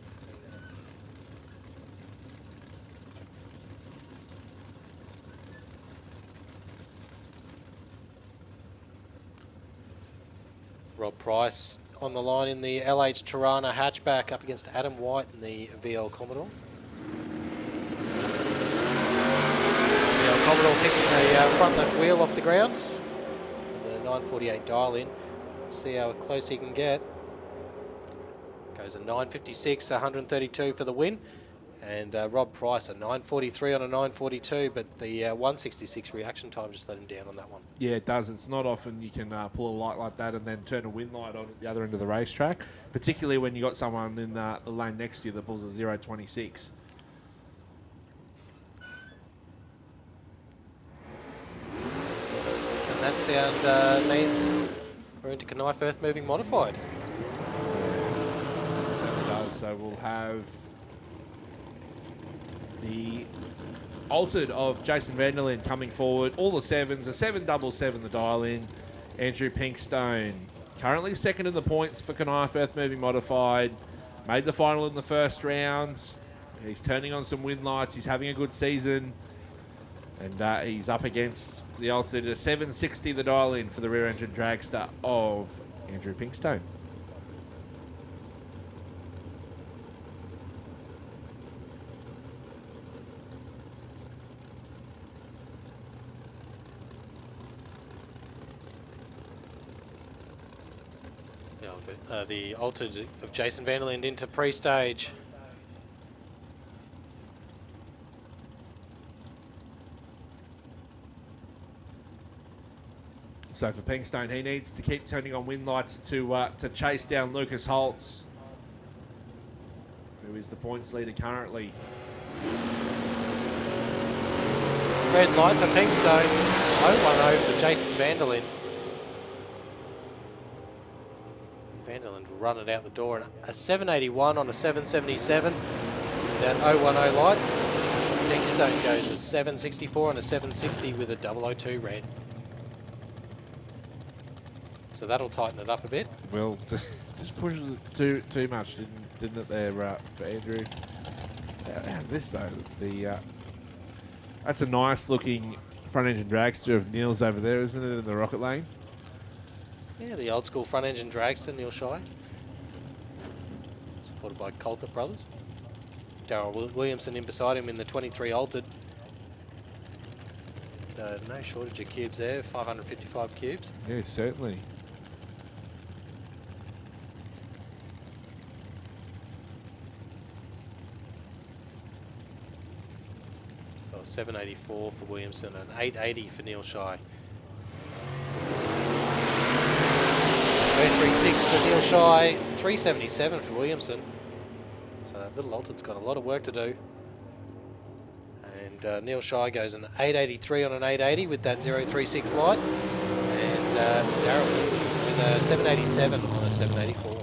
Rob Price on the line in the LH Tirana hatchback up against Adam White in the VL Commodore. VL Commodore picking a front left wheel off the ground. The 948 dial in. Let's see how close he can get. Goes a 956, 132 for the win. And Rob Price a 943 on a 942, but the 166 reaction time just let him down on that one. Yeah, it does. It's not often you can pull a light like that and then turn a win light on at the other end of the racetrack, particularly when you got someone in the lane next to you that pulls a 026. And that sound means we're into Knijff Earthmoving Modified. It certainly does. So we'll have the altered of Jason Vanderlyn coming forward. All the sevens, a 777 the dial in. Andrew Pinkstone, currently second in the points for Knijff Earthmoving Modified. Made the final in the first rounds. He's turning on some win lights. He's having a good season. And he's up against the altered, a 760 the dial in for the rear engine dragster of Andrew Pinkstone. The altered of Jason Vanderlyn into pre-stage. So for Pinkstone, he needs to keep turning on win lights to chase down Lucas Holtz, who is the points leader currently. Red light for Pinkstone. 0-1-0 for Jason Vanderlyn. Vanderlyn will run it out the door, and a 781 on a 777. That 010 light. Pinkstone goes a 764 on a 760 with a 002 red. So that'll tighten it up a bit. Well, just pushes it too much, didn't it there for Andrew? How's this though? That's a nice looking front engine dragster of Neil's over there, isn't it, in the rocket lane? Yeah, the old school front engine dragster, Neil Shy. Supported by Coulthard Brothers. Darryl Williamson in beside him in the 23 altered. No shortage of cubes there, 555 cubes. Yeah, certainly. So 784 for Williamson and 880 for Neil Shy. 336 for Neil Shy, 377 for Williamson. So that little altered's got a lot of work to do. And Neil Shy goes an 883 on an 880 with that 036 light. And Darryl with a 787 on a 784.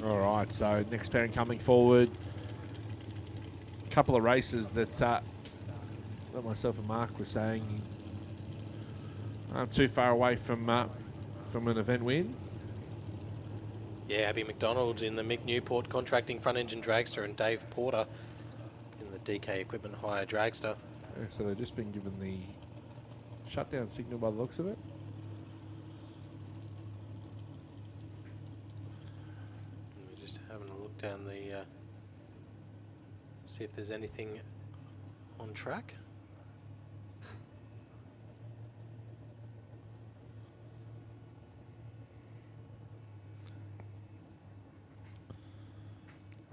All right, so next pairing coming forward. A couple of races that myself and Mark were saying aren't too far away from an event win. Yeah, Abby McDonald in the Mick Newport contracting front engine dragster and Dave Porter in the DK Equipment Hire dragster. Yeah, so they've just been given the shutdown signal by the looks of it. We're just having a look down the see if there's anything on track.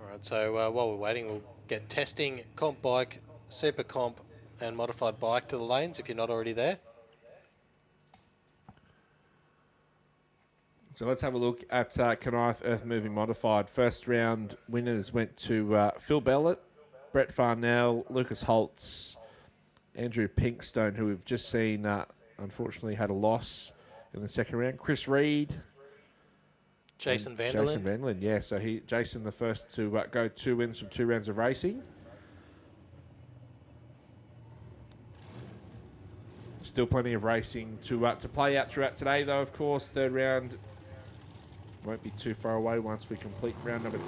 All right, so while we're waiting, we'll get testing comp bike, super comp, and modified bike to the lanes if you're not already there. So let's have a look at Knijff Earthmoving Modified. First round winners went to Phil Bellett, Brett Farnell, Lucas Holtz, Andrew Pinkstone, who we've just seen unfortunately had a loss in the second round. Chris Reed. Jason Vanderlyn. Jason Vanderlyn, yeah. So Jason the first to go 2 wins from 2 rounds of racing. Still plenty of racing to play out throughout today, though, of course. Third round Won't be too far away once we complete round number 2.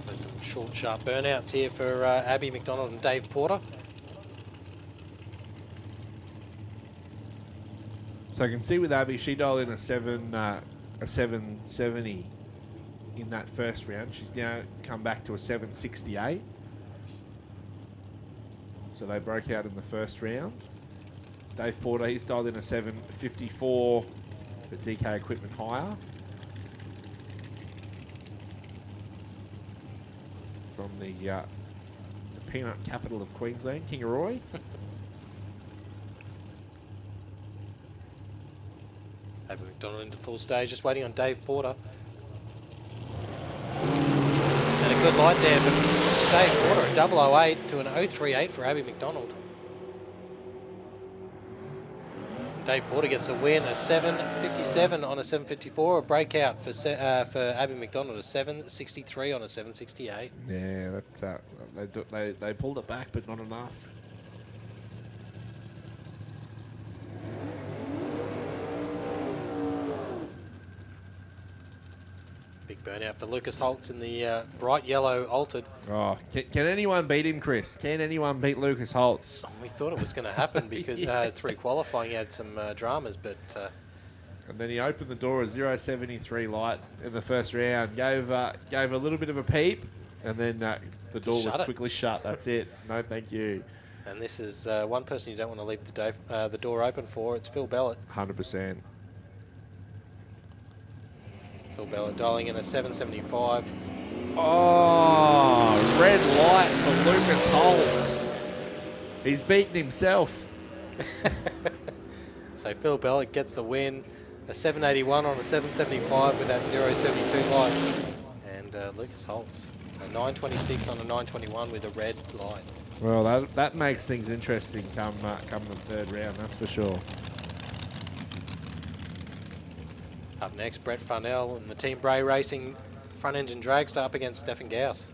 Some short, sharp burnouts here for Abby McDonald and Dave Porter. So I can see with Abby, she dialed in a 770 in that first round. She's now come back to a 768. So they broke out in the first round. Dave Porter, he's dialed in a 754 for DK Equipment Hire. From the peanut capital of Queensland, Kingaroy. Abby McDonald into full stage, just waiting on Dave Porter. And a good light there for Dave Porter, a 008 to an 038 for Abby McDonald. Dave Porter gets a win, a 757 on a 754, a breakout for Abby McDonald, a 763 on a 768. Yeah, that's they pulled it back, but not enough. Big burnout for Lucas Holtz in the bright yellow altered. Oh, can anyone beat him, Chris? Can anyone beat Lucas Holtz? We thought it was going to happen because Yeah. 3 qualifying had some dramas, but And then he opened the door a 073 light in the first round. Gave a little bit of a peep, and then the door was quickly shut. That's it. No, thank you. and this is one person you don't want to leave the door open for. It's Phil Bellett. 100%. Phil Bellett dialing in a 775. Oh, red light for Lucas Holtz. He's beaten himself. So Phil Bellett gets the win, a 781 on a 775 with that 072 light. And Lucas Holtz, a 926 on a 921 with a red light. Well, that makes things interesting come the third round, that's for sure. Up next, Brett Farnell and the Team Bray Racing front engine dragster up against Stefan Gauss.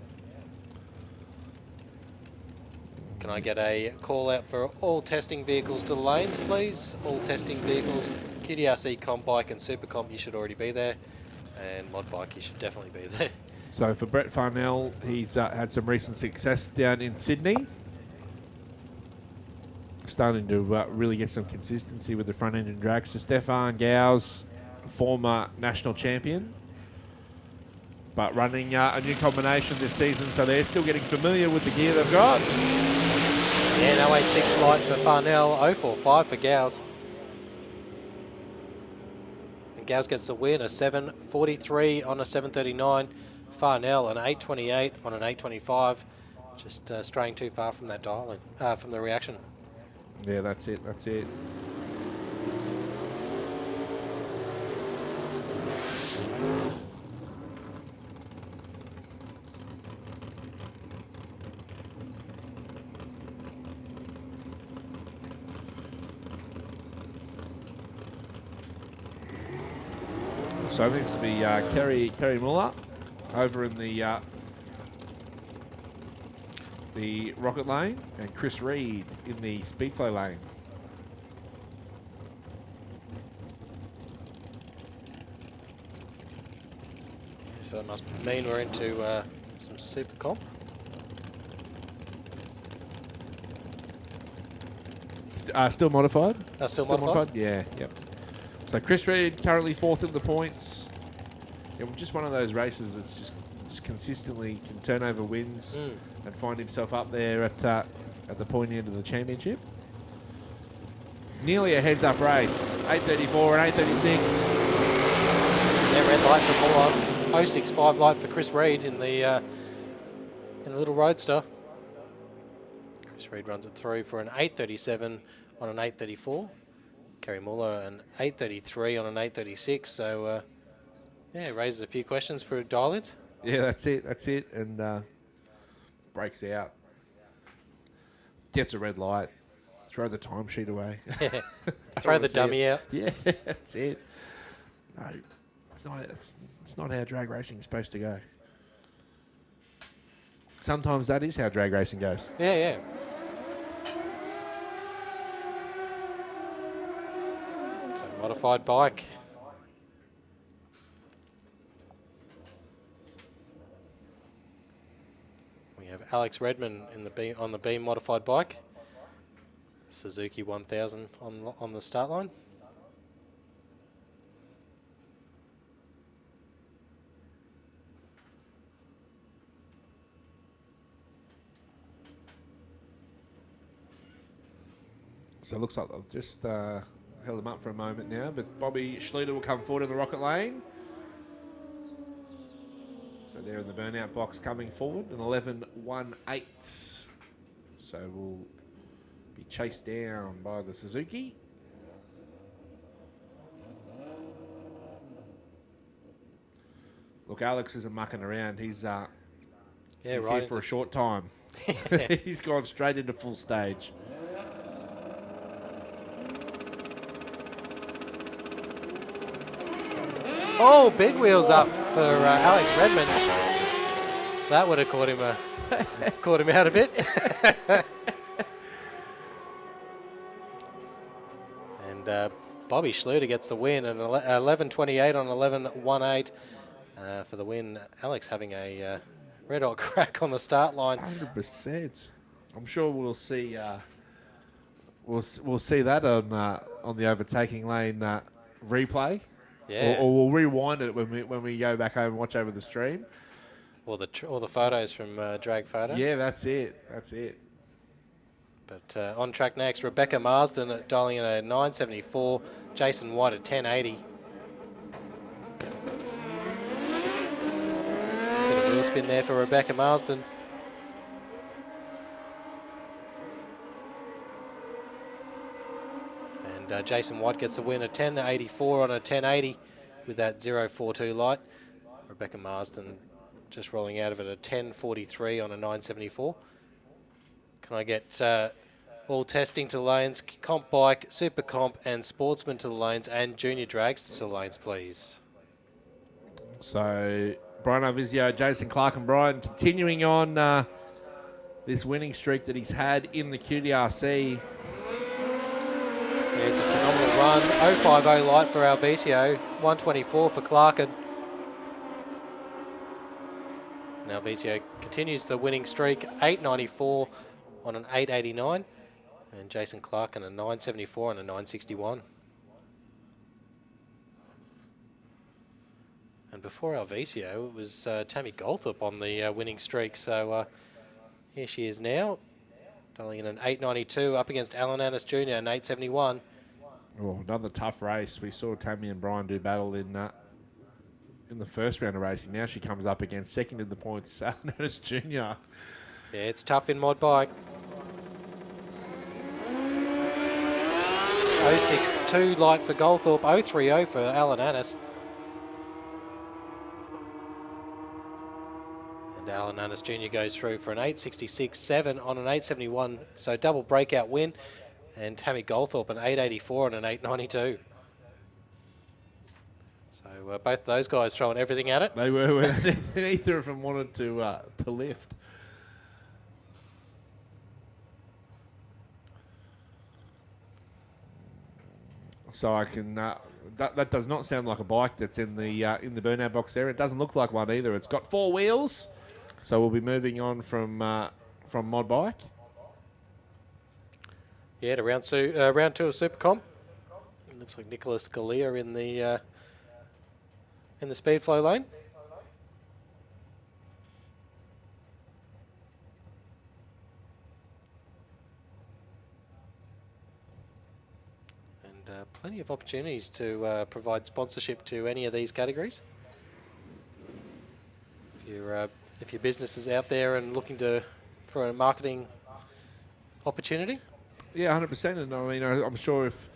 Can I get a call out for all testing vehicles to the lanes, please? All testing vehicles, QDRC Comp Bike and SuperComp, you should already be there. And Mod Bike, you should definitely be there. So for Brett Farnell, he's had some recent success down in Sydney. Starting to really get some consistency with the front engine dragster. Stefan Gauss, former national champion, but running a new combination this season, so they're still getting familiar with the gear they've got. Yeah, an 086 light for Farnell, 045 for Gauss. And Gauss gets the win, a 743 on a 739. Farnell, an 828 on an 825. Just straying too far from that dialing, from the reaction. Yeah, that's it, that's it. So I think it's going to be Kerry Muller over in the rocket lane, and Chris Reed in the speedflow lane. So that must mean we're into some super comp. Still modified? Still modified? Yeah, yep. So Chris Reed currently 4th in the points. Yeah, just one of those races that's just consistently can turn over wins and find himself up there at the pointy end of the championship. Nearly a heads-up race. 8:34 and 8:36. Yeah, red light for Muller. 065 light for Chris Reed in the little roadster. Chris Reed runs it through for an 8:37 on an 8:34. Kerry Muller an 8:33 on an 8:36. So yeah, it raises a few questions for dial-ins. Yeah, that's it, and breaks out. Gets a red light. Throw the timesheet away. Yeah. Throw the dummy out. Yeah, that's it. No, it's not how drag racing is supposed to go. sometimes that is how drag racing goes. Yeah, yeah. So modified bike. We have Alex Redmond in the beam, on the beam modified bike. Suzuki 1000 on the start line. So it looks like they've just held him up for a moment now, but Bobby Schluter will come forward in the rocket lane. So they're in the burnout box coming forward, an 11.18. So we'll be chased down by the Suzuki. Look, Alex isn't mucking around. He's here for a short time. He's gone straight into full stage. Oh, big wheels up for Alex Redmond. That would have caught him out a bit. And Bobby Schluter gets the win, and 11.28 on 11.18 for the win. Alex having a red hot crack on the start line. 100%. I'm sure we'll see. We'll see that on the overtaking lane replay. Yeah. Or we'll rewind it when we go back home and watch over the stream. Or the photos from Drag Photos. Yeah, that's it. That's it. But on track next, Rebecca Marsden dialing in at 9.74, Jason White at 10.80. Bit of wheel spin there for Rebecca Marsden. And Jason White gets the win at 10.84 on a 10.80 with that 0.42 light. Rebecca Marsden just rolling out of it at 10.43 on a 9.74. Can I get all testing to the lanes, Comp Bike, Super Comp and Sportsman to the lanes and Junior Dragster to the lanes, please? So Brian Arvizio, Jason Clark and Brian continuing on this winning streak that he's had in the QDRC. Yeah, it's a phenomenal run. 0.50 light for Alvicio, 1.24 for Clarkin. And Alvicio continues the winning streak, 8.94 on an 8.89. And Jason Clarkin a 9.74 on a 9.61. And before Alvicio, it was Tammy Goldthorpe on the winning streak. So here she is now, dialing in an 8.92 up against Alan Annis Jr. an 8.71. Oh, another tough race. We saw Tammy and Brian do battle in the first round of racing. Now she comes up against second in the points, Alan Annis Jr. Yeah, it's tough in mod bike. 0.62 light for Goldthorpe, 0.30 for Alan Annis. And Alan Annis Jr. goes through for an 8.66.7 on an 8.71, so double breakout win. And Tammy Goldthorpe an 8.84 and an 8.92. So both those guys throwing everything at it. They were. Neither of them wanted to lift. So I can. That does not sound like a bike that's in the burnout box there. It doesn't look like one either. It's got 4 wheels. So we'll be moving on from mod bike. Yeah, to round 2 of SuperComp. It looks like Nicholas Galea in the speed flow lane. And plenty of opportunities to provide sponsorship to any of these categories. If your business is out there and looking for a marketing opportunity. Yeah, 100%. And I mean, I'm sure if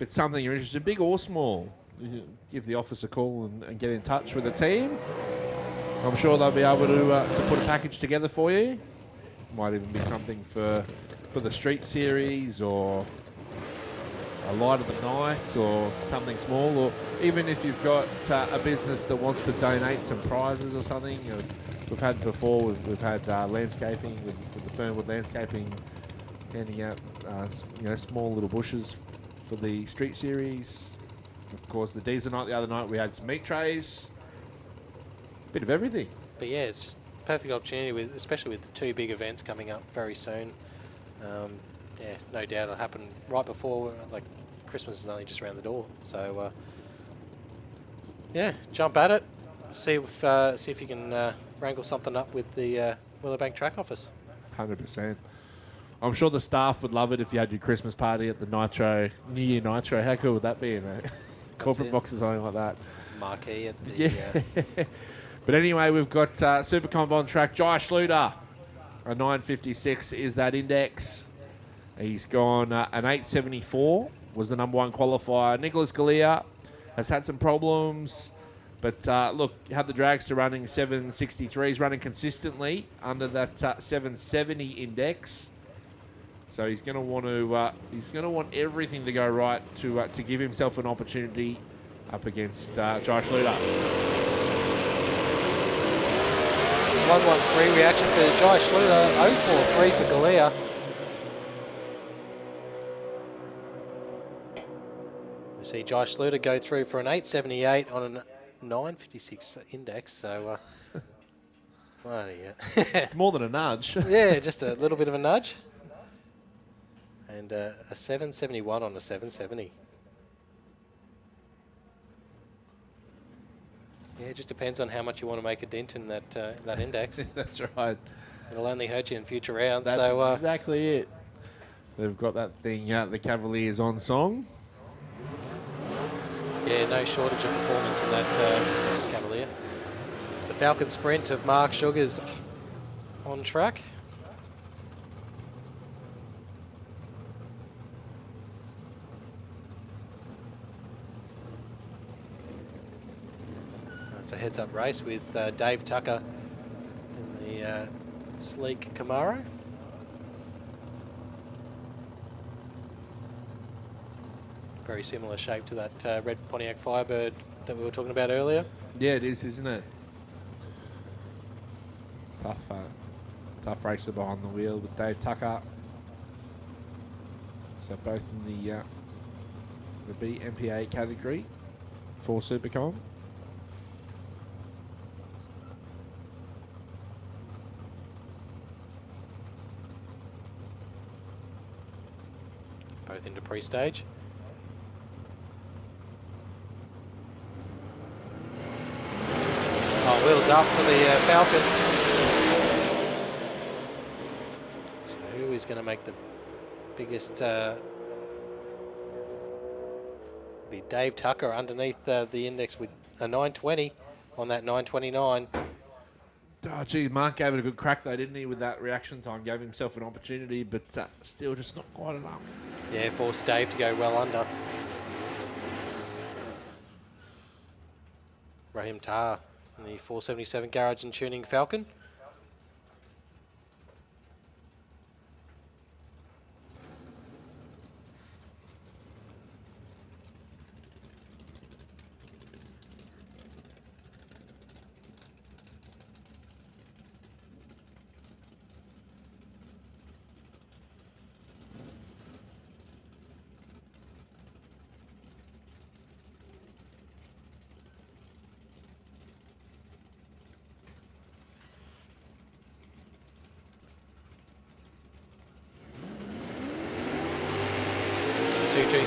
it's something you're interested in, big or small, you give the office a call and get in touch with the team. I'm sure they'll be able to put a package together for you. Might even be something for the street series or a light of the night or something small, or even if you've got a business that wants to donate some prizes or something, we've had before. We've had landscaping with the Fernwood Landscaping handing out small little bushes for the street series. Of course, the diesel night the other night we had some meat trays. Bit of everything. But yeah, it's just perfect opportunity, especially with the 2 big events coming up very soon. Yeah, no doubt it'll happen right before, like, Christmas is only just around the door. So, yeah, jump at it. See if you can wrangle something up with the Willowbank track office. 100%. I'm sure the staff would love it if you had your Christmas party at the New Year Nitro. How cool would that be in a corporate box or something like that? Marquee at the... Yeah. But anyway, we've got SuperComp on track. Josh Luder, a 956 is that index. He's gone an 874, was the number 1 qualifier. Nicholas Galea has had some problems, but look, had the dragster running 763. He's running consistently under that 770 index. So he's going to want everything to go right to give himself an opportunity up against Josh Luder. 113 reaction for Josh Luder, 043 for Galea. We see Josh Luder go through for an 878 on a 956 index, so it's more than a nudge. Yeah, just a little bit of a nudge. And a 771 on a 770. Yeah, it just depends on how much you want to make a dent in that index. That's right. It'll only hurt you in future rounds. That's so exactly it. They've got that thing, the Cavaliers on song. Yeah, no shortage of performance in that Cavalier. The Falcon Sprint of Mark Sugars on track. It's a heads-up race with Dave Tucker in the sleek Camaro. Very similar shape to that red Pontiac Firebird that we were talking about earlier. Yeah, it is, isn't it? Tough racer behind the wheel with Dave Tucker. So both in the BMPA category for SuperComp. Both into pre-stage. Oh, wheels up for the Falcon. So who is going to make the biggest... be Dave Tucker underneath the index with a 920 on that 929. Oh, geez, Mark gave it a good crack though, didn't he, with that reaction time? Gave himself an opportunity, but still just not quite enough. Yeah, forced Dave to go well under. Raheem Tar in the 477 Garage and Tuning Falcon.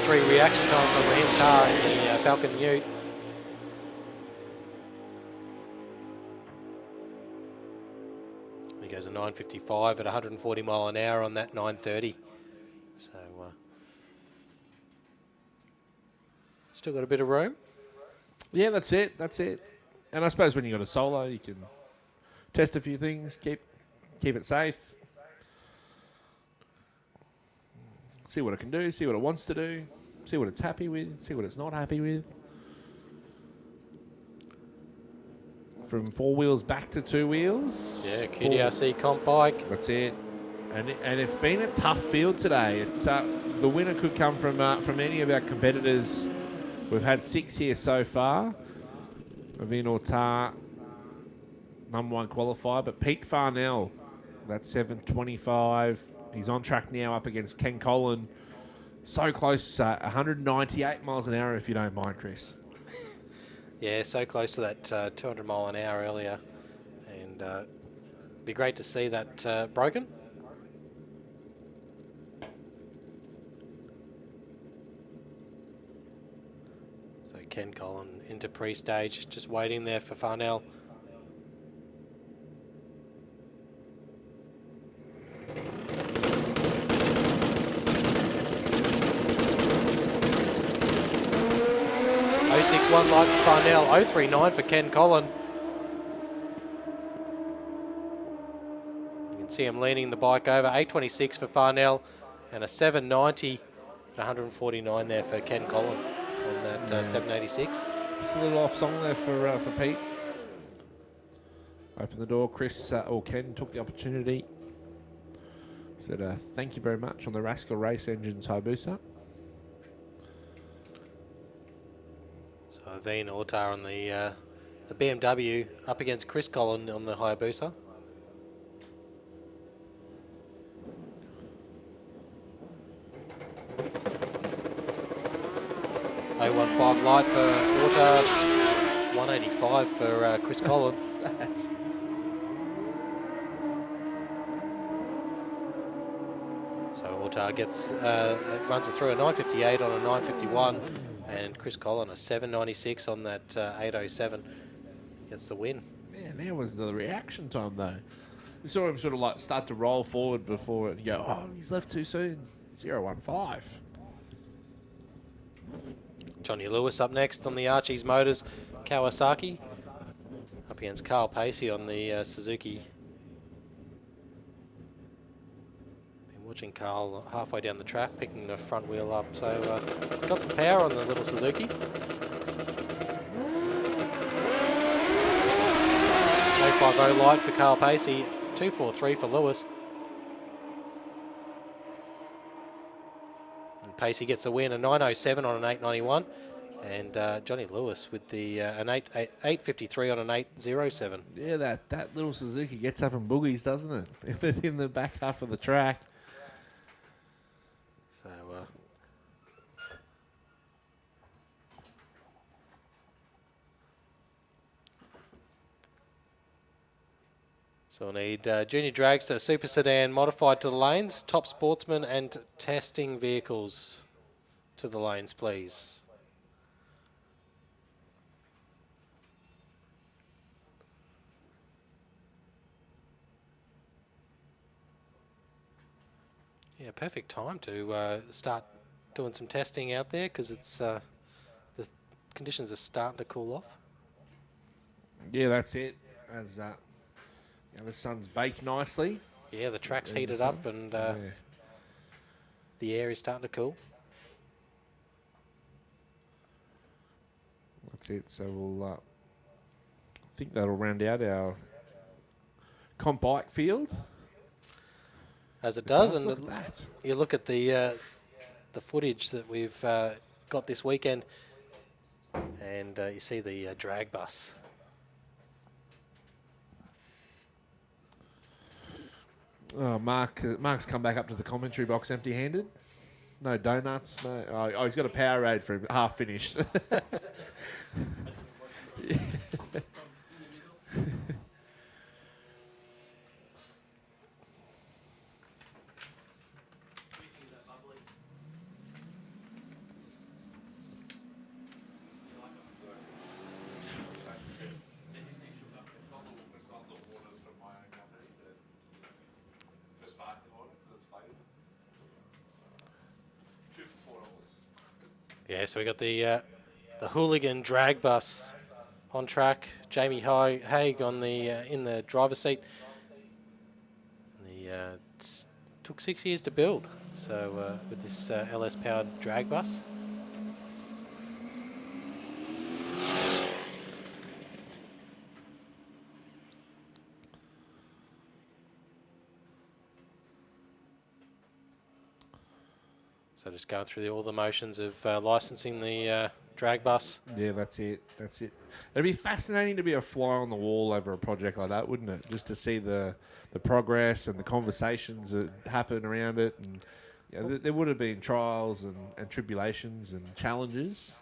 Three reaction time from Raheem Tar in the Falcon Ute. He goes a 955 at 140 mile an hour on that 930. So still got a bit of room. Yeah, that's it. And I suppose when you got a solo, you can test a few things, keep it safe. See what it can do, see what it wants to do, see what it's happy with, see what it's not happy with. From 4 wheels back to 2 wheels. Yeah, QDRC Comp Bike. That's it. And it's been a tough field today. The winner could come from any of our competitors. We've had 6 here so far. Avin Ortar number 1 qualifier. But Pete Farnell, that's 7:25. He's on track now up against Ken Collin. So close, 198 miles an hour, if you don't mind, Chris. Yeah, so close to that 200 mile an hour earlier. And be great to see that broken. So Ken Collin into pre-stage, just waiting there for Farnell. .061 light for Farnell, 039 for Ken Collin. You can see him leaning the bike over, 826 for Farnell, and a 790 at 149 there for Ken Collin on that 786. Just a little off song there for Pete. Open the door. Chris or Ken took the opportunity. Said thank you very much on the Rascal Race Engines Hayabusa. So Aveen Autar on the BMW up against Chris Collin on the Hayabusa. .015 light for Autar, 185 for Chris Collin. So Autar gets runs it through a 958 on a 951, and Chris Collin a 796 on that 807 gets the win. Man, there was the reaction time though. We saw him sort of like start to roll forward before it. You go, oh, he's left too soon. 015. Johnny Lewis up next on the Archie's Motors Kawasaki, up against Carl Pacey on the Suzuki. Been watching Carl halfway down the track, picking the front wheel up, so it's got some power on the little Suzuki. 050 light for Carl Pacey, 243 for Lewis. Pacey gets a win, a 907 on an 891, and Johnny Lewis with the an 853 on an 807. Yeah, that little Suzuki gets up and boogies, doesn't it? In the back half of the track. So we'll need Junior Dragster, Super Sedan modified to the lanes, Top Sportsman and testing vehicles to the lanes, please. Yeah, perfect time to start doing some testing out there because it's the conditions are starting to cool off. Yeah, that's it. As the sun's baked nicely. Yeah, the track's heated up and the air is starting to cool. That's it. So we'll, I think that'll round out our comp bike field. As it does, and you look at the footage that we've got this weekend, and you see the drag bus. Oh, Mark's come back up to the commentary box empty-handed. No donuts. No. Oh, he's got a Powerade for him, half finished. Yeah, so we got the hooligan drag bus on track. Jamie Haig on the in the driver's seat. Took 6 years to build. So with this LS powered drag bus. So just going through all the motions of licensing the drag bus. Yeah, that's it. That's it. It'd be fascinating to be a fly on the wall over a project like that, wouldn't it? Just to see the progress and the conversations that happen around it. And you know, there would have been trials and tribulations and challenges,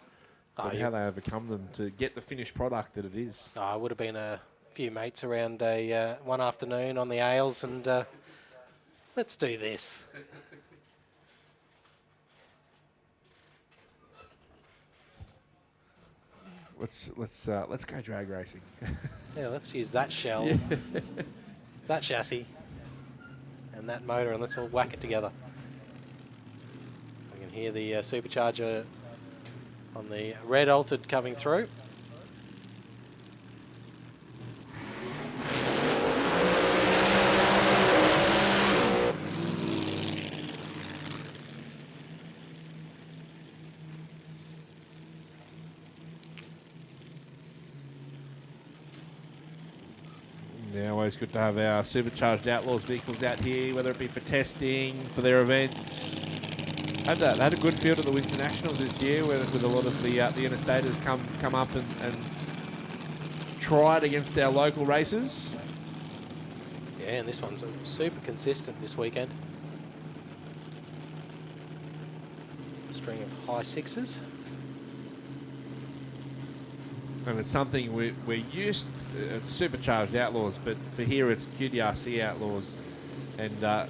but how they overcome them to get the finished product that it is. I would have been a few mates around one afternoon on the ales and let's do this. Let's go drag racing. Yeah, let's use that shell, that chassis, and that motor, and let's all whack it together. We can hear the supercharger on the red altered coming through. Yeah, always good to have our supercharged Outlaws vehicles out here, whether it be for testing, for their events. Had a good field at the Winter Nationals this year, with a lot of the interstaters come up and tried against our local races. Yeah, and this one's super consistent this weekend. String of high sixes. And it's something we're used to, it's supercharged Outlaws, but for here it's QDRC Outlaws. And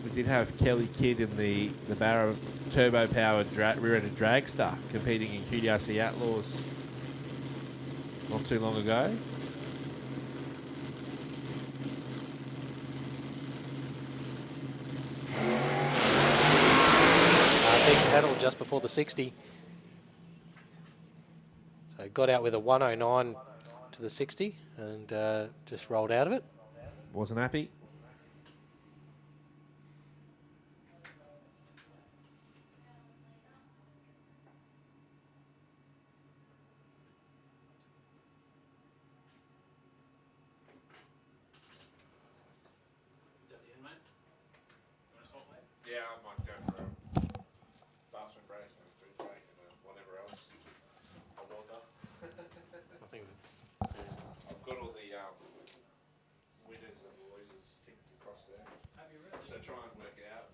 we did have Kelly Kidd in the Barra turbo-powered rear-ended dragster competing in QDRC Outlaws not too long ago. Big pedal just before the 60. So got out with a 109 to the 60 and just rolled out of it. Wasn't happy. Is that the end, mate? You want to swap, mate? Yeah, I might go for a bathroom break and a food break and whatever else. A water. I think I've got all the winners and losers ticked across there. Have you really? So try and work it out.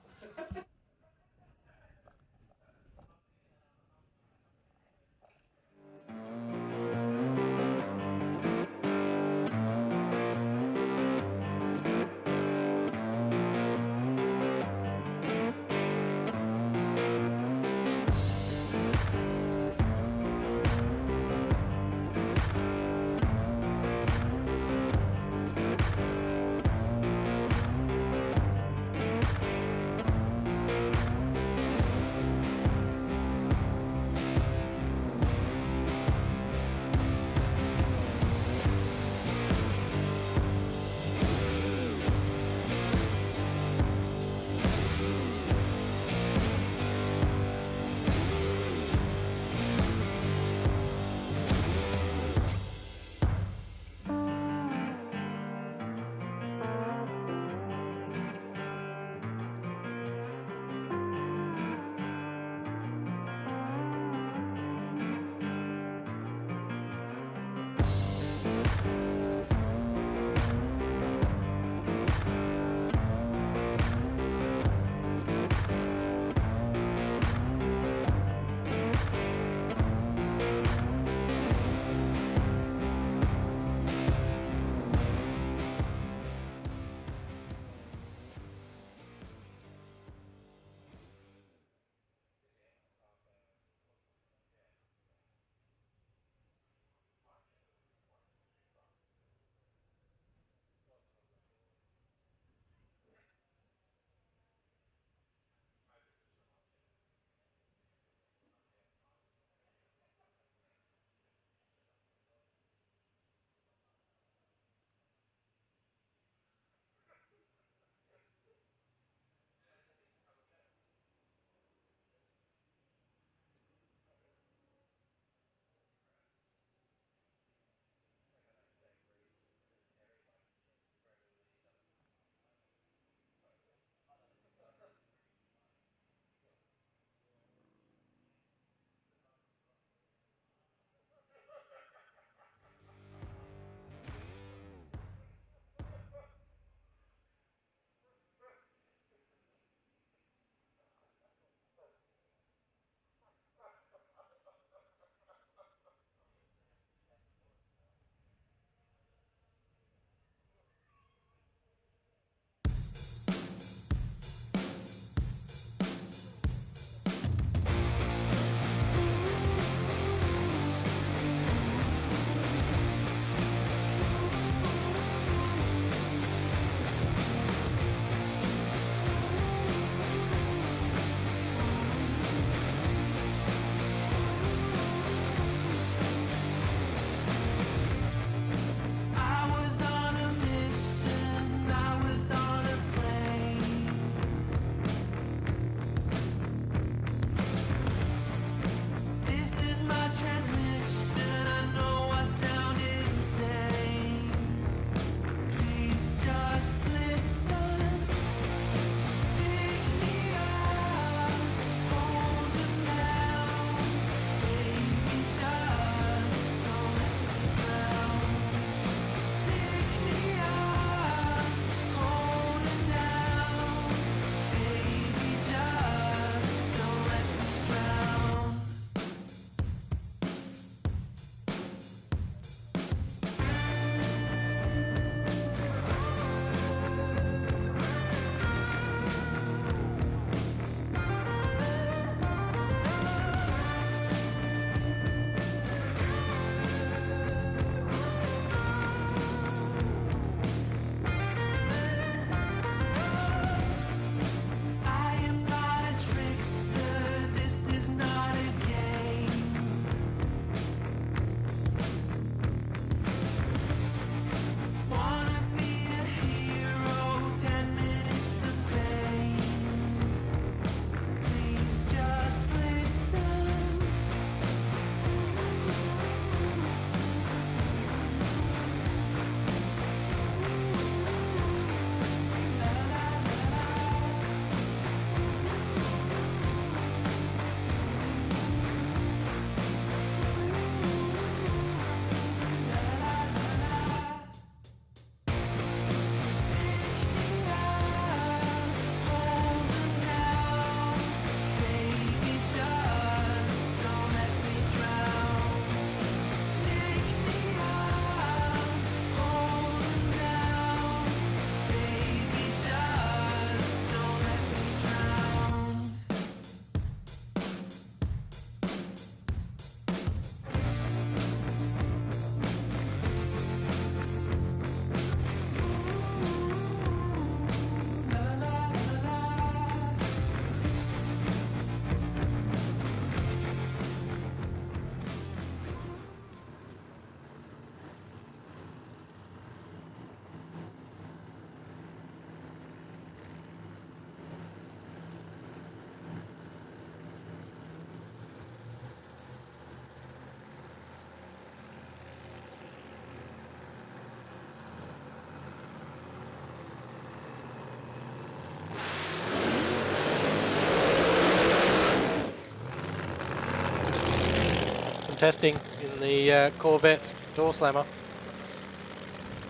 testing in the Corvette door slammer.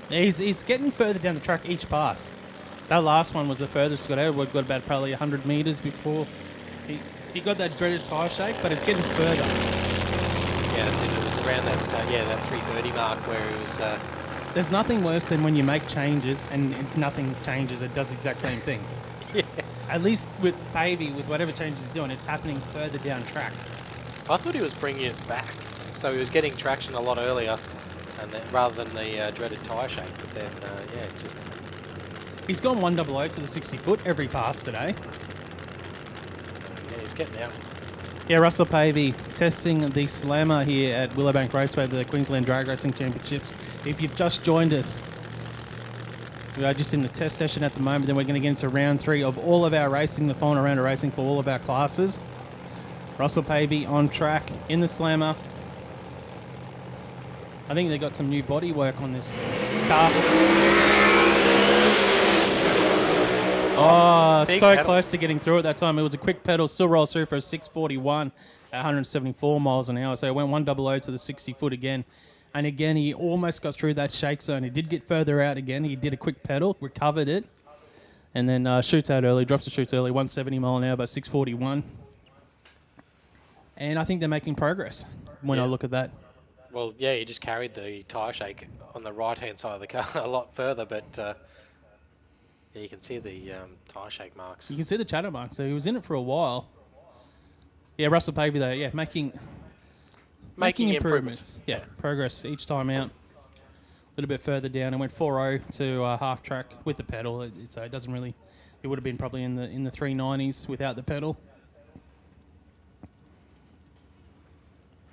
He's getting further down the track each pass. That last one was the furthest got out. We've got about probably 100 metres before he got that dreaded tyre shake, but it's getting further. Yeah, that's it. It was around that, that 330 mark where it was... There's nothing worse than when you make changes and nothing changes. It does the exact same thing. Yeah. At least with Pavey, with whatever change he's doing, it's happening further down track. I thought he was bringing it back. So he was getting traction a lot earlier and then, rather than the dreaded tyre shake. But then, just... He's gone 100 to the 60 foot every pass today. Yeah, he's getting out. Yeah, Russell Pavey testing the slammer here at Willowbank Raceway, the Queensland Drag Racing Championships. If you've just joined us, we are just in the test session at the moment. Then we're going to get into round 3 of all of our racing, the final round of racing for all of our classes. Russell Pavey on track in the slammer. I think they got some new body work on this car. Oh, Big so pedal. close to getting through at that time. It was a quick pedal, still rolls through for a 641 at 174 miles an hour. So it went 100 to the 60 foot again. And again, he almost got through that shake zone. He did get further out again. He did a quick pedal, recovered it, and then shoots out early, drops the shoots early, 170 mile an hour by 641. And I think they're making progress when I look at that. Well, yeah, he just carried the tyre shake on the right-hand side of the car a lot further, but yeah, you can see the tyre shake marks. You can see the chatter marks. So he was in it for a while. Yeah, Russell Pavey, though, yeah, making improvements. Yeah, progress each time out. A little bit further down. It went 4.0 to half track with the pedal. So it doesn't really... It would have been probably in the 390s without the pedal.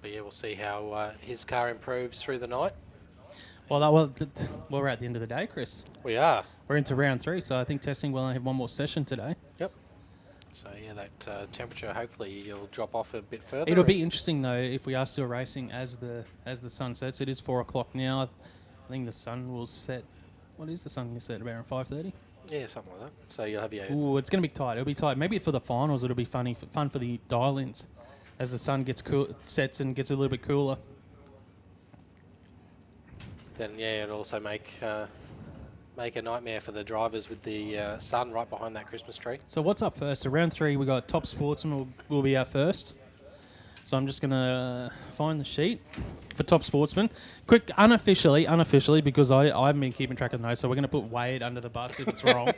But yeah, we'll see how his car improves through the night. Well, we're at the end of the day, Chris. We are. We're into round 3, so I think testing will only have one more session today. Yep. So yeah, that temperature hopefully will drop off a bit further. It'll be interesting though if we are still racing as the sun sets. It is 4 o'clock now. I think the sun will set. What is the sun going to set? About 5:30. Yeah, something like that. So you'll have your... Ooh, it's going to be tight. It'll be tight. Maybe for the finals, it'll be fun for the dial-ins as the sun sets and gets a little bit cooler. Then yeah, it'll also make a nightmare for the drivers with the sun right behind that Christmas tree. So what's up first? So round 3, we got Top Sportsman will be out first. So I'm just going to find the sheet for Top Sportsman. Quick, unofficially, because I haven't been keeping track of those, so we're going to put Wade under the bus if it's wrong.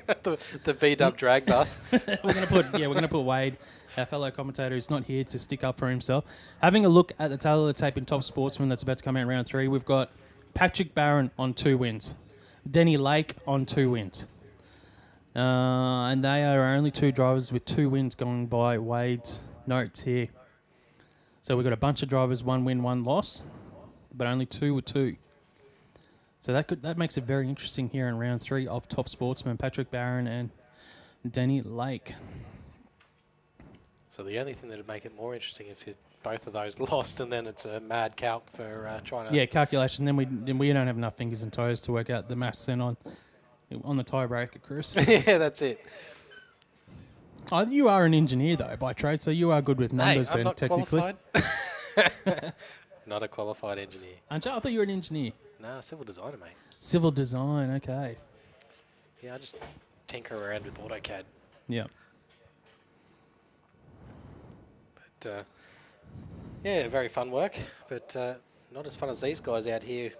the V-dub drag bus. we're going to put Wade, our fellow commentator, who's not here to stick up for himself. Having a look at the tail of the tape in Top Sportsman that's about to come out in round 3, we've got Patrick Barron on 2 wins. Denny Lake on 2 wins. And they are our only 2 drivers with 2 wins going by Wade's notes here. So we've got a bunch of drivers, 1 win, 1 loss, but only 2 with 2. So that makes it very interesting here in round 3 of Top Sportsman, Patrick Barron and Denny Lake. So the only thing that would make it more interesting if both of those lost, and then it's a mad calc for trying to... Yeah, calculation. Then we don't have enough fingers and toes to work out the maths then on the tiebreaker, Chris. Yeah, that's it. Oh, you are an engineer, though, by trade, so you are good with numbers I'm then, not technically. qualified. Not a qualified engineer. Aren't you? I thought you were an engineer. Nah, civil designer, mate. Civil design, okay. Yeah, I just tinker around with AutoCAD. Yeah. But, yeah, very fun work, but not as fun as these guys out here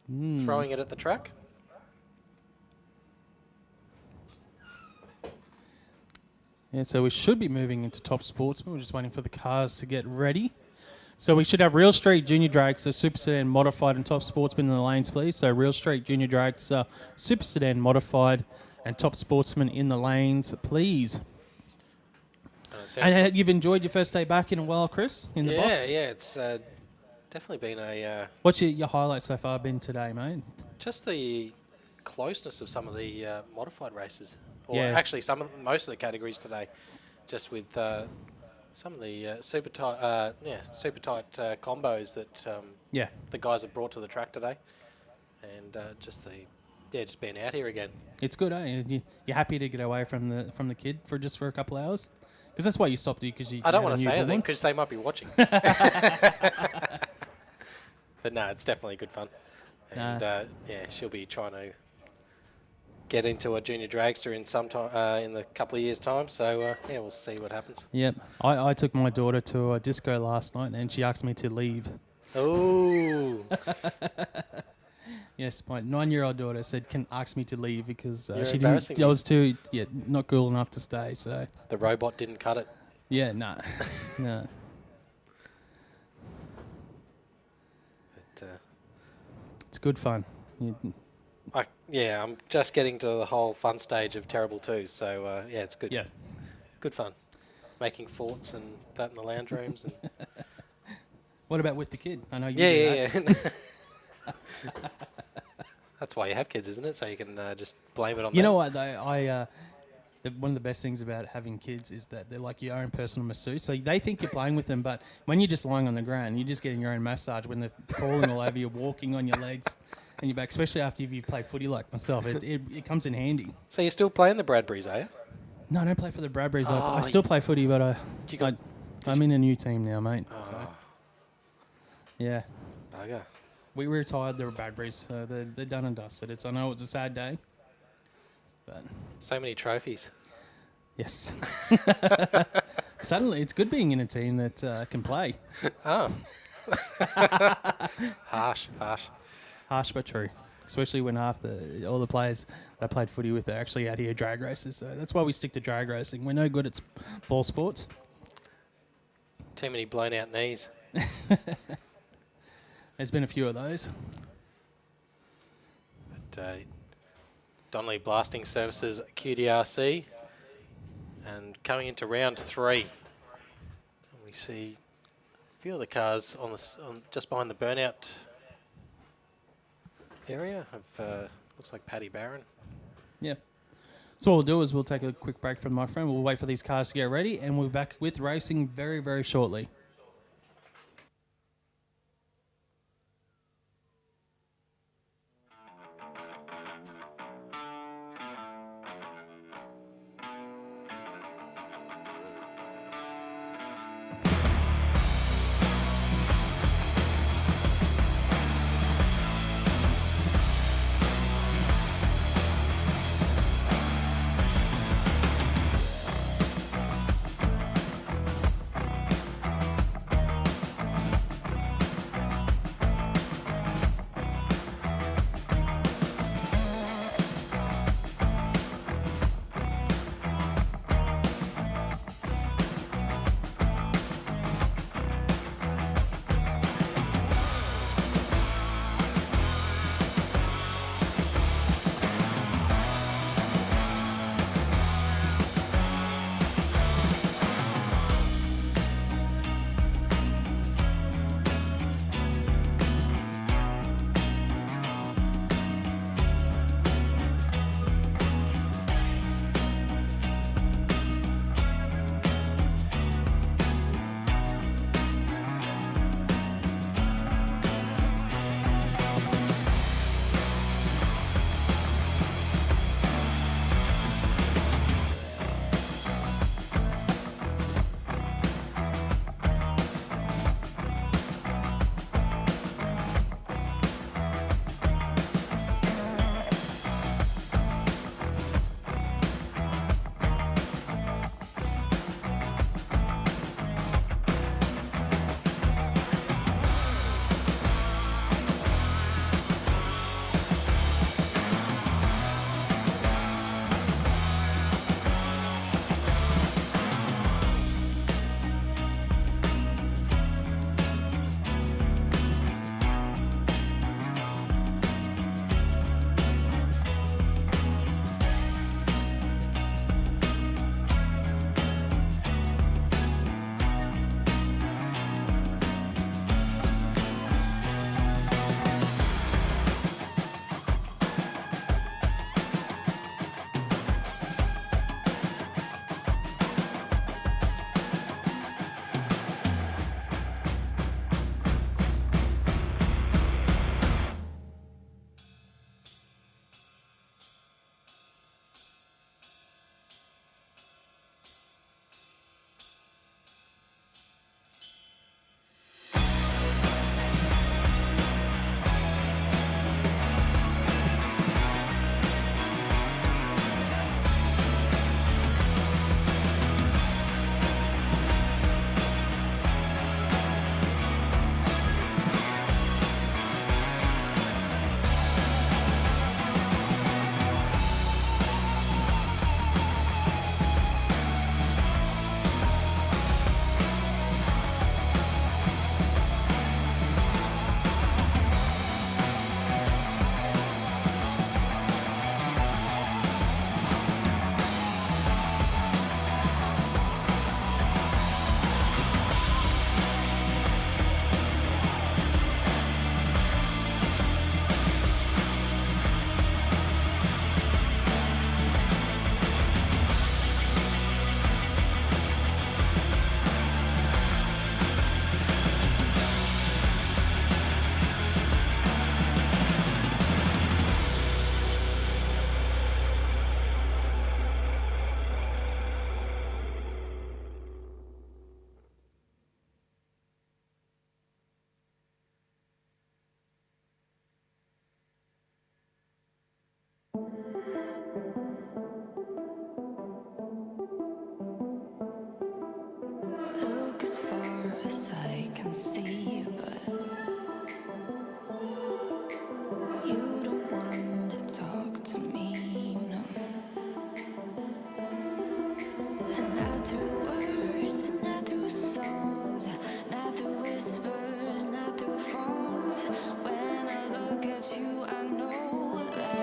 throwing it at the track. Yeah, so we should be moving into Top Sportsman. We're just waiting for the cars to get ready. So we should have Real Street Junior Dragster, Super Sedan Modified, and Top Sportsman in the lanes, please. So Real Street Junior Dragster, Super Sedan Modified, and Top Sportsman in the lanes, please. And you've enjoyed your first day back in a while, Chris, in the box? Yeah, it's definitely been a... What's your highlight so far been today, mate? Just the closeness of some of the modified races. Or Yeah. actually most of the categories today, just with some of the super tight combos that the guys have brought to the track today. And just being out here again. It's good, eh? You're happy to get away from the kid for a couple hours? Because that's why you stopped it, because you. I don't want to say anything because they might be watching. But no, it's definitely good fun. And yeah, she'll be trying to get into a junior dragster in some time in a couple of years' time. So yeah, we'll see what happens. Yep. I took my daughter to a disco last night, and she asked me to leave. Oh. Yes, my 9-year-old daughter asked me to leave because she embarrassing didn't. I was too not cool enough to stay. So The robot didn't cut it. yeah, no, no. But, It's good fun. yeah, I'm just getting to the whole fun stage of Terrible 2, so yeah, it's good. Yeah. Good fun. Making forts and that in the lounge rooms. And What about with the kid? I know you. yeah, do that. yeah. That's why you have kids, isn't it? So you can just blame it on them. You know what though? One of the best things about having kids is that they're like your own personal masseuse. So they think you're playing with them, but when you're just lying on the ground, you're just getting your own massage when they're crawling all over you, walking on your legs and your back, especially after you've played footy like myself. It comes in handy. So you're still playing the Bradburys, are you? No, I don't play for the Bradburys. Oh, I still play footy, but I'm in a new team now, mate. Oh. So, yeah. Bugger. We retired the Bradburys, so they're done and dusted. I know it's a sad day, but So many trophies. yes. Suddenly, it's good being in a team that can play. Oh. Harsh. Harsh but true. Especially when all the players that I played footy with are actually out here drag racers. So that's why we stick to drag racing. We're no good at ball sports. Too many blown out knees. There's been a few of those. But, Donnelly Blasting Services QDRC. And coming into round 3, we see a few of the cars on just behind the burnout area of looks like Paddy Barron. Yeah. So what we'll do is we'll take a quick break from the microphone. We'll wait for these cars to get ready, and we'll be back with racing very, very shortly. Look as far as I can see, but you don't want to talk to me, no. And not through words, not through songs, not through whispers, not through phones. When I look at you, I know that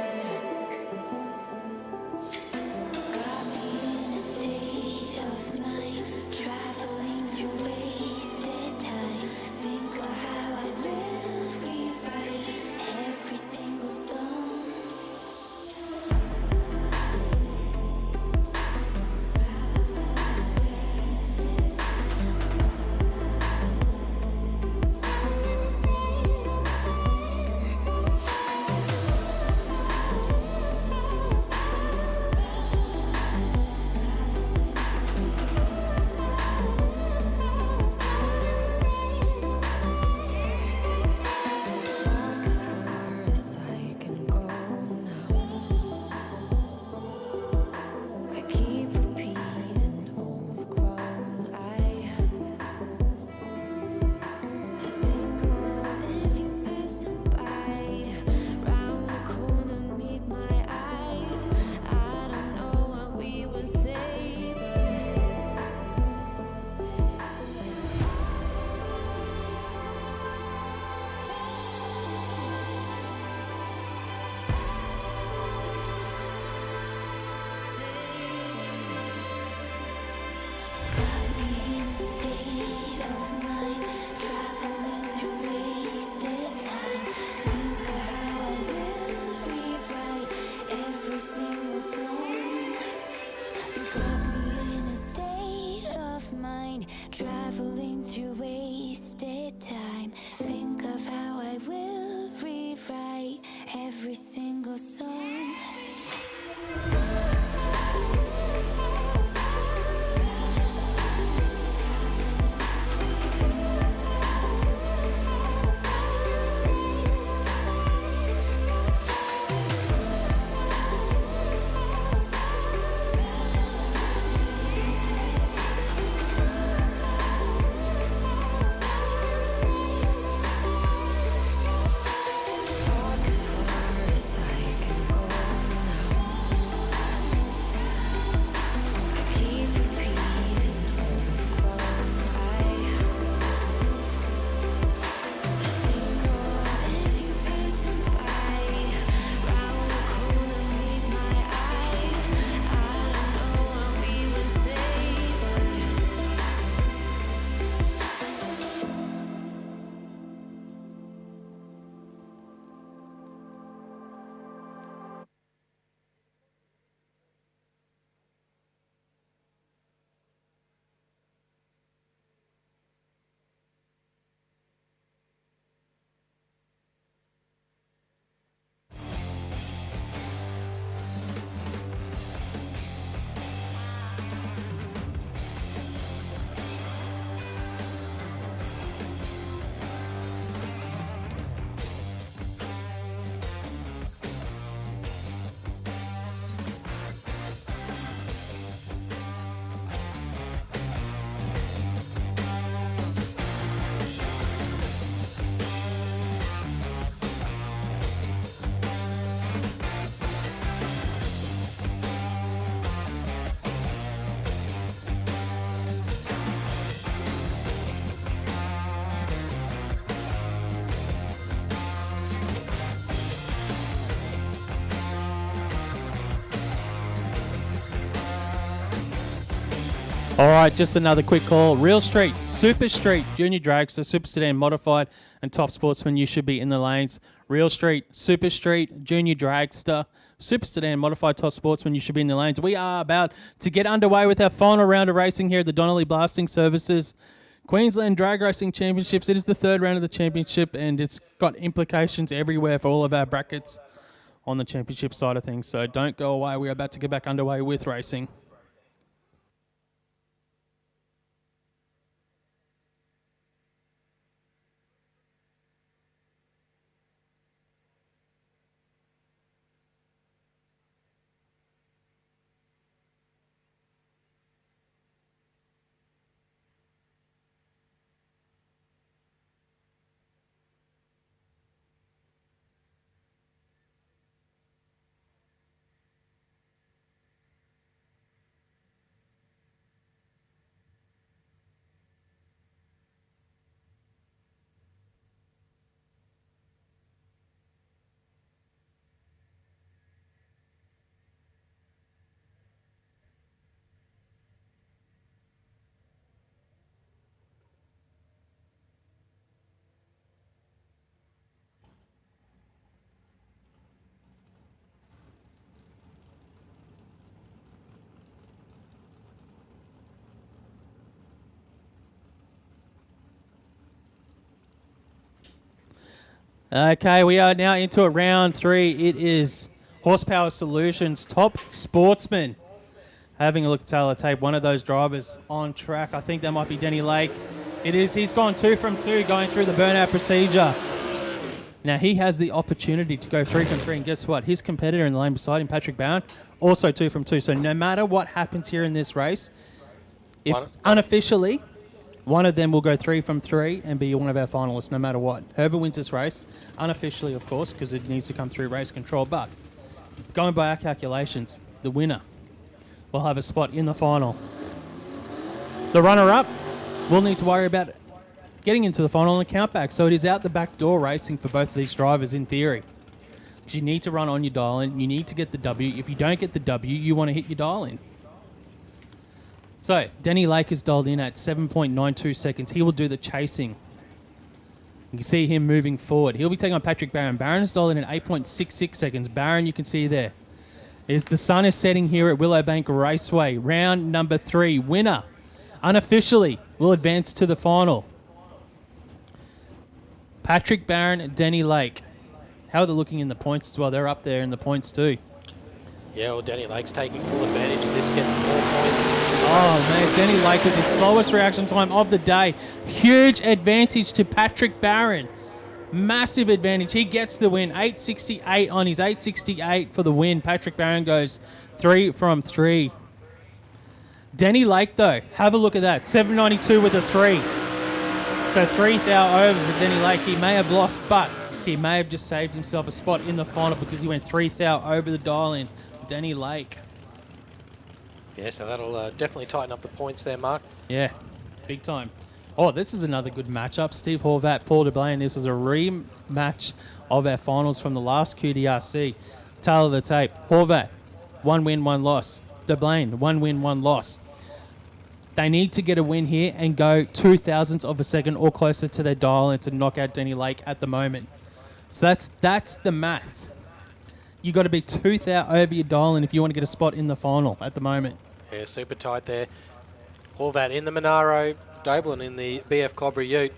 got me in a state of mind, traveling through wasted time. Think of how I will rewrite every single song. Walk as far as I can go now. I keep repeating overgrown. I think of you passing by, round the corner, meet my eyes. I don't know what we would say, but got me in a state of mind, traveling through wasted time. Think of how I will rewrite every single song. You got me in a state of mind, traveling through wasted time. Think of how I will rewrite every single song. Walk as far as I can go now. I keep repeating overgrown. I think of you passing by, round the corner, meet my eyes. I don't know what we would say, but All right, just another quick call. Real Street, Super Street, Junior Dragster, Super Sedan Modified, and Top Sportsman, you should be in the lanes. Real Street, Super Street, Junior Dragster, Super Sedan Modified, Top Sportsman, you should be in the lanes. We are about to get underway with our final round of racing here at the Donnelly Blasting Services Queensland Drag Racing Championships. It is the third round of the championship, and it's got implications everywhere for all of our brackets on the championship side of things. So don't go away. We're about to get back underway with racing. Okay, we are now into round 3. It is Horsepower Solutions Top Sportsman. Having a look at tail tape, one of those drivers on track. I think that might be Denny Lake. It is. He's gone 2 from 2, going through the burnout procedure. Now, he has the opportunity to go 3 from 3, and guess what? His competitor in the lane beside him, Patrick Barron, also 2 from 2. So no matter what happens here in this race, if unofficially, one of them will go 3 from 3 and be one of our finalists, no matter what. Whoever wins this race, unofficially, of course, because it needs to come through race control, but going by our calculations, the winner will have a spot in the final. The runner-up will need to worry about getting into the final on the countback. So it is out the back door racing for both of these drivers in theory. Because you need to run on your dial in. You need to get the W. If you don't get the W, you want to hit your dial in. So Denny Lake is dialed in at 7.92 seconds. He will do the chasing. You can see him moving forward. He'll be taking on Patrick Barron. Barron is dialed in at 8.66 seconds. Barron, you can see there. The sun is setting here at Willowbank Raceway. Round number 3. Winner, unofficially, will advance to the final. Patrick Barron and Denny Lake. How are they looking in the points as well? They're up there in the points too. Yeah, well, Denny Lake's taking full advantage of this, getting more points. Oh, man, Denny Lake with the slowest reaction time of the day. Huge advantage to Patrick Barron. Massive advantage. He gets the win. 8.68 on his 8.68 for the win. Patrick Barron goes 3 from 3. Denny Lake, though, have a look at that. 7.92 with a 3. So 3 thou over for Denny Lake. He may have lost, but he may have just saved himself a spot in the final because he went 3 thou over the dial-in. Denny Lake. Yeah, so that'll definitely tighten up the points there, Mark. Yeah, big time. Oh, this is another good matchup. Steve Horvat, Paul DeBlaine. This is a rematch of our finals from the last QDRC. Tail of the tape. Horvat, 1 win, 1 loss. DeBlaine, 1 win, 1 loss. They need to get a win here and go 0.02 of a second or closer to their dial and to knock out Denny Lake at the moment. So that's the maths. You got to be 2 thou over your dial if you want to get a spot in the final at the moment. Yeah, super tight there. Horvat in the Monaro, Doblin in the BF Cobra Ute.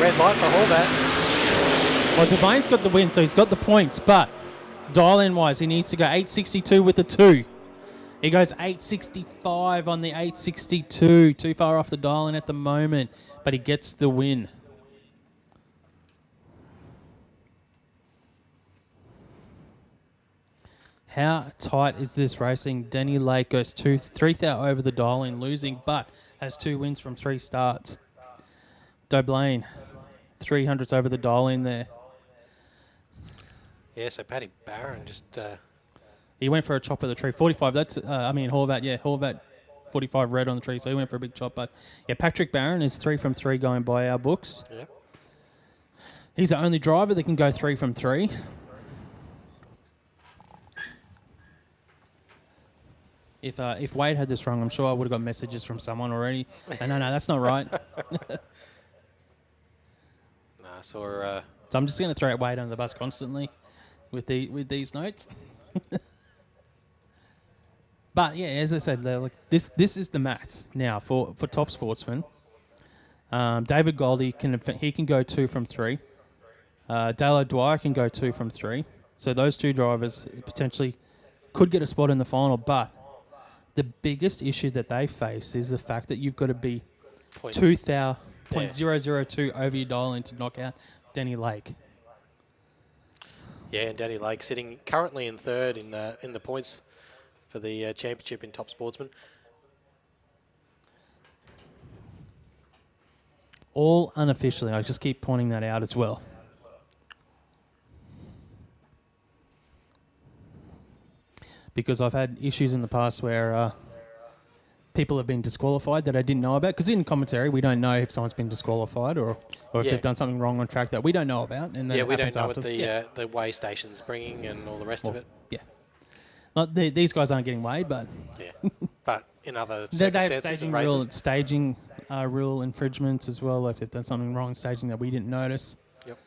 Red light for Horvat. Well, DeBlain's got the win, so he's got the points, but dial-in wise, he needs to go 8.62 with a 2. He goes 8.65 on the 8.62. Too far off the dial-in at the moment, but he gets the win. How tight is this racing? Denny Lake goes 3 thou over the dial-in, losing, but has 2 wins from 3 starts. Doblain, 300s over the dial-in there. Yeah, so Paddy Barron just... He went for a chop of the tree. 45, that's, Horvat, yeah, Horvat, 45 red on the tree, so he went for a big chop. But, yeah, Patrick Barron is 3 from 3 going by our books. Yep. He's the only driver that can go 3 from 3. If Wade had this wrong, I'm sure I would have got messages from someone already. No, that's not right. So I'm just going to throw Wade under the bus constantly with these notes. But yeah, as I said, this is the maths now for top sportsmen. David Goldie can go 2 from 3. Dale O'Dwyer can go 2 from 3. So those 2 drivers potentially could get a spot in the final, but the biggest issue that they face is the fact that you've got to be 0.002 over your dial-in to knock out Denny Lake. Yeah, and Denny Lake sitting currently in 3rd in the points for the championship in Top Sportsman. All unofficially. I just keep pointing that out as well. Because I've had issues in the past where people have been disqualified that I didn't know about. Because in commentary, we don't know if someone's been disqualified or if they've done something wrong on track that we don't know about. And then we don't know what the weigh station's bringing and all the rest of it. Yeah. These guys aren't getting weighed, but... Yeah, but in other they have circumstances and races... staging rule infringements as well, if they've done something wrong in staging that we didn't notice. Yep.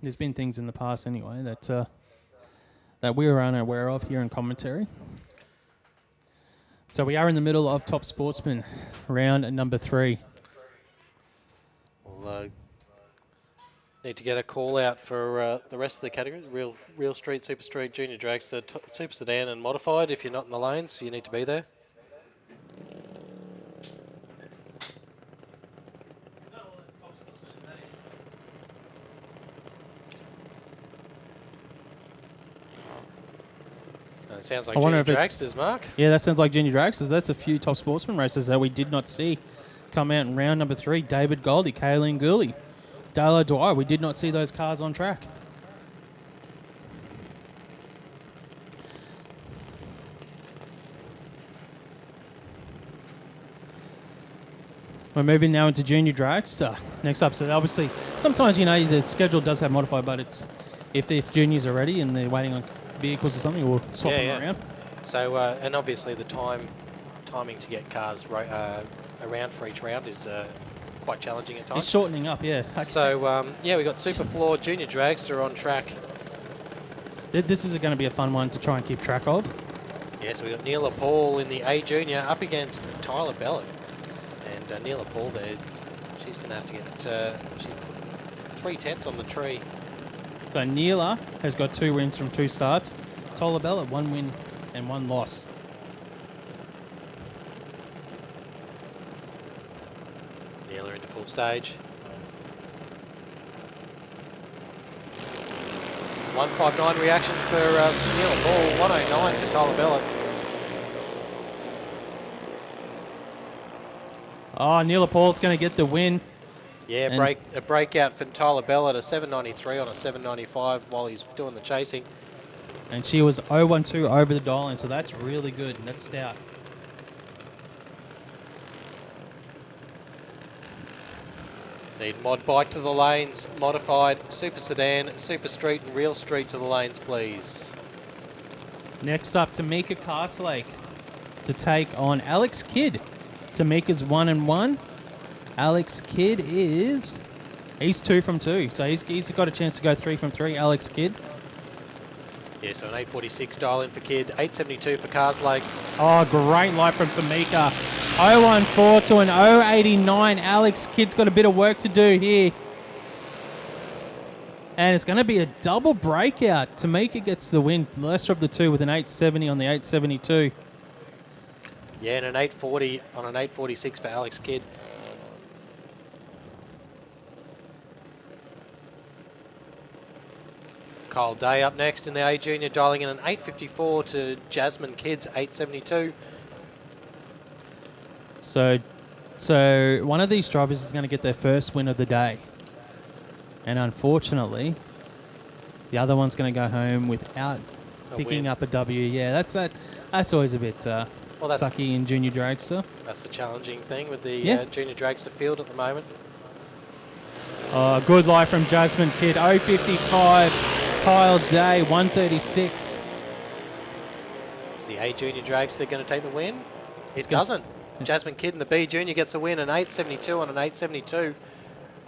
There's been things in the past anyway that we were unaware of here in commentary. So we are in the middle of Top Sportsman, round number 3. Need to get a call out for the rest of the categories. Real Street, Super Street, Junior Dragster, Super Sedan and Modified. If you're not in the lanes, you need to be there. It sounds like Junior Dragsters, Mark. Yeah, that sounds like Junior Dragsters. That's a few Top Sportsman races that we did not see come out in round number 3. David Goldie, Kayleen Gooley, Dale O'Dwyer. We did not see those cars on track. We're moving now into Junior Dragster. Next up, so obviously, sometimes, you know, the schedule does have modified, but it's if juniors are ready and they're waiting on vehicles or something, we'll swap them around. So, and obviously the timing to get cars around for each round is quite challenging at times. It's shortening up, yeah. Okay. So, yeah, we've got SuperFloor Junior Dragster on track. This is going to be a fun one to try and keep track of. Yeah, so we've got Neela Paul in the A Junior up against Tyler Bellett. And Neela Paul there, she's going to have to get, she's put 3/10 on the tree. So Neela has got 2 wins from 2 starts. Tyler Bellett, 1 win and 1 loss. Neela into full stage. 159 reaction for Neela Paul, 109 for Tyler Bellett. Oh, Neela Paul's going to get the win. Yeah, a breakout for Tyler Bellett, a 793 on a 795 while he's doing the chasing. And she was 0-1-2 over the dial line, so that's really good. And that's stout. Need Mod Bike to the lanes, Modified, Super Sedan, Super Street and Real Street to the lanes, please. Next up, Tamika Castlake to take on Alex Kidd. Tamika's 1-1. Alex Kidd he's 2 from 2, so he's got a chance to go 3 from 3. Alex Kidd. Yeah, so an 846 dial in for Kidd, 872 for Carslake. Oh, great light from Tamika. 014 to an 089. Alex Kidd's got a bit of work to do here. And it's going to be a double breakout. Tamika gets the win. Lesser of the 2 with an 870 on the 872. Yeah, and an 840 on an 846 for Alex Kidd. Kyle Day up next in the A Junior, dialing in an 854 to Jasmine Kidd's 872. So one of these drivers is going to get their first win of the day. And unfortunately, the other one's going to go home without picking up a W. Yeah, that's always a bit sucky in Junior Dragster. That's the challenging thing with the Junior Dragster field at the moment. Good light from Jasmine Kidd. 055. Kyle Day, 136. Is the A Junior Dragster going to take the win? It doesn't. Jasmine Kidd in the B Junior gets a win, an 872 on an 872.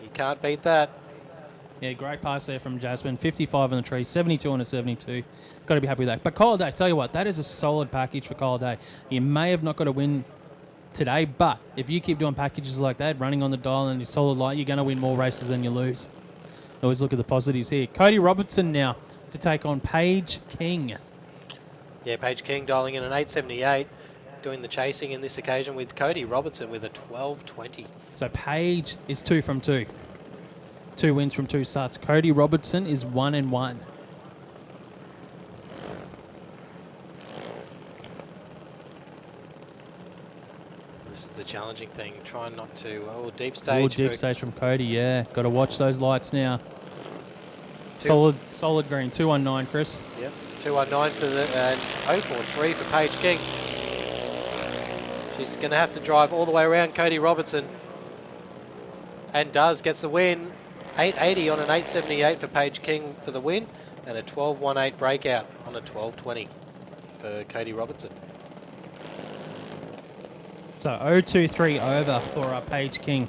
You can't beat that. Yeah, great pass there from Jasmine. 55 on the tree, 72 on a 72. Got to be happy with that. But Kyle Day, tell you what, that is a solid package for Kyle Day. You may have not got a win today, but if you keep doing packages like that, running on the dial and your solid light, you're going to win more races than you lose. Always look at the positives here. Cody Robertson now to take on Paige King. Yeah, Paige King dialing in an 878, doing the chasing in this occasion with Cody Robertson with a 1220. So Paige is 2 from 2. 2 wins from 2 starts. Cody Robertson is 1-1. This is the challenging thing. Trying not to... deep stage. Deep stage from Cody, yeah. Got to watch those lights now. Solid green. 219, Chris. Yep. 219 for the 043 for Paige King. She's going to have to drive all the way around Cody Robertson. And gets the win. 880 on an 878 for Paige King for the win. And a 1218 breakout on a 1220 for Cody Robertson. So 023 over for Paige King.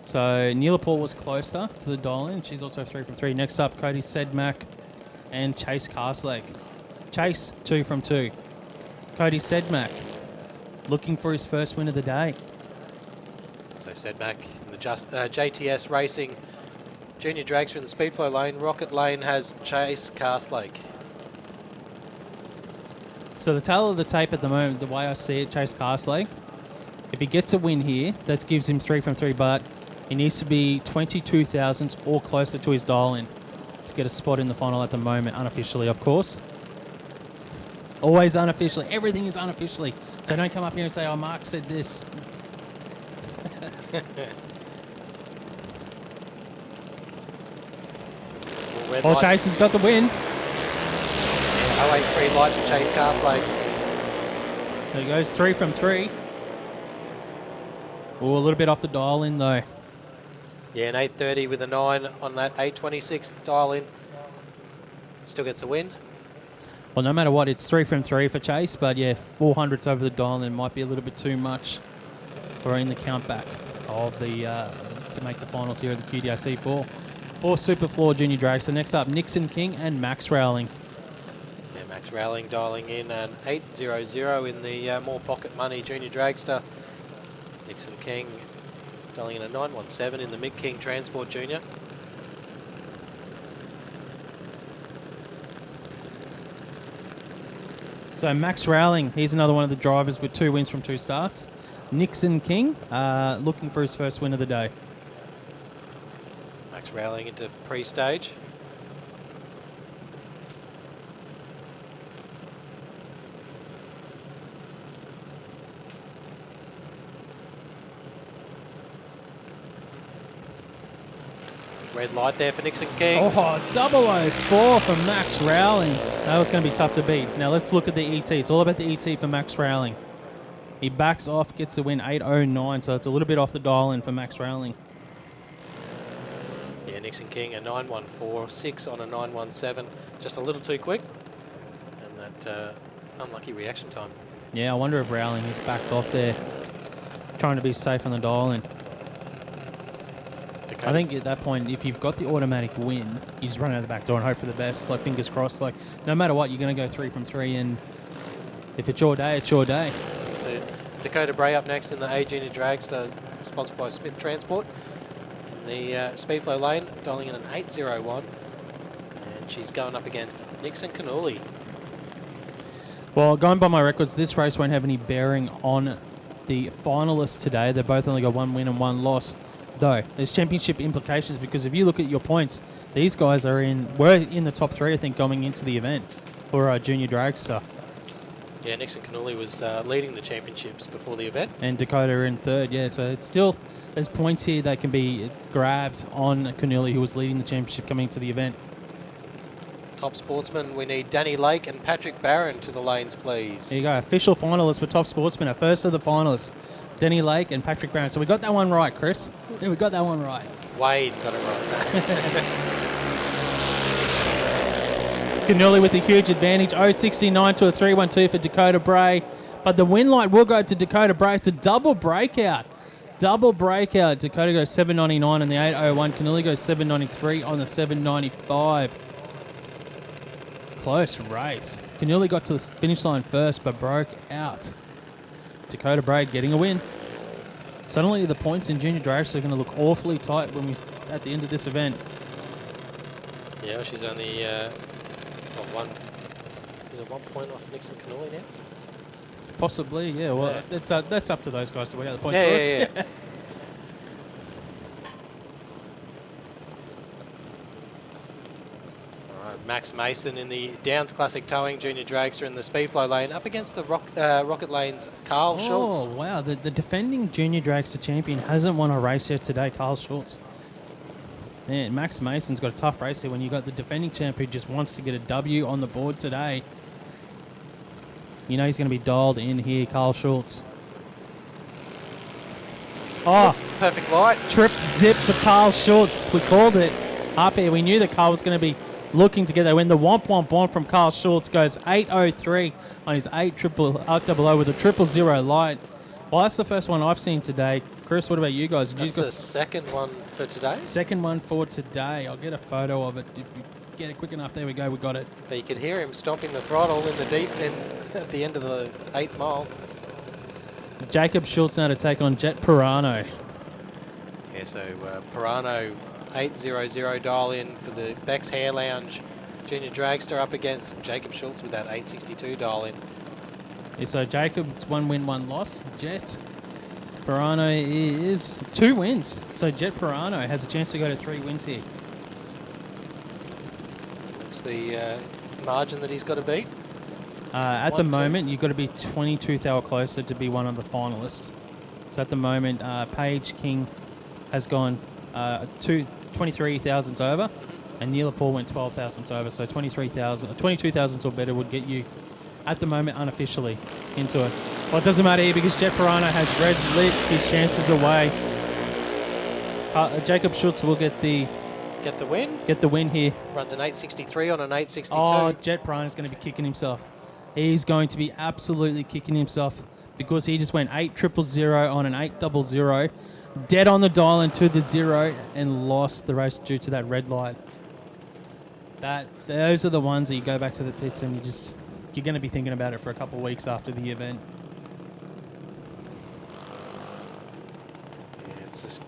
So Neela Paul was closer to the dial-in. She's also 3 from 3. Next up, Cody Sedmak and Chase Carslake. Chase, 2 from 2. Cody Sedmak looking for his first win of the day. So Sedmak in the JTS Racing Junior Dragster in the Speedflow lane. Rocket lane has Chase Castlake. So the tail of the tape at the moment, the way I see it, Chase Castlake, if he gets a win here, that gives him 3 from 3, but he needs to be 22 thousandths or closer to his dial-in to get a spot in the final at the moment, unofficially, of course. Always unofficially. Everything is unofficially. So don't come up here and say, oh, Mark said this. Oh, Chase has got the win. 083 light for Chase Castlake. So he goes 3 from 3. Oh, a little bit off the dial-in, though. Yeah, an 830 with a 9 on that 826 dial-in. Still gets a win. Well, no matter what, it's 3 from 3 for Chase, but yeah, 400s over the dial-in might be a little bit too much for in the countback of the to make the finals here at the QDRC for SuperFloor Junior Dragster. Next up, Nixon King and Max Rowling. Yeah, Max Rowling dialing in an 800 in the more pocket money Junior Dragster. Nixon King dialing in a 917 in the Mick King Transport Junior. So Max Rowling, he's another one of the drivers with 2 wins from 2 starts. Nixon King, looking for his first win of the day. Max Rowling into pre-stage. Red light there for Nixon King. Oh, 004 for Max Rowling. That was going to be tough to beat. Now let's look at the ET. It's all about the ET for Max Rowling. He backs off, gets the win 809, so it's a little bit off the dial-in for Max Rowling. Yeah, Nixon King a 914, 6 on a 917. Just a little too quick. And that unlucky reaction time. Yeah, I wonder if Rowling has backed off there, trying to be safe on the dial-in. I think at that point, if you've got the automatic win, you just run out the back door and hope for the best. Like, fingers crossed. Like, no matter what, you're going to go 3 from 3, and if it's your day, it's your day. So Dakota Bray up next in the A Junior Dragster, sponsored by Smith Transport. In the Speedflow lane, dialing in an 801, and she's going up against Nixon Cannulli. Well, going by my records, this race won't have any bearing on the finalists today. They both only got 1 win and 1 loss. Though there's championship implications, because if you look at your points, these guys were in the top 3, I think, going into the event for Junior Dragster. Yeah, Nixon Cannulli was leading the championships before the event. And Dakota in 3rd, yeah. So it's still, there's points here that can be grabbed on Cannulli, who was leading the championship coming into the event. Top Sportsman, we need Danny Lake and Patrick Barron to the lanes, please. There you go, official finalists for Top Sportsman, our first of the finalists. Denny Lake and Patrick Barron. So we got that one right, Chris. Yeah, we got that one right. Wade got it right. Cannulli with a huge advantage. 069 to a 312 for Dakota Bray. But the win light will go to Dakota Bray. It's a double breakout. Double breakout. Dakota goes 799 on the 801. Cannulli goes 793 on the 795. Close race. Cannulli got to the finish line first, but broke out. Dakota Bray getting a win. Suddenly the points in Junior Dragster are going to look awfully tight when at the end of this event. Yeah, well, she's only one. Is it 1 point off Nixon Cannulli now? Possibly, yeah. Well, yeah. That's up to those guys to work out the points for us. Yeah. Max Mason in the Downs Classic Towing Junior Dragster in the Speedflow lane up against the Rocket Lane's Carl Schultz. Oh, wow. The defending Junior Dragster champion hasn't won a race yet today, Carl Schultz. Man, Max Mason's got a tough race here when you got the defending champ who just wants to get a W on the board today. You know he's going to be dialed in here, Carl Schultz. Oh, perfect light. Trip zip for Carl Schultz. We called it up here. We knew that Carl was going to be looking to get that win. The womp womp womp from Carl Schultz goes 803 on his 800 with a 000 light. Well, that's the first one I've seen today. Chris, what about you guys? That's the second one for today? Second one for today. I'll get a photo of it. If you get it quick enough, there we go, we got it. But you could hear him stomping the throttle in the deep end at the end of the 8th mile. Jacob Schultz now to take on Jet Pirano. Yeah, so Pirano 800 dial in for the Beck's Hair Lounge Junior Dragster up against Jacob Schultz with that 862 dial in. Yeah, so Jacob's 1 win, 1 loss. Jet Pirano is 2 wins. So Jet Pirano has a chance to go to 3 wins here. What's the margin that he's got to beat? At the moment, you've got to be 22 thou closer to be one of the finalists. So at the moment, Paige King has gone 23 thousandths over, and Neela Paul went 12 thousandths over. So 22 thousandths or better would get you, at the moment, unofficially into it. Well, it doesn't matter here because Jet Pirano has red lit his chances away. Jacob Schultz will get the win. Get the win here. Runs an 863 on an 862. Oh, Jet Pirano's going to be kicking himself. He's going to be absolutely kicking himself because he just went 800 on an 800, dead on the dial into the 0, and lost the race due to that red light. Those are the ones that you go back to the pits and you're going to be thinking about it for a couple of weeks after the event. Yeah, it's just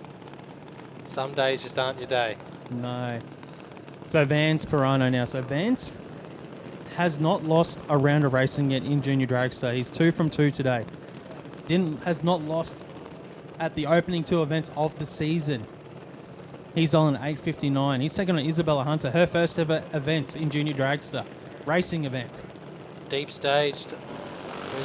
some days just aren't your day. No. So Vance Pirano now. So Vance has not lost a round of racing yet in Junior Dragster. He's 2 from 2 today. Has not lost at the opening 2 events of the season. He's on an 8:59. He's taken on Isabella Hunter, her first ever event in Junior Dragster, racing event. Deep staged.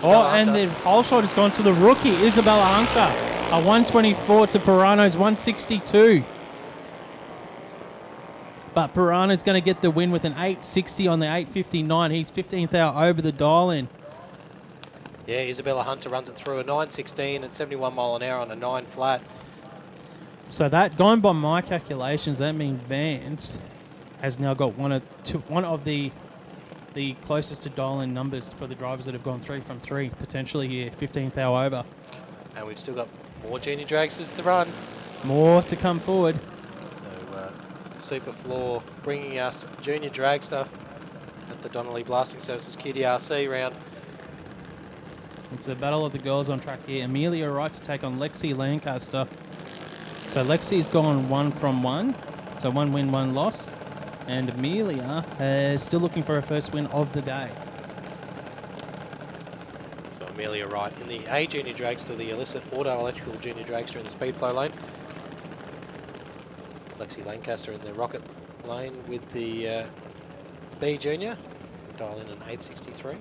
And the whole shot has gone to the rookie, Isabella Hunter. A 124 to Pirano's 162. But Pirano's going to get the win with an 860 on the 8:59. He's 15th out over the dial-in. Yeah, Isabella Hunter runs it through a 916 at 71 mile an hour on a 9 flat. So that, going by my calculations, that means Vance has now got one of the closest to dial-in numbers for the drivers that have gone 3 from 3, potentially here, 15th hour over. And we've still got more junior dragsters to run. More to come forward. So SuperFloor bringing us junior dragster at the Donnelly Blasting Services QDRC round. It's a battle of the girls on track here. Amelia Wright to take on Lexi Lancaster. So Lexi's gone 1 from 1. So 1 win, 1 loss. And Amelia is still looking for her first win of the day. So Amelia Wright in the A junior dragster, the illicit auto electrical junior dragster in the speed flow lane. Lexi Lancaster in the rocket lane with the B junior. Dial in an 863.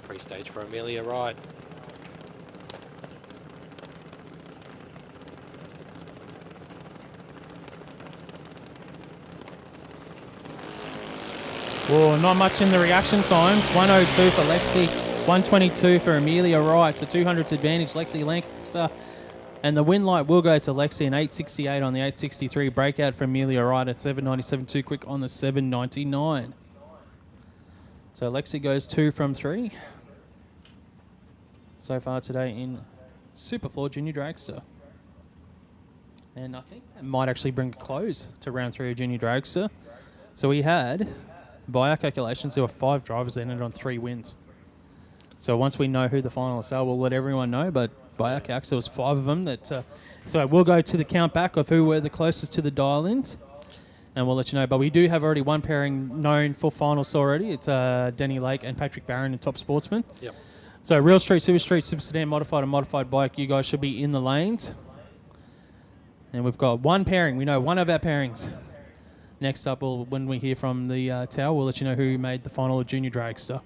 Pre-stage for Amelia Wright. Well, not much in the reaction times. 102 for Lexi, 122 for Amelia Wright. So 200's advantage, Lexi Lancaster. And the win light will go to Lexi, an 868 on the 863. Breakout for Amelia Wright at 797, too quick on the 799. So Lexi goes 2 from 3 so far today in SuperFloor Junior Dragster. And I think that might actually bring a close to round 3 of Junior Dragster. So we had, by our calculations, there were 5 drivers that ended on 3 wins. So once we know who the finalists are, we'll let everyone know. But by our calcs, there was 5 of them. So we'll go to the count back of who were the closest to the dial-ins, and we'll let you know. But we do have already one pairing known for finals already. It's Denny Lake and Patrick Barron in Top Sportsman. Yep. So Real Street, Super Street, Super Sedan, Modified, and Modified Bike, you guys should be in the lanes. And we've got one pairing. We know one of our pairings. Next up, when we hear from the tower, we'll let you know who made the final of Junior Dragster.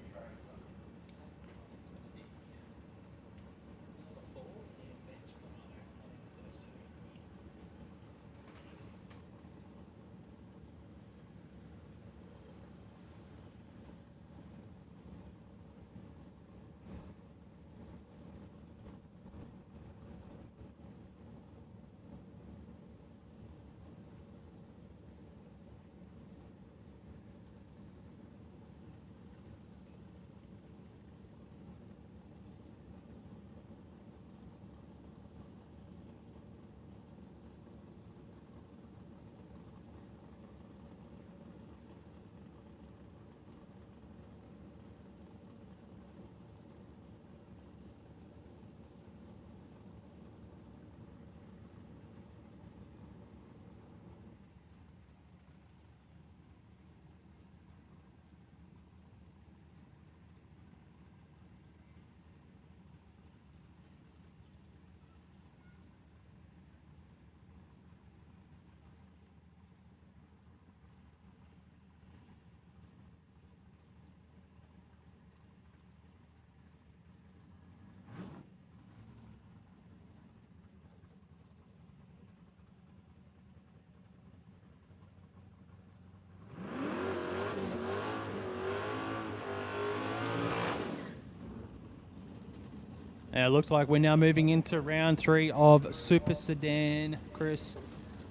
It looks like we're now moving into round 3 of Super Sedan. Chris,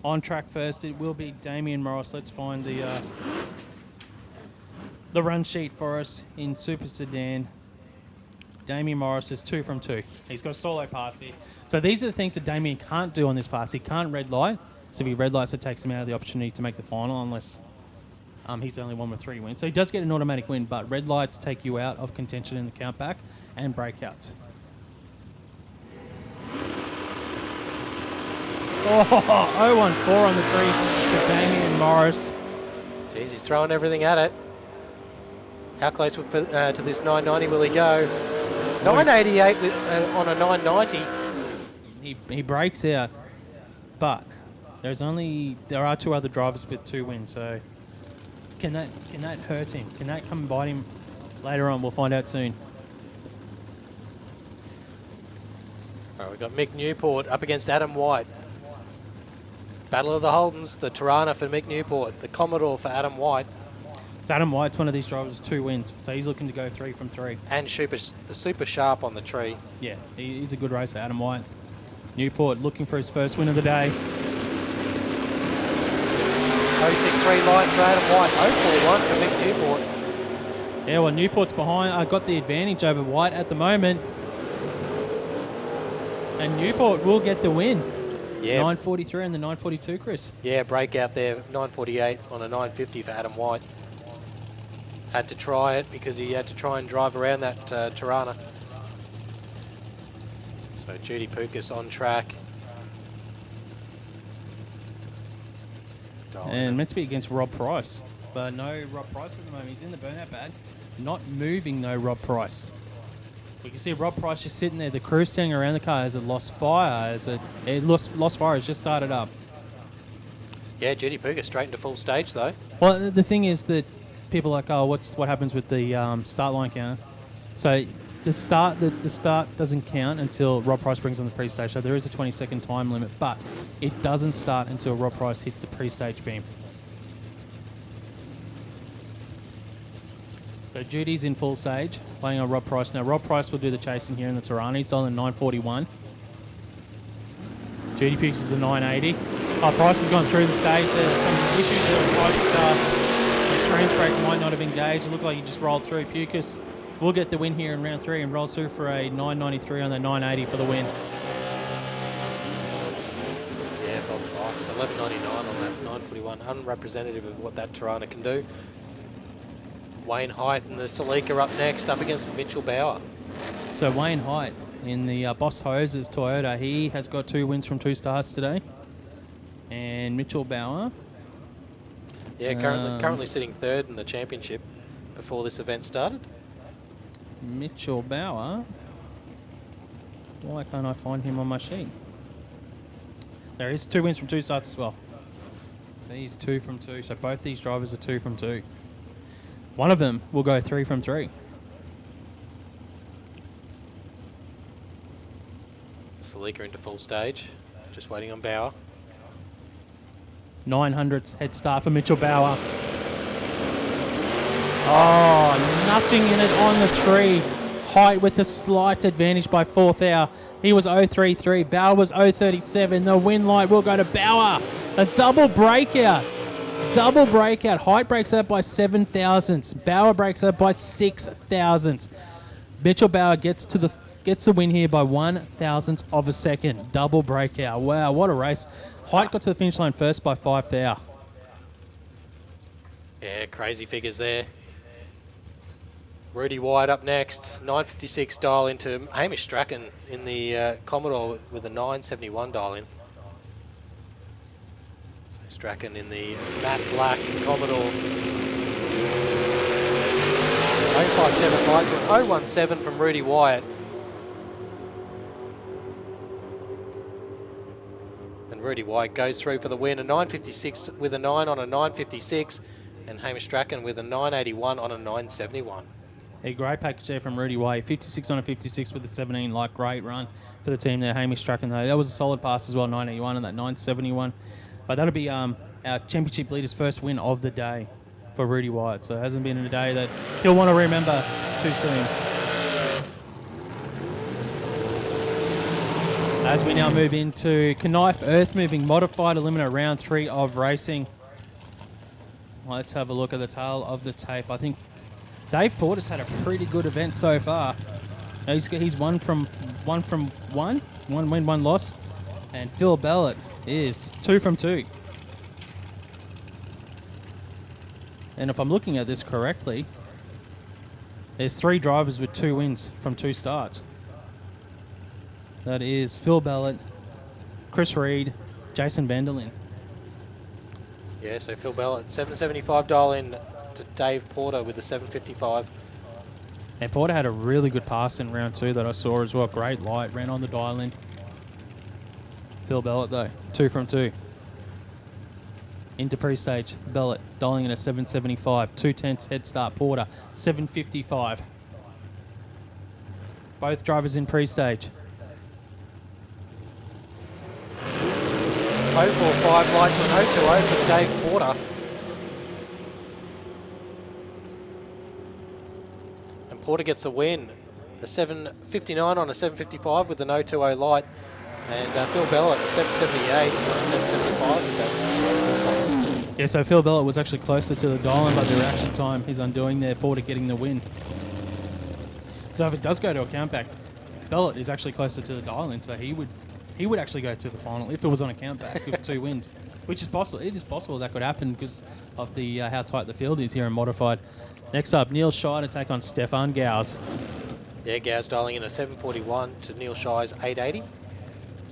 on track first, it will be Damien Morris. Let's find the run sheet for us in Super Sedan. Damien Morris is 2 from 2. He's got a solo pass here. So these are the things that Damien can't do on this pass. He can't red light. So if he red lights, it takes him out of the opportunity to make the final unless he's the only one with 3 wins. So he does get an automatic win, but red lights take you out of contention in the countback and breakouts. Oh, 0-1-4 on the tree for Damien Morris. Jeez, he's throwing everything at it. How close to this 990 will he go? 988 on a 990. He breaks out, but there are 2 other drivers with 2 wins. So can that hurt him? Can that come and bite him later on? We'll find out soon. All right, we've got Mick Newport up against Adam White. Battle of the Holdens, the Tirana for Mick Newport, the Commodore for Adam White. So Adam White's one of these drivers with 2 wins, so he's looking to go 3 from 3. And super sharp on the tree. Yeah, he's a good racer, Adam White. Newport looking for his first win of the day. 063 line for Adam White, 041 for Mick Newport. Yeah, well, Newport's behind. I got the advantage over White at the moment. And Newport will get the win. Yeah. 943 and the 942, Chris. Yeah, breakout there, 948 on a 950 for Adam White. Had to try it because he had to try and drive around that Tirana. So Judy Pukas on track. And meant to be against Rob Price. But no Rob Price at the moment. He's in the burnout pad. Not moving, no Rob Price. You can see Rob Price just sitting there. The crew standing around the car as it lost fire. Lost fire has just started up. Yeah, Judy Puka straight into full stage though. Well, the thing is that people are like, oh, what happens with the start line counter? So the start doesn't count until Rob Price brings on the pre-stage. So there is a 20-second time limit, but it doesn't start until Rob Price hits the pre-stage beam. So Judy's in full stage, playing on Rob Price. Now, Rob Price will do the chasing here in the Tirana. He's on the 941. Judy Pukes is a 980. Oh, Price has gone through the stage. Some issues there with Price. The trans brake might not have engaged. It looked like he just rolled through. Pukas will get the win here in round 3 and rolls through for a 993 on the 980 for the win. Yeah, Bob Price, 1199 on that 941. Unrepresentative of what that Tirana can do. Wayne Height and the Celica up next, up against Mitchell Bauer. So Wayne Height in the Boss Hoses Toyota, he has got 2 wins from 2 starts today. And Mitchell Bauer. Yeah, currently sitting 3rd in the championship before this event started. Mitchell Bauer. Why can't I find him on my sheet? There is 2 wins from 2 starts as well. So he's 2 from 2. So both these drivers are 2 from 2. One of them will go 3 from 3. Celica into full stage, just waiting on Bauer. 900th head start for Mitchell Bauer. Oh, nothing in it on the tree. Height with a slight advantage by 4th hour. He was 033. Bauer was 037. The win light will go to Bauer. A double breakout. Double breakout. Height breaks out by 7 thousandths. Bauer breaks out by 6 thousandths. Mitchell Bauer gets the win here by 1 thousandth of a second. Double breakout. Wow, what a race. Height got to the finish line first by 5 thou. Yeah, crazy figures there. Rudy White up next. 956 dial into Hamish Strachan in the Commodore with a 971 dial in. Strachan in the matte black Commodore. 057 light to 017 from Rudy Wyatt. And Rudy Wyatt goes through for the win. A 956 with a 9 on a 956. And Hamish Strachan with a 981 on a 971. A great package there from Rudy Wyatt. 56 on a 56 with a 17. Like, great run for the team there. Hamish Strachan, though. That was a solid pass as well, 981 and that 971. But that'll be our championship leader's first win of the day for Rudy Wyatt. So it hasn't been in a day that he'll want to remember too soon. As we now move into Knijff Earthmoving Modified Eliminator Round 3 of racing. Let's have a look at the tail of the tape. I think Dave Porter's had a pretty good event so far. He's one from one, one win, one loss, and Phil Bellett is 2 from 2. And if I'm looking at this correctly, there's 3 drivers with 2 wins from 2 starts. That is Phil Bellett, Chris Reed, Jason Vanderlyn. Yeah, so Phil Bellett, 775 dial in to Dave Porter with the 755. And Porter had a really good pass in round 2 that I saw as well. Great light, ran on the dial in. Phil Bellett though, 2 from 2. Into pre-stage, Bellett dialing in a 775, 2/10 head start. Porter, 755. Both drivers in pre-stage. 045 light to an 020 for Dave Porter. And Porter gets a win. A 759 on a 755 with an 020 light. And Phil Bellett, a 778 on a 775. Yeah, so Phil Bellett was actually closer to the dial-in, but the reaction time is undoing there. Porter getting the win. So if it does go to a countback, Bellett is actually closer to the dial-in, so he would actually go to the final if it was on a countback with 2 wins, which is possible. It is possible that could happen because of the how tight the field is here in Modified. Next up, Neil Shire to take on Stefan Gauss. Yeah, Gauss dialing in a 741 to Neil Shire's 880.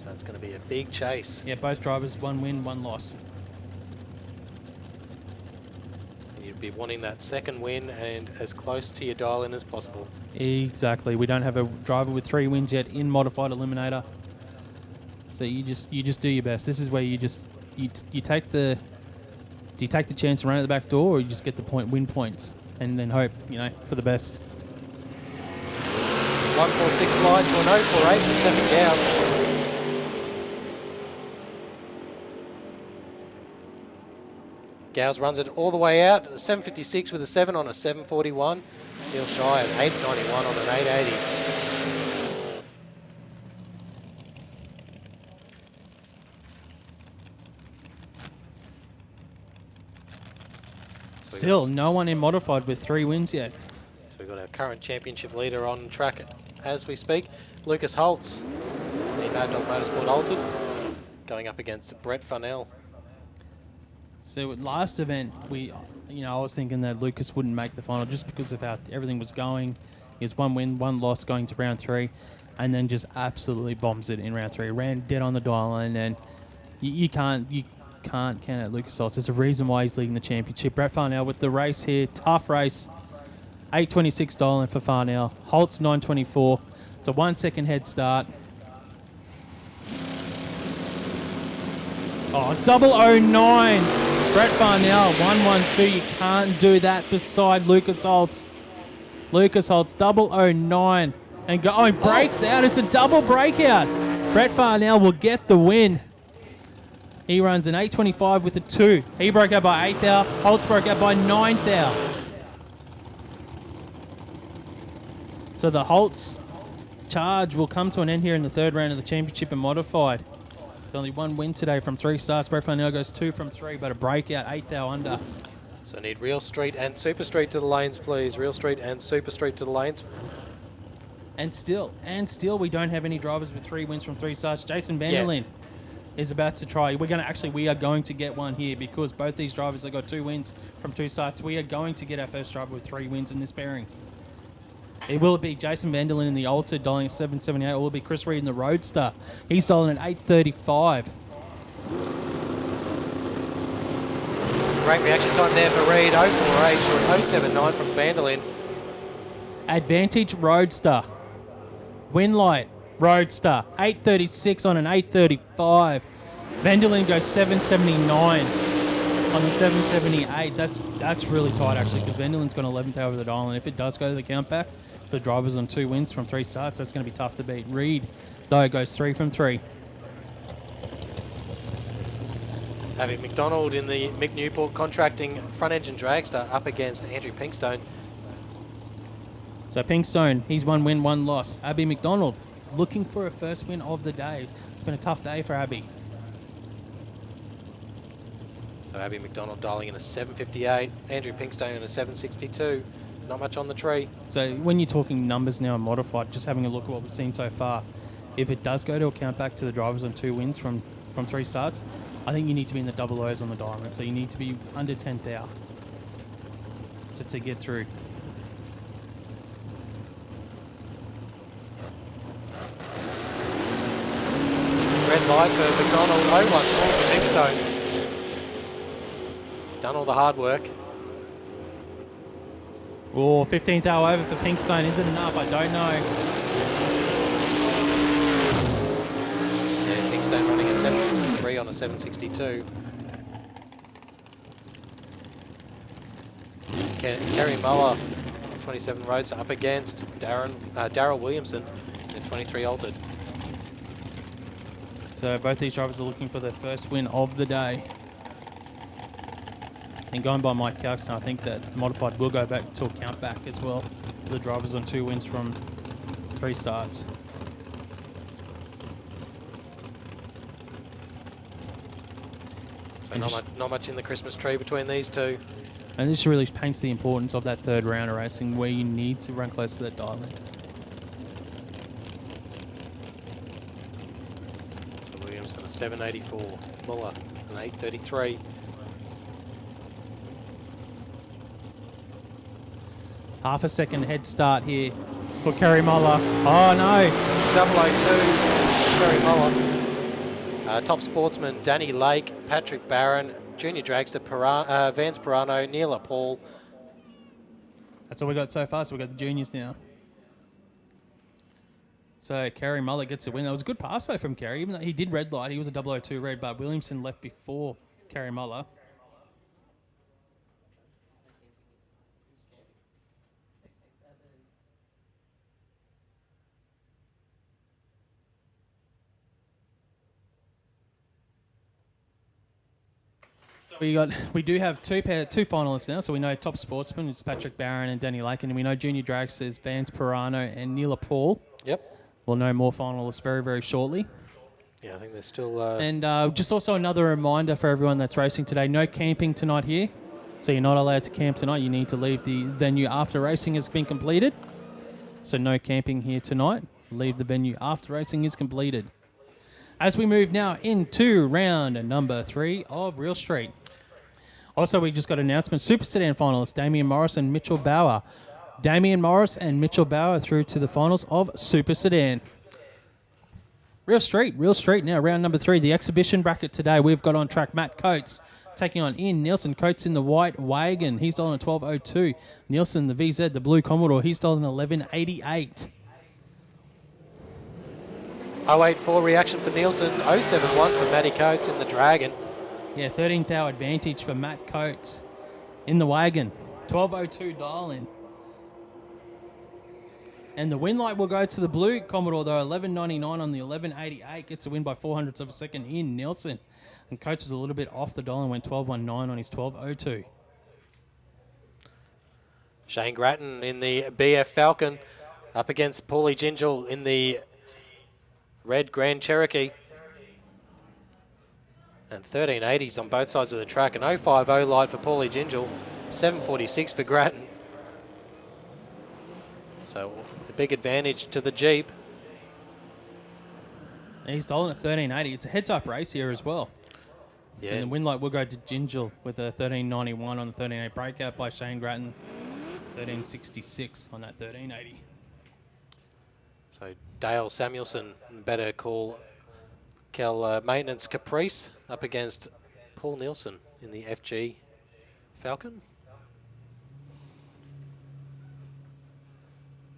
So it's going to be a big chase. Yeah, both drivers, 1 win, 1 loss. You'd be wanting that second win and as close to your dial-in as possible. Exactly. We don't have a driver with 3 wins yet in Modified Eliminator. So you just do your best. This is where you take the chance and run at the back door, or you just get the win points and then hope for the best. 146 light to an 048 for Stefan Gauss. Gauss runs it all the way out. 756 with a 7 on a 741. Neil Shire 891 on an 880. Still, no one in Modified with 3 wins yet. So we've got our current championship leader on track as we speak. Lucas Holtz, the Mad Dog Motorsport altered, going up against Brett Funnell. So at last event, I was thinking that Lucas wouldn't make the final just because of how everything was going. He has 1 win, 1 loss going to round 3, and then just absolutely bombs it in round 3. Ran dead on the dial line, and you can't count out Lucas Holtz. There's a reason why he's leading the championship. Brett Farnell with the race here. Tough race. 826 dial-in for Farnell. Holtz 924. It's a 1 second head start. Oh, 009. Brett Farnell 112. You can't do that beside Lucas Holtz. Lucas Holtz 009. And he breaks out. It's a double breakout. Brett Farnell will get the win. He runs an 825 with a 2. He broke out by 8 thou. Holtz broke out by 9 thou. So the Holtz charge will come to an end here in the 3rd round of the championship in Modified. With only 1 win today from 3 starts. Brett Farnell goes 2 from 3, but a breakout 8 thou under. So need Real Street and Super Street to the lanes, please. Real Street and Super Street to the lanes. And still, we don't have any drivers with 3 wins from 3 starts. Jason Vanderlyn is about to try. We are going to get one here because both these drivers have got 2 wins from 2 starts. We are going to get our first driver with 3 wins in this pairing. It will be Jason Vanderlyn in the Alta dialing at 778, or will it be Chris Reed in the Roadster? He's dialing at 835. Great reaction time there for Reed. 048 to an 079 from Vanderlyn. Advantage Roadster. Winlight Roadster. 836 on an 835. Vanderlyn goes 779 on the 778. That's really tight actually, because Vanderlyn's got 11th over the dial, and if it does go to the countback, the drivers on 2 wins from 3 starts, that's going to be tough to beat. Reed, though, goes 3 from 3. Having McDonald in the Mick Newport contracting front engine dragster up against Andrew Pinkstone. So Pinkstone, he's 1 win, 1 loss. Abby McDonald looking for a first win of the day. It's been a tough day for Abby. So Abby McDonald dialing in a 7:58. Andrew Pinkstone in a 7:62. Not much on the tree. So when you're talking numbers now in modified, just having a look at what we've seen so far, if it does go to a count back to the drivers on 2 wins from 3 starts, I think you need to be in the double O's on the diamond. So you need to be under 10th hour to get through. Red light for McDonald. 0-1 for Pinkstone. He's done all the hard work. Oh, 15th hour over for Pinkstone. Is it enough? I don't know. Yeah, Pinkstone running a 7:63 on a 7:62. Kerry Muller, 27 roads up against Darryl Williamson in 23 altered. So both these drivers are looking for their first win of the day. And going by Mike Calxton, I think that modified will go back to a count back as well. The drivers on 2 wins from 3 starts. So not much in the Christmas tree between these two. And this really paints the importance of that third round of racing where you need to run close to that dial in. So Williamson a 7:84, Muller an 8:33. Half a second head start here for Kerry Muller. Oh no! 002, Kerry Muller. Top sportsman Danny Lake, Patrick Barron, Junior Dragster Vance Pirano, Neela Paul. That's all we got so far, so we got the juniors now. So Kerry Muller gets a win. That was a good pass though from Kerry, even though he did red light. He was a 002 red, but Williamson left before Kerry Muller. We do have two finalists now, so we know top sportsman, it's Patrick Barron and Danny Lake, and we know junior dragsters Vance Pirano and Neela Paul. Yep. We'll know more finalists very, very shortly. Yeah, I think there's still... And just also another reminder for everyone that's racing today, no camping tonight here. So you're not allowed to camp tonight. You need to leave the venue after racing has been completed. So no camping here tonight. Leave the venue after racing is completed. As we move now into round number 3 of Real Street. Also, we just got an announcement. Super Sedan finalists, Damien Morris and Mitchell Bauer. Damien Morris and Mitchell Bauer through to the finals of Super Sedan. Real Street now, round number 3. The exhibition bracket today, we've got on track Matt Coates taking on Ian Nielsen. Coates in the white wagon. He's dialed a 12.02. Nielsen, the VZ, the blue Commodore. He's dialed an 11.88. 084 reaction for Nielsen. 071 for Matty Coates in the Dragon. Yeah, 13th hour advantage for Matt Coates in the wagon. 12.02 dial in. And the win light will go to the blue Commodore, though. 11.99 on the 11.88. Gets a win by 400ths of a second in Nielsen. And Coates was a little bit off the dial and went 12.19 on his 12.02. Shane Grattan in the BF Falcon up against Paulie Gingell in the red Grand Cherokee. And 1380s on both sides of the track. An 050 light for Paulie Gingell. 746 for Grattan. So the big advantage to the Jeep. And he's stolen at 13.80. It's a heads-up race here as well. Yeah. And the win light will go to Gingell with a 13.91 on the 13.8 breakout by Shane Grattan. 13.66 on that 13.80. So Dale Samuelson, better call Cal Maintenance Caprice up against Paul Nielsen in the FG Falcon.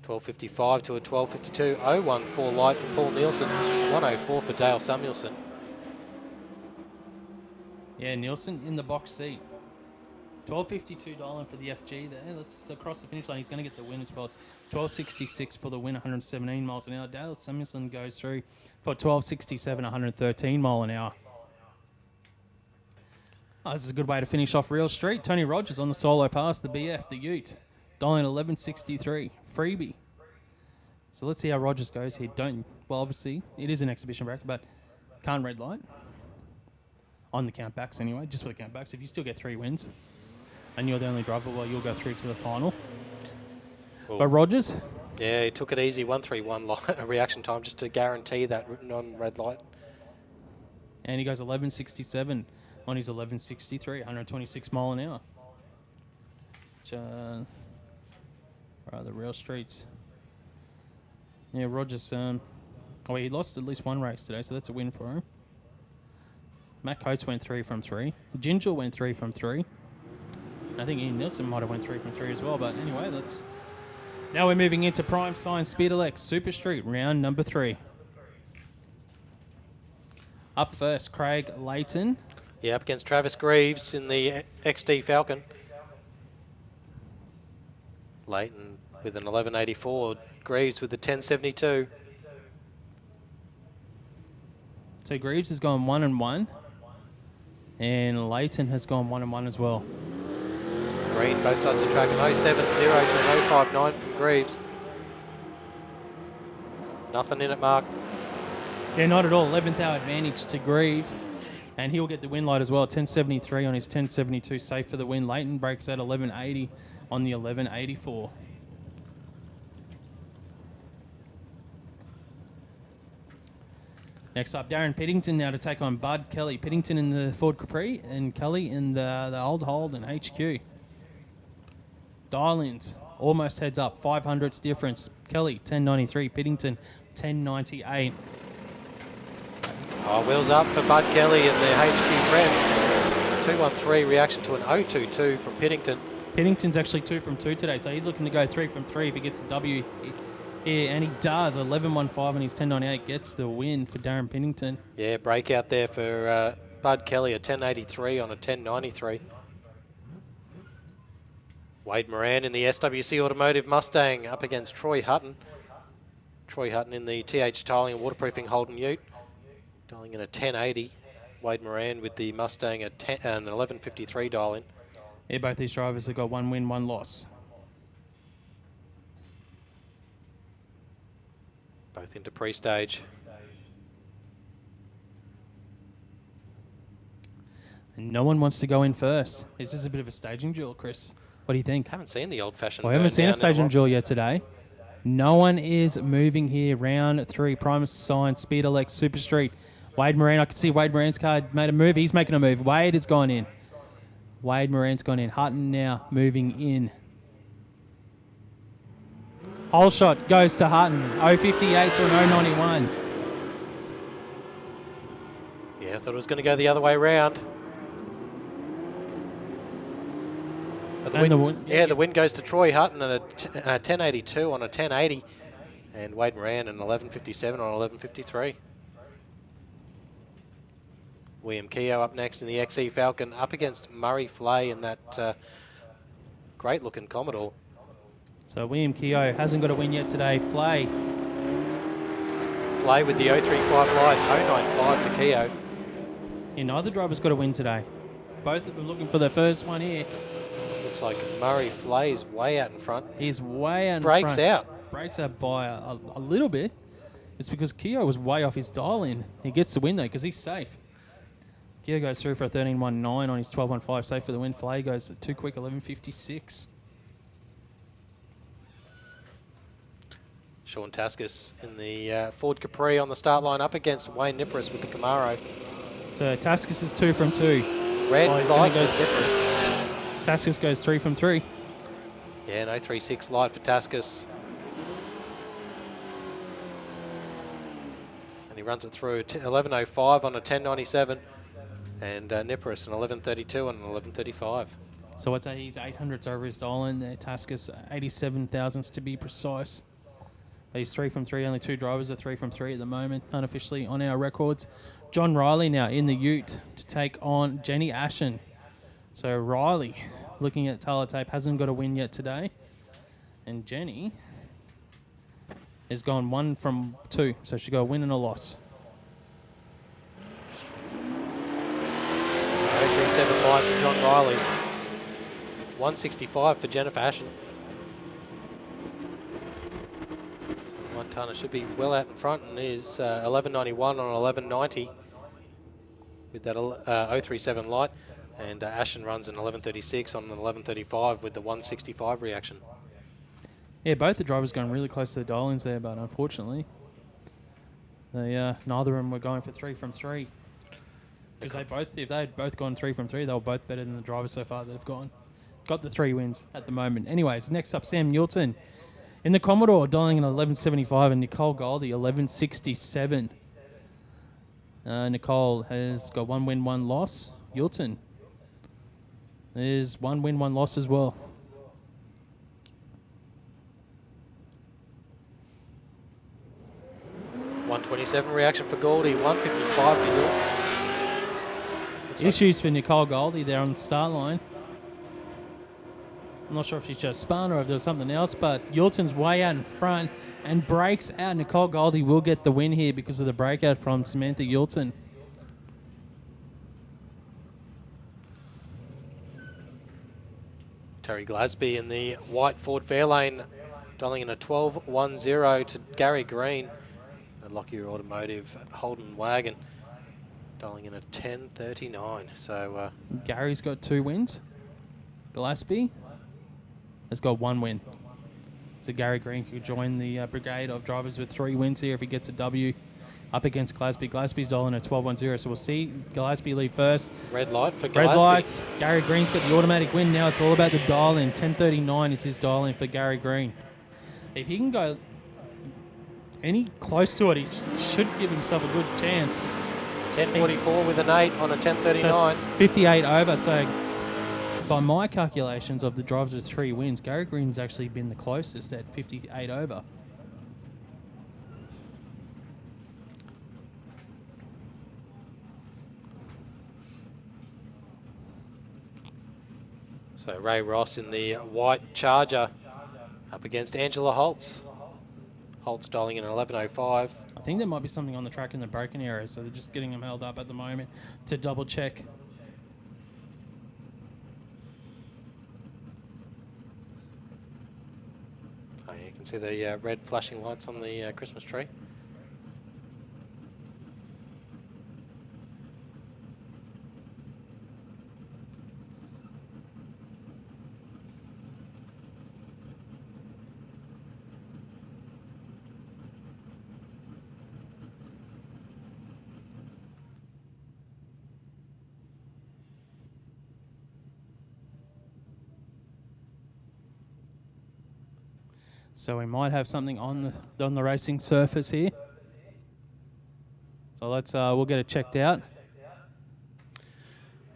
12.55 to a 12.52. 014 light for Paul Nielsen. 104 for Dale Samuelson. Yeah, Nielsen in the box seat. 12.52 dial for the FG there. That's across the finish line. He's going to get the win as well. 12.66 for the win, 117 miles an hour. Dale Samuelson goes through for 12.67, 113 mile an hour. Oh, this is a good way to finish off Real Street. Tony Rogers on the solo pass, the BF, the Ute. Dialing 11.63, freebie. So let's see how Rogers goes here. Well, obviously, it is an exhibition bracket, but can't red light. On the countbacks anyway, just for the countbacks. If you still get 3 wins and you're the only driver, well, you'll go through to the final. Well, But Rogers, yeah, he took it easy, 131 reaction time just to guarantee that non-red light. and he goes 11.67 on his 11.63, 126 mile an hour. Which, the real streets. Yeah, Rogers, he lost at least one race today, so that's a win for him. Matt Coates went 3 from 3. Ginger went 3 from 3. I think Ian Nielsen might have went 3 from 3 as well, but anyway, that's... Now we're moving into Prime Science Speed Elec Super Street, round number 3. Up first, Craig Layton. Yeah, up against Travis Greaves in the XD Falcon. Layton with an 11.84. Greaves with the 10.72. So Greaves has gone 1-1, and Layton has gone 1-1 as well. Green, both sides of the track, an 0.70 to an 0.59 from Greaves. Nothing in it, Mark. Yeah, not at all. 11th hour advantage to Greaves, and he'll get the win light as well. 10.73 on his 10.72, safe for the win. Layton breaks at 11.80 on the 11.84. Next up, Darren Piddington now to take on Bud Kelly. Piddington in the Ford Capri and Kelly in the Old Holden HQ. Dial-ins, almost heads up, 500ths difference. Kelly, 10.93. Piddington, 10.98. Oh, wheels up for Bud Kelly in the HQ Prem. 213 reaction to an 0.22 from Piddington. Piddington's actually 2 from 2 today, so he's looking to go 3 from 3 if he gets a W here, and he does. 11.15 on his 10.98 gets the win for Darren Piddington. Yeah, breakout there for Bud Kelly, a 10.83 on a 10.93. Wade Moran in the SWC Automotive Mustang up against Troy Hutton. Troy Hutton in the TH Tiling and Waterproofing Holden Ute. Dialing in a 10.80. Wade Moran with the Mustang at an 11.53 dial in. Yeah, both these drivers have got 1 win, 1 loss. Both into pre-stage. And no one wants to go in first. Is this a bit of a staging duel, Chris? What do you think? Haven't seen the old-fashioned. Well, we haven't seen a staging duel yet today. No one is moving here. Round 3, Primus Science, Speed Elec Super Street. Wade Moran, I can see Wade Moran's card made a move. He's making a move. Wade has gone in. Wade Moran's gone in. Hutton now moving in. Whole shot goes to Hutton. 0.58 to an 0.91. Yeah, I thought it was going to go the other way round. But the win goes to Troy Hutton at a 10.82 on a 10.80. And Wade Moran an 11.57 on 11.53. William Keogh up next in the XE Falcon, up against Murray Flay in that great-looking Commodore. So William Keogh hasn't got a win yet today. Flay with the 0.35 light, 0.95 to Keogh. Yeah, neither driver's got a win today. Both of them looking for their first one here. Looks like Murray Flay's way out in front. He's way out in Breaks front. out. Breaks out by a little bit. It's because Keogh was way off his dial-in. He gets the win, though, because he's safe. Keogh goes through for a 13.19 on his 12.15, safe for the win. Flay goes too quick, 11.56. Sean Taskus in the Ford Capri on the start line up against Wayne Nipperis with the Camaro. So Taskus is 2 from 2. Red light go for Nipperis. Taskus goes 3 from 3. Yeah, no 3.6 light for Taskus. And he runs it through 11.05 on a 10.97. And Nipperis an 11.32 and an 11.35. So I'd say he's 800s over his dial-in there. Taskus 87 thousandths to be precise. But he's 3 from 3. Only 2 drivers are 3 from 3 at the moment, unofficially on our records. John Riley now in the Ute to take on Jenny Ashen. So Riley, looking at tape, hasn't got a win yet today. And Jenny has gone 1 from 2. So she got a win and a loss. 0.37 light for John Riley. 165 for Jennifer Ashen. Montana should be well out in front and is 11.91 on 11.90 with that 037 light. And Ashen runs an 11.36 on an 11.35 with the 165 reaction. Yeah, both the drivers going really close to the dial-ins there, but unfortunately, they neither of them were going for 3 from 3. Because if they had both gone 3 from 3, they were both better than the drivers so far that have got the 3 wins at the moment. Anyways, next up, Sam Newton in the Commodore, dialing in 11.75, and Nicole Goldie 11.67. Nicole has got 1 win, 1 loss. Yulton is 1 win, 1 loss as well. .127 reaction for Goldie, 155 for Yulton. Issues for Nicole Goldie there on the start line. I'm not sure if she's just spun or if there was something else, but Yulton's way out in front and breaks out. Nicole Goldie will get the win here because of the breakout from Samantha Yulton. Terry Glasby in the white Ford Fairlane, dialing in a 12.10 to Gary Green, the Lockyer Automotive Holden Wagon, dialing in a 10.39. So Gary's got 2 wins. Glasby has got 1 win. So Gary Green could join the brigade of drivers with 3 wins here if he gets a W up against Glasby. Glasby's dialing at 12.10, so we'll see Glasby lead first. red light for Glasby. Red lights. Gary Green's got the automatic win. Now it's all about the dial-in. 10.39 is his dial-in for Gary Green. If he can go any close to it, he should give himself a good chance. 10.44 with an 8 on a 10.39. That's 58 over, so by my calculations of the drivers with 3 wins, Gary Green's actually been the closest at 58 over. So Ray Ross in the white Charger up against Angela Holtz. Holtz dialing in at 11.05. I think there might be something on the track in the braking area, so they're just getting them held up at the moment to double check. Oh, you can see the red flashing lights on the Christmas tree. So we might have something on the racing surface here. So let's we'll get it checked out.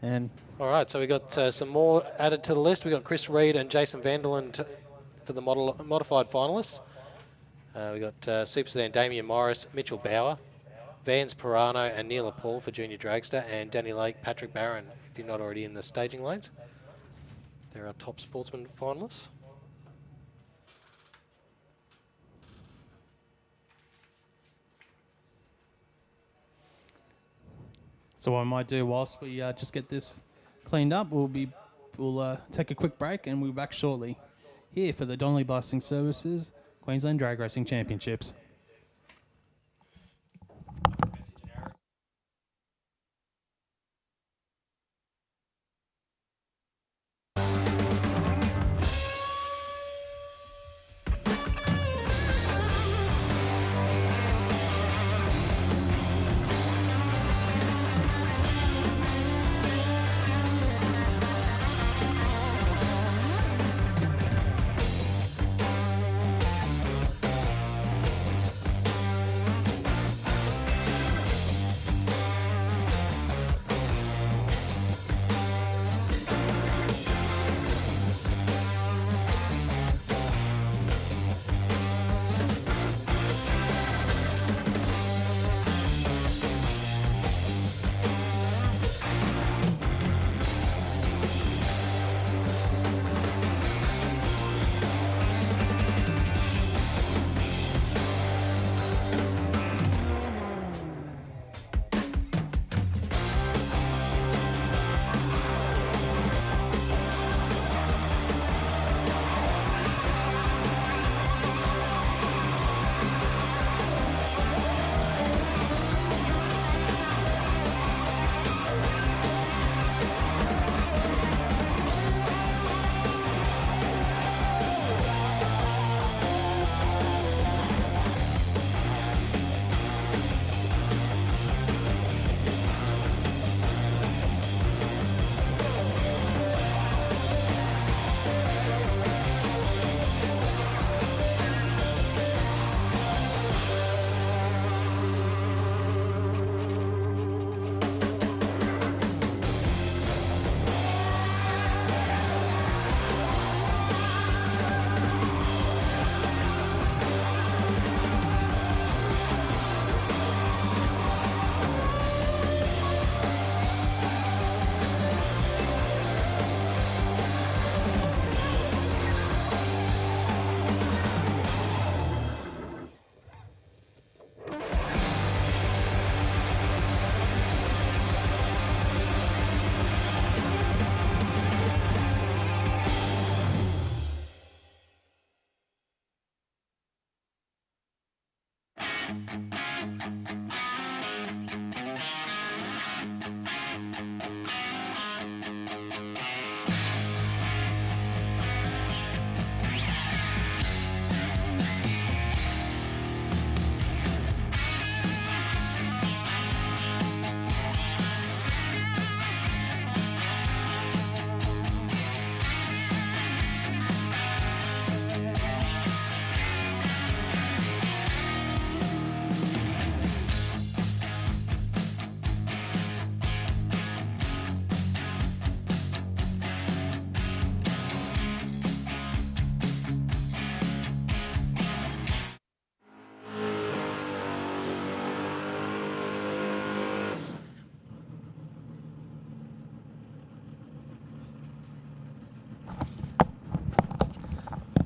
And All right, so we got some more added to the list. We got Chris Reed and Jason Vanderland for the modified finalists. We got Super Sedan Damien Morris, Mitchell Bauer, Vans Pirano and Neela Paul for Junior Dragster, and Danny Lake, Patrick Barron, if you're not already in the staging lanes. They're our top sportsman finalists. so what I might do whilst we just get this cleaned up, we'll take a quick break and we'll be back shortly here for the Donnelly Blasting Services Queensland Drag Racing Championships.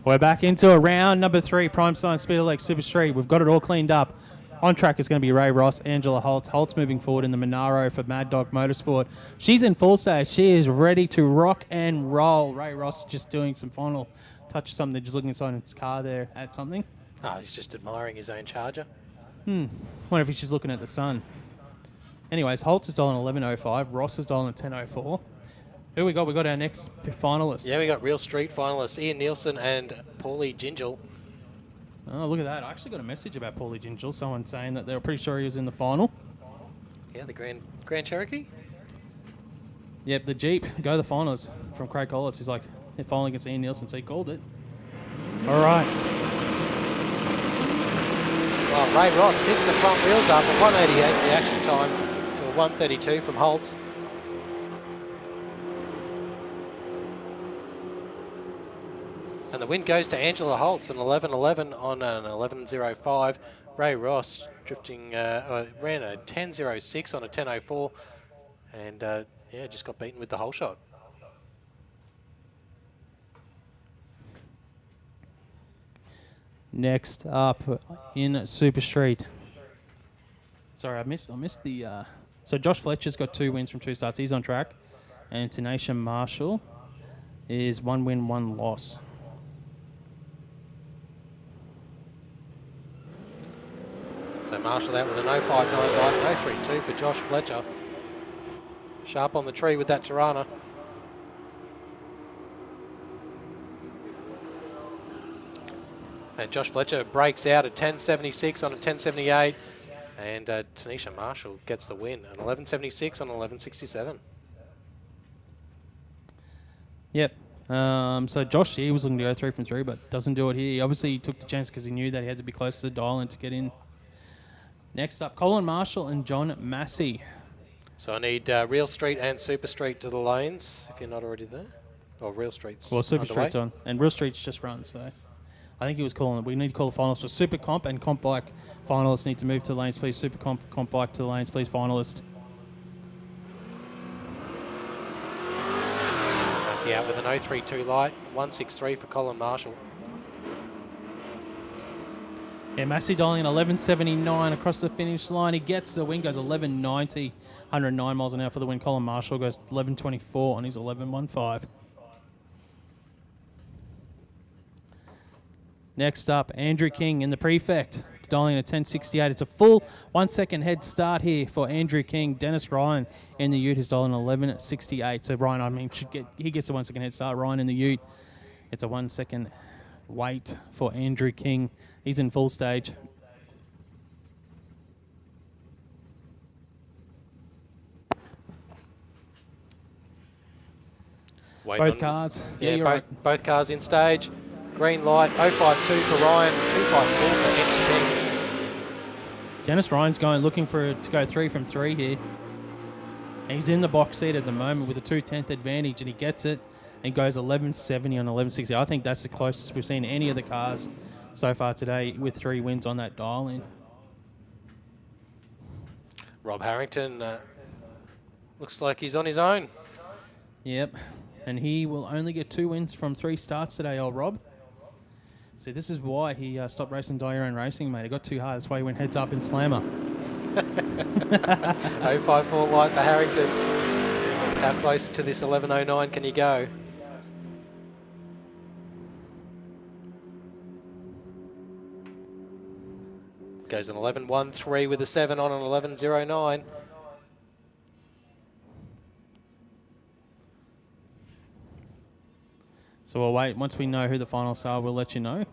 We're back into a round number 3, Prime Science Speed Elec Super Street. We've got it all cleaned up. On track is going to be Ray Ross, Angela Holtz. Holtz moving forward in the Monaro for Mad Dog Motorsport. She's in full stage. She is ready to rock and roll. Ray Ross just doing some final touch of something, just looking inside his car there at something. Oh, he's just admiring his own Charger. Wonder if he's just looking at the sun. Anyways, Holtz is dialing 11.05. Ross is dialing 10.04. Who we got? We got our next finalist. Yeah, we got Real Street finalists Ian Nielsen and Paulie Gingell. Oh, look at that. I actually got a message about Paulie Gingell. Someone saying that they were pretty sure he was in the final. Yeah, the Grand Cherokee. Yep, the Jeep. Go the finals from Craig Collis. He's like, they're finally against Ian Nielsen, so he called it. All right. Well, Ray Ross picks the front wheels up at 188 reaction time to a 132 from Holtz. And the win goes to Angela Holtz, an 11.11 on an 11.05. Ray Ross drifting, ran a 10.06 on a 10.04. And yeah, just got beaten with the whole shot. Next up in Super Street. Sorry, I missed the... So Josh Fletcher's got 2 wins from 2 starts. He's on track. And Tanisha Marshall is 1 win, 1 loss. So Marshall out with an 0.59 light, 0.32 for Josh Fletcher. Sharp on the tree with that Tirana. And Josh Fletcher breaks out at 10.76 on a 10.78. And Tanisha Marshall gets the win, an 11.76 on 11.67. Yep. So Josh, he was looking to go 3 from 3, but doesn't do it here. Obviously, he took the chance because he knew that he had to be close to the dial and to get in. Next up, Colin Marshall and John Massey. So I need Real Street and Super Street to the lanes, if you're not already there. Or Real Street's Well, Super underway. Street's on, and Real Street's just run, so I think he was calling. We need to call the finalists for Super Comp and Comp Bike. Finalists need to move to the lanes, please. Super Comp, Comp Bike to the lanes, please. Finalist. Massey out with an 0.32 light, 1.63 for Colin Marshall. Yeah, Massey dialing 11.79 across the finish line. He gets the win, goes 11.90, 109 miles an hour for the win. Colin Marshall goes 11.24 on his 11.15. Next up, Andrew King in the Prefect, dialing a 10.68. It's a full 1 second head start here for Andrew King. Dennis Ryan in the Ute is dialing 11.68. So Ryan, I mean, he gets a 1 second head start. Ryan in the Ute, it's a 1 second wait for Andrew King. He's in full stage. Both cars. Yeah, you're right. both cars in stage. Green light, 0.52 for Ryan, 2.54 for Andrew King. Dennis Ryan's looking to go 3 from 3 here. And he's in the box seat at the moment with a 2/10 advantage, and he gets it and goes 11.70 on 11.60. I think that's the closest we've seen any of the cars so far today with 3 wins on that dial-in. Rob Harrington looks like he's on his own. Yep. And he will only get 2 wins from 3 starts today, old Rob. See, this is why he stopped racing Dione Racing, mate. It got too hard. That's why he went heads up in Slammer. 0.54 light for Harrington. How close to this 11.09 can you go? Goes an 11.13 with a 7 on an 11.09. So we'll wait. Once we know who the finalists are, we'll let you know.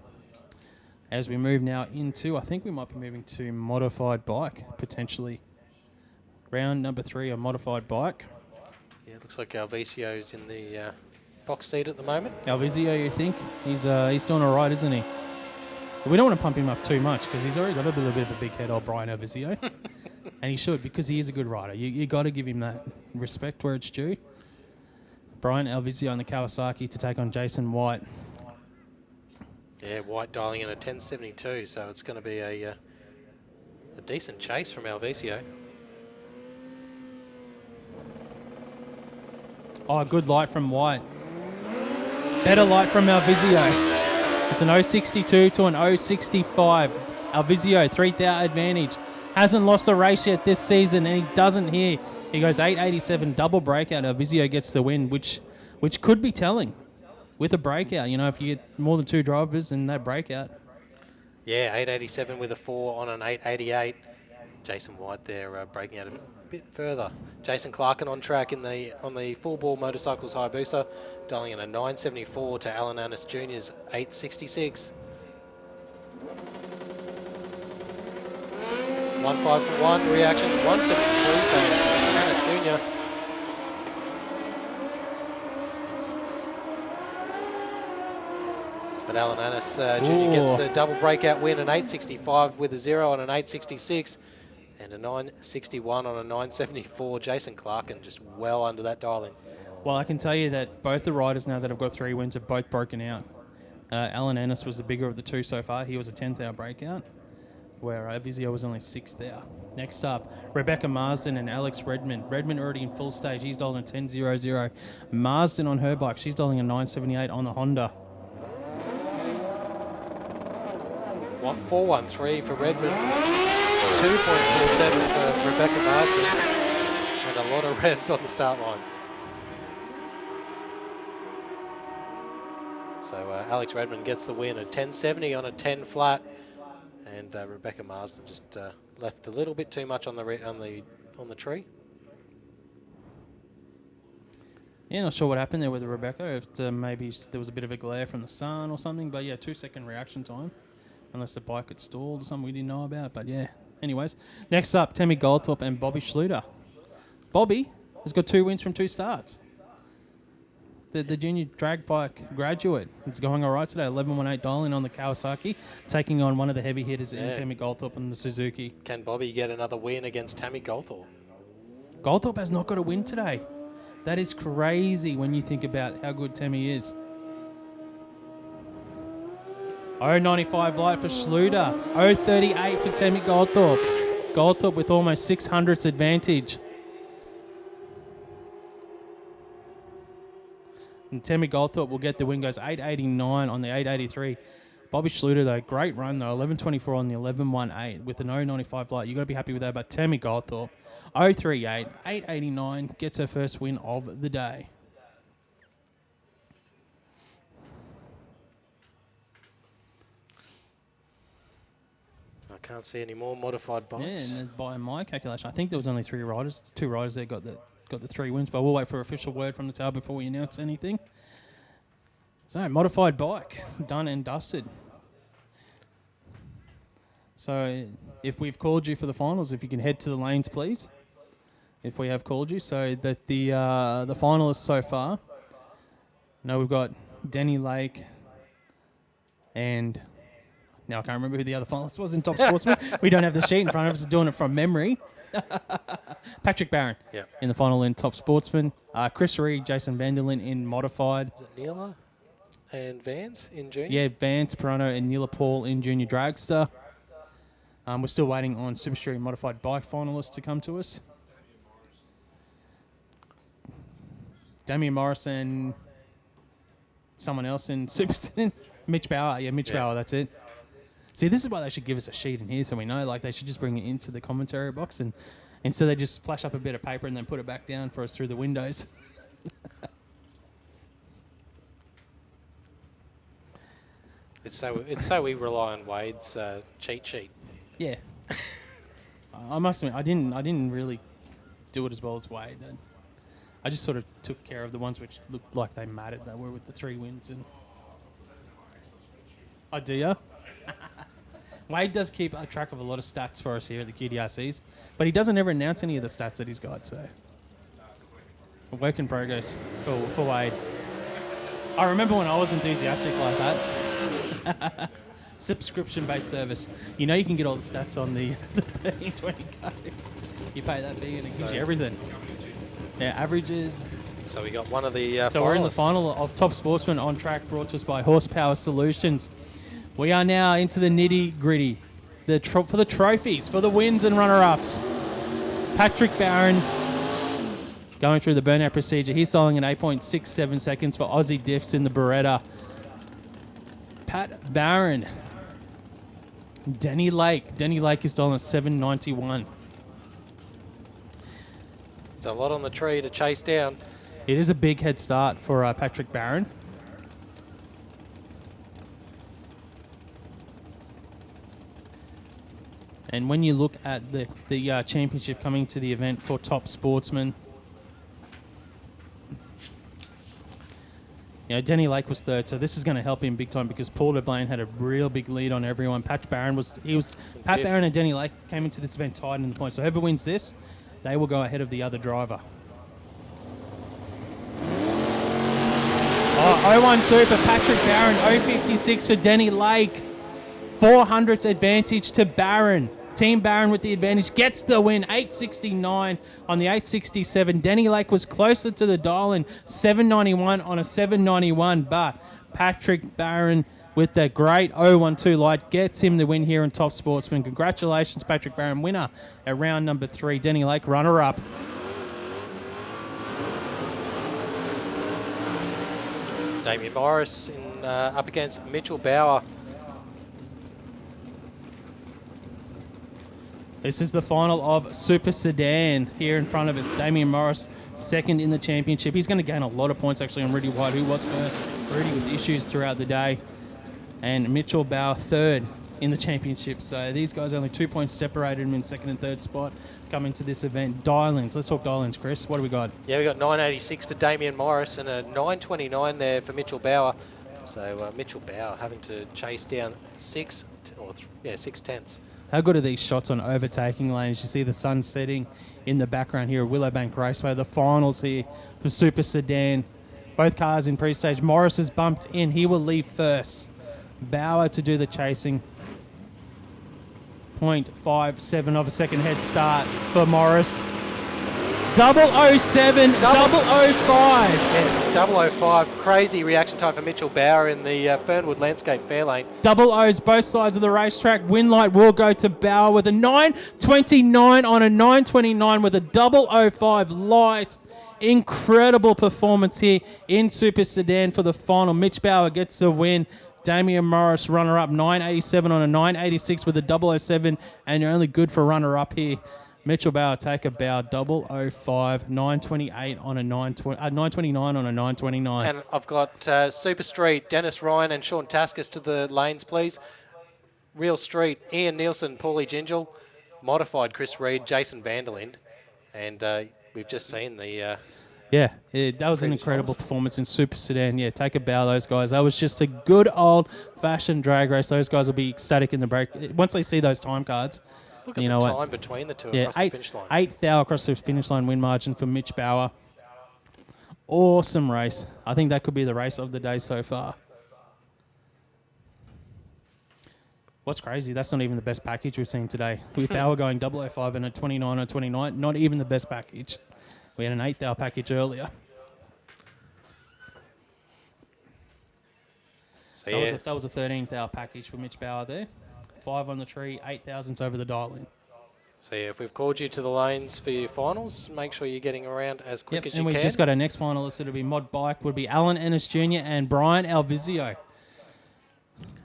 As we move now into, I think we might be moving to Modified Bike, potentially. Round number 3, a Modified Bike. Yeah, it looks like Alvisio's in the box seat at the moment. Alvisio, you think? He's doing all right, isn't he? But we don't want to pump him up too much because he's already got a little bit of a big head, old Brian Alvisio. And he should, because he is a good rider. You got to give him that respect where it's due. Brian Alvisio on the Kawasaki to take on Jason White. Yeah, White dialing in a 10.72, so it's going to be a decent chase from Alvisio. Oh, good light from White. Better light from Alvisio. It's an 062 to an 065. Alvizio, 3,000 advantage. Hasn't lost a race yet this season, and he doesn't here. He goes 887, double breakout. Alvizio gets the win, which could be telling with a breakout. You know, if you get more than 2 drivers in that breakout. Yeah, 887 with a 4 on an 888. Jason White there breaking out a bit further. Jason Clarkin on track on the full ball motorcycles Hayabusa, dialing in a 974 to Alan Annis Jr.'s 866. 1.5 for 1 reaction, 173 for Annis Jr. But Alan Annis Jr. gets the double breakout win, an 865 with a 0 on an 866, and a 961 on a 974. Jason Clarkin just well under that dialing. Well, I can tell you that both the riders now that have got 3 wins have both broken out. Alan Annis was the bigger of the 2 so far. He was a 10th hour breakout, where Vizio was only 6th hour. Next up, Rebecca Marsden and Alex Redmond. Redmond already in full stage. He's dialing a 10.00. Marsden on her bike. She's dialing a 978 on the Honda. 413 for Redmond, 2.47 for Rebecca Marsden, and a lot of revs on the start line. So Alex Redmond gets the win, a 1070 on a 10 flat, and Rebecca Marsden just left a little bit too much on the tree. Yeah, not sure what happened there with Rebecca. If maybe there was a bit of a glare from the sun or something, but yeah, 2-second reaction time. Unless the bike had stalled or something we didn't know about. But yeah, anyways. Next up, Tammy Goldthorpe and Bobby Schluter. Bobby has got 2 wins from 2 starts. The junior drag bike graduate. It's going all right today. 11.18 dialing on the Kawasaki, taking on one of the heavy hitters in Tammy Goldthorpe and the Suzuki. Can Bobby get another win against Tammy Goldthorpe? Goldthorpe has not got a win today. That is crazy when you think about how good Tammy is. 0.95 light for Schluter. 0.38 for Tammy Goldthorpe. Goldthorpe with almost 600ths advantage. And Tammy Goldthorpe will get the win, goes 8.89 on the 8.83. Bobby Schluter, though, great run, though. 11.24 on the 11.18 with an 0.95 light. You've got to be happy with that. But Tammy Goldthorpe, 0.38, 8.89, gets her first win of the day. Can't see any more modified bikes. Yeah, and by my calculation, I think there was only 3 riders. 2 riders there got the 3 wins, but we'll wait for official word from the tail before we announce anything. So, modified bike, done and dusted. So, if we've called you for the finals, if you can head to the lanes, please. If we have called you, so that the finalists so far. Now we've got Denny Lake and. Now I can't remember who the other finalist was in Top Sportsman. We don't have the sheet in front of us, doing it from memory. Patrick Barron in the final in Top Sportsman. Chris Reed, Jason Vanderlyn in Modified. Is it Neela and Vance in Junior? Yeah, Vance, Perano, and Neela Paul in Junior Dragster. We're still waiting on Super Street Modified Bike finalists to come to us. Damien Morris and someone else in Super Mitch Bauer. Yeah, Mitch Bauer, that's it. See, this is why they should give us a sheet in here so we know. Like, they should just bring it into the commentary box, and instead they just flash up a bit of paper and then put it back down for us through the windows. It's so we rely on Wade's cheat sheet. Yeah. I must admit, I didn't really do it as well as Wade. I just sort of took care of the ones which looked like they mattered. They were with the 3 wins. And I do, yeah. Wade does keep a track of a lot of stats for us here at the QDRCs, but he doesn't ever announce any of the stats that he's got, so a work in progress for Wade. I remember when I was enthusiastic like that. Subscription-based service. You know you can get all the stats on the 1320 code. You pay that fee and it gives you everything. Yeah, averages. So we got one of the So we're in the final of Top Sportsman on track, brought to us by Horsepower Solutions. We are now into the nitty-gritty. For the trophies, for the wins and runner-ups. Patrick Barron going through the burnout procedure. He's styling at 8.67 seconds for Aussie Diffs in the Beretta. Pat Barron. Denny Lake. Denny Lake is down at 791. It's a lot on the tree to chase down. It is a big head start for Patrick Barron. And when you look at the championship coming to the event for Top Sportsman, you know, Denny Lake was third, so this is going to help him big time because Paul DeBlaine had a real big lead on everyone. Pat Barron Barron and Denny Lake came into this event tied in the points. So whoever wins this, they will go ahead of the other driver. Oh, 0-1-2 for Patrick Barron, 0-56 for Denny Lake. 400th advantage to Barron. Team Barron with the advantage gets the win, 869 on the 867. Denny Lake was closer to the dial-in, 791 on a 791, but Patrick Barron with the great 0-1-2 light gets him the win here in Top Sportsman. Congratulations, Patrick Barron, winner at round number 3. Denny Lake, runner-up. Damien Morris up against Mitchell Bauer. This is the final of Super Sedan here in front of us. Damien Morris, second in the championship. He's going to gain a lot of points actually on Rudy White, who was first. Rudy with issues throughout the day. And Mitchell Bauer, third in the championship. So these guys only 2 points separated him in second and third spot coming to this event. Dial-ins. Let's talk dial-ins, Chris. What do we got? Yeah, we got 986 for Damien Morris and a 929 there for Mitchell Bauer. So Mitchell Bauer having to chase down 6 tenths. How good are these shots on overtaking lanes? You see the sun setting in the background here at Willowbank Raceway. The finals here for Super Sedan. Both cars in pre-stage. Morris is bumped in. He will leave first. Bauer to do the chasing. 0.57 of a second head start for Morris. 007, 005. Yeah, 005. Crazy reaction time for Mitchell Bauer in the Fernwood Landscape Fairlane. Double O's both sides of the racetrack. Win light will go to Bauer with a 929 on a 929 with a 005 light. Incredible performance here in Super Sedan for the final. Mitch Bauer gets the win. Damien Morris runner-up, 987 on a 986 with a 007, and you're only good for runner-up here. Mitchell Bauer, take a bow, 005, 928 on a 929 on a 929. And I've got Super Street, Dennis Ryan and Sean Taskus to the lanes, please. Real Street, Ian Nielsen, Paulie Gingell, Modified, Chris Reed, Jason Vanderlind. And we've just seen the... that was an incredible performance in Super Sedan. Yeah, take a bow, those guys. That was just a good old-fashioned drag race. Those guys will be ecstatic in the break. Once they see those time cards... Look at the time between the two across the finish line. 8th hour across the finish line win margin for Mitch Bauer. Awesome race. I think that could be the race of the day so far. What's crazy, that's not even the best package we've seen today. With Bauer going 005 and a 29 on 29, not even the best package. We had an 8th hour package earlier. So that was a 13th hour package for Mitch Bauer there. 5 on the tree, 8,000s over the dial-in. So yeah, if we've called you to the lanes for your finals, make sure you're getting around as quick as you can. And we've just got our next finalist. It'll be Mod Bike, would be Alan Ennis Jr. and Brian Alvizio.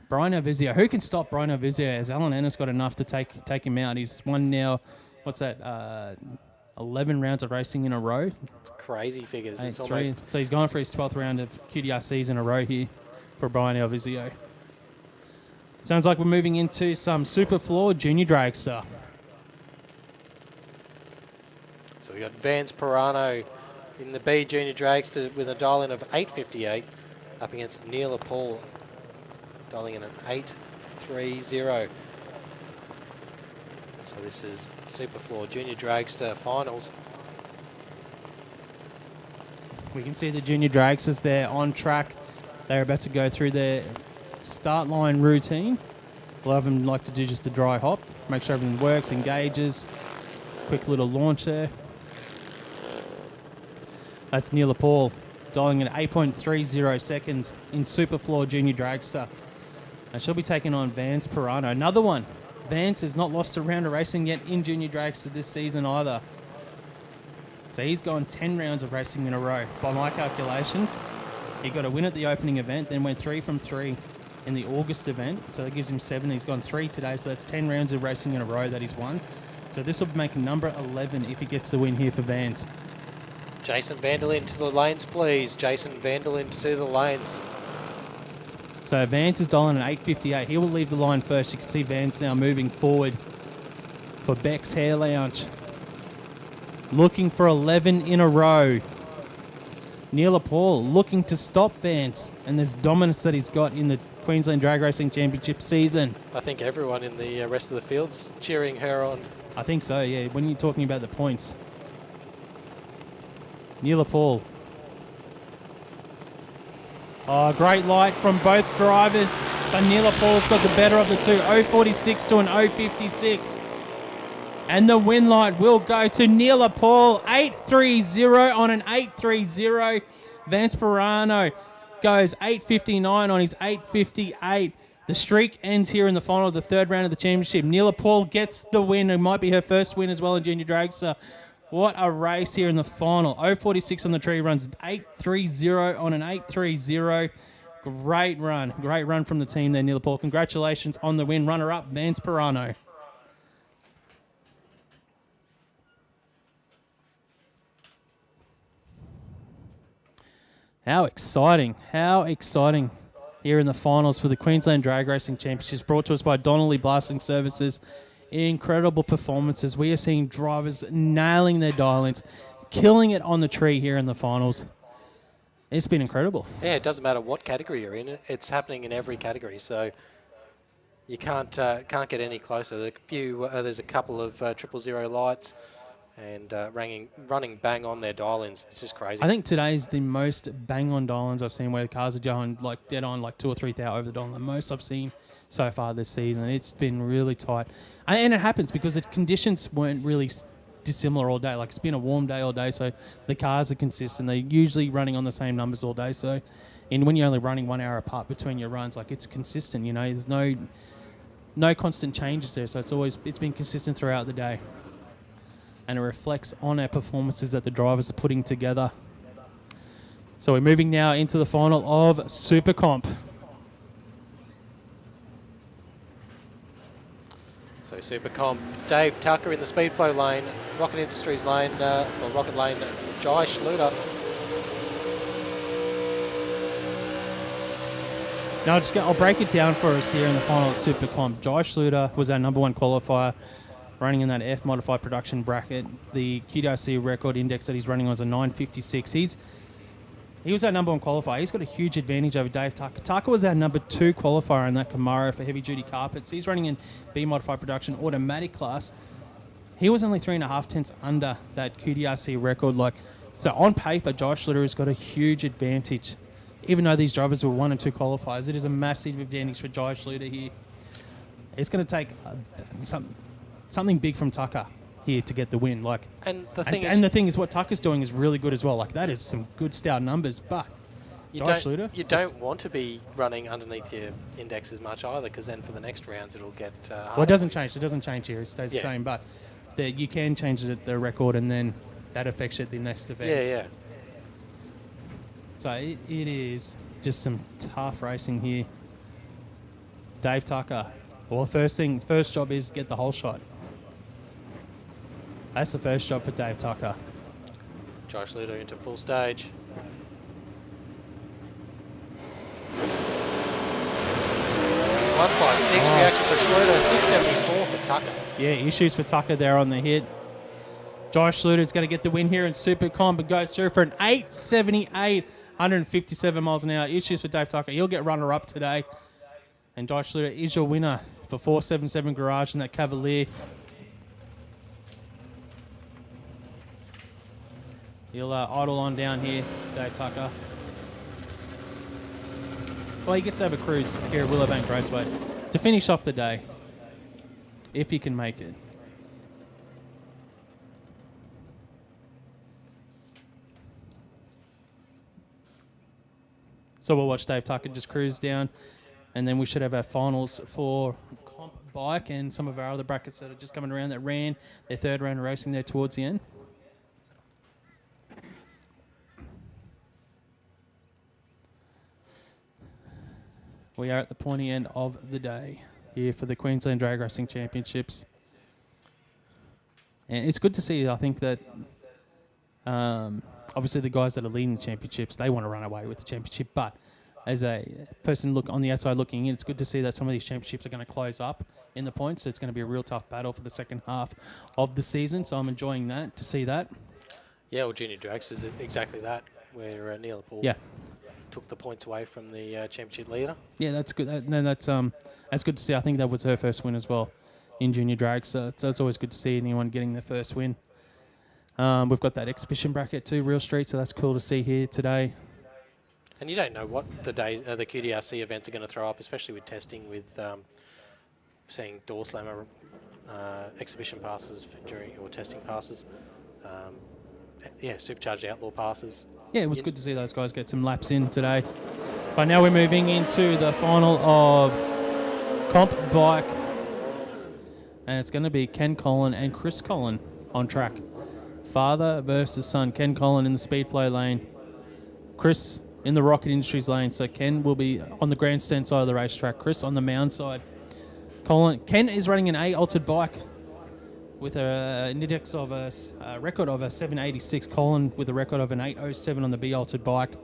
Brian Alvizio. Who can stop Brian Alvizio? As Alan Ennis got enough to take him out. He's won now, 11 rounds of racing in a row. It's crazy figures. It's almost... So he's gone for his 12th round of QDRCs in a row here for Brian Alvizio. Sounds like we're moving into some SuperFloor Junior Dragster. So we got Vance Pirano in the B Junior Dragster with a dial-in of 858 up against Neil Paul, dialing in an 830. So this is SuperFloor Junior Dragster finals. We can see the Junior Dragsters there on track. They're about to go through their start line routine. A lot of them like to do just a dry hop, make sure everything works, engages. Quick little launch there. That's Neil Paul dialing in 8.30 seconds in SuperFloor Junior Dragster. And she'll be taking on Vance Pirano. Another one. Vance has not lost a round of racing yet in Junior Dragster this season either. So he's gone 10 rounds of racing in a row. By my calculations, he got a win at the opening event, then went 3 from 3 in the August event. So that gives him 7. He's gone 3 today, so that's 10 rounds of racing in a row that he's won. So this will make number 11 if he gets the win here for Vans. Jason Vandal into the lanes, please. Jason Vandal into the lanes. So Vance is dialing at 8.58. He will leave the line first. You can see Vance now moving forward for Beck's Hair Lounge. Looking for 11 in a row. Neil Paul looking to stop Vance. And there's dominance that he's got in the Queensland Drag Racing Championship season. I think everyone in the rest of the field's cheering her on. I think so, yeah, when you're talking about the points. Neil Paul. Oh, great light from both drivers. But Neil Paul's got the better of the two. 0.46 to an 0.56. And the win light will go to Neil Paul. 8.30 on an 8.30. Vance Pirano goes 8.59 on his 8.58. The streak ends here in the final of the third round of the championship. Neil Paul gets the win. It might be her first win as well in Junior Dragster. What a race here in the final. 0.46 on the tree runs. 8.30 on an 8.30. Great run. Great run from the team there, Neil Paul. Congratulations on the win. Runner-up, Vance Pirano. How exciting. How exciting here in the finals for the Queensland Drag Racing Championships, brought to us by Donnelly Blasting Services. Incredible performances. We are seeing drivers nailing their dial-ins, killing it on the tree here in the finals. It's been incredible. Yeah, it doesn't matter what category you're in. It's happening in every category, so you can't get any closer. There's a couple of 000 lights and running bang on their dial-ins. It's just crazy. I think today's the most bang-on dial-ins I've seen, where the cars are going like dead on, like 2,000 or 3,000 over the dial-in. The most I've seen so far this season. It's been really tight. And it happens because the conditions weren't really dissimilar all day. Like, it's been a warm day all day, so the cars are consistent. They're usually running on the same numbers all day. So, and when you're only running 1 hour apart between your runs, like, it's consistent. You know, there's no constant changes there. So it's been consistent throughout the day, and it reflects on our performances that the drivers are putting together. So we're moving now into the final of SuperComp. So SuperComp, Dave Tucker in the Speedflow lane, Rocket Industries lane, Rocket lane, Jai Schluter. Now I'll break it down for us here in the final of SuperComp. Jai Schluter was our number 1 qualifier, running in that F modified production bracket. The QDRC record index that he's running on is a 9.56. He was our number 1 qualifier. He's got a huge advantage over Dave Tucker. Tucker was our number 2 qualifier in that Camaro for heavy-duty carpets. He's running in B modified production automatic class. He was only 3.5 tenths under that QDRC record. So on paper, Josh Schluter has got a huge advantage. Even though these drivers were 1 and 2 qualifiers, it is a massive advantage for Josh Schluter here. It's going to take something big from Tucker here to get the win. And the thing is, what Tucker's doing is really good as well. That is some good stout numbers, but you don't want to be running underneath your index as much either, because then for the next rounds it'll get harder. Well, it doesn't change. It doesn't change here. It stays the same, but you can change it at the record, and then that affects you at the next event. Yeah. So it is just some tough racing here. Dave Tucker. Well, first job is get the whole shot. That's the first job for Dave Tucker. Josh Ludo into full stage. .156 reaction for Schluter, 674 for Tucker. Yeah, issues for Tucker there on the hit. Josh Schluter is going to get the win here in SuperComp and goes through for an 8.78, 157 miles an hour. Issues for Dave Tucker. He'll get runner-up today. And Josh Schluter is your winner for 477 Garage in that Cavalier. He'll idle on down here, Dave Tucker. Well, he gets to have a cruise here at Willowbank Raceway to finish off the day, if he can make it. So we'll watch Dave Tucker just cruise down, and then we should have our finals for Comp Bike and some of our other brackets that are just coming around that ran their third round of racing there towards the end. We are at the pointy end of the day here for the Queensland Drag Racing Championships. And it's good to see, I think, that obviously the guys that are leading the championships, they want to run away with the championship. But as a person look on the outside looking in, it's good to see that some of these championships are going to close up in the points. So it's going to be a real tough battle for the second half of the season. So I'm enjoying that, to see that. Yeah, well, Junior Dragster is exactly that, where Neil Paul took the points away from the championship leader. Yeah, that's good. That's good to see. I think that was her first win as well in Junior Drag. So it's always good to see anyone getting their first win. We've got that exhibition bracket too, Real Street, so that's cool to see here today. And you don't know what the QDRC events are going to throw up, especially with testing, with seeing door slammer exhibition passes or testing passes. Supercharged outlaw passes. Yeah, it was good to see those guys get some laps in today. But now we're moving into the final of Comp Bike. And it's going to be Ken Collin and Chris Collin on track. Father versus son. Ken Collin in the speed flow lane. Chris in the Rocket Industries lane. So Ken will be on the grandstand side of the racetrack. Chris on the mound side. Ken is running an A-altered bike with an index of a record of a 786. Colin with a record of an 807 on the B-altered bike. They're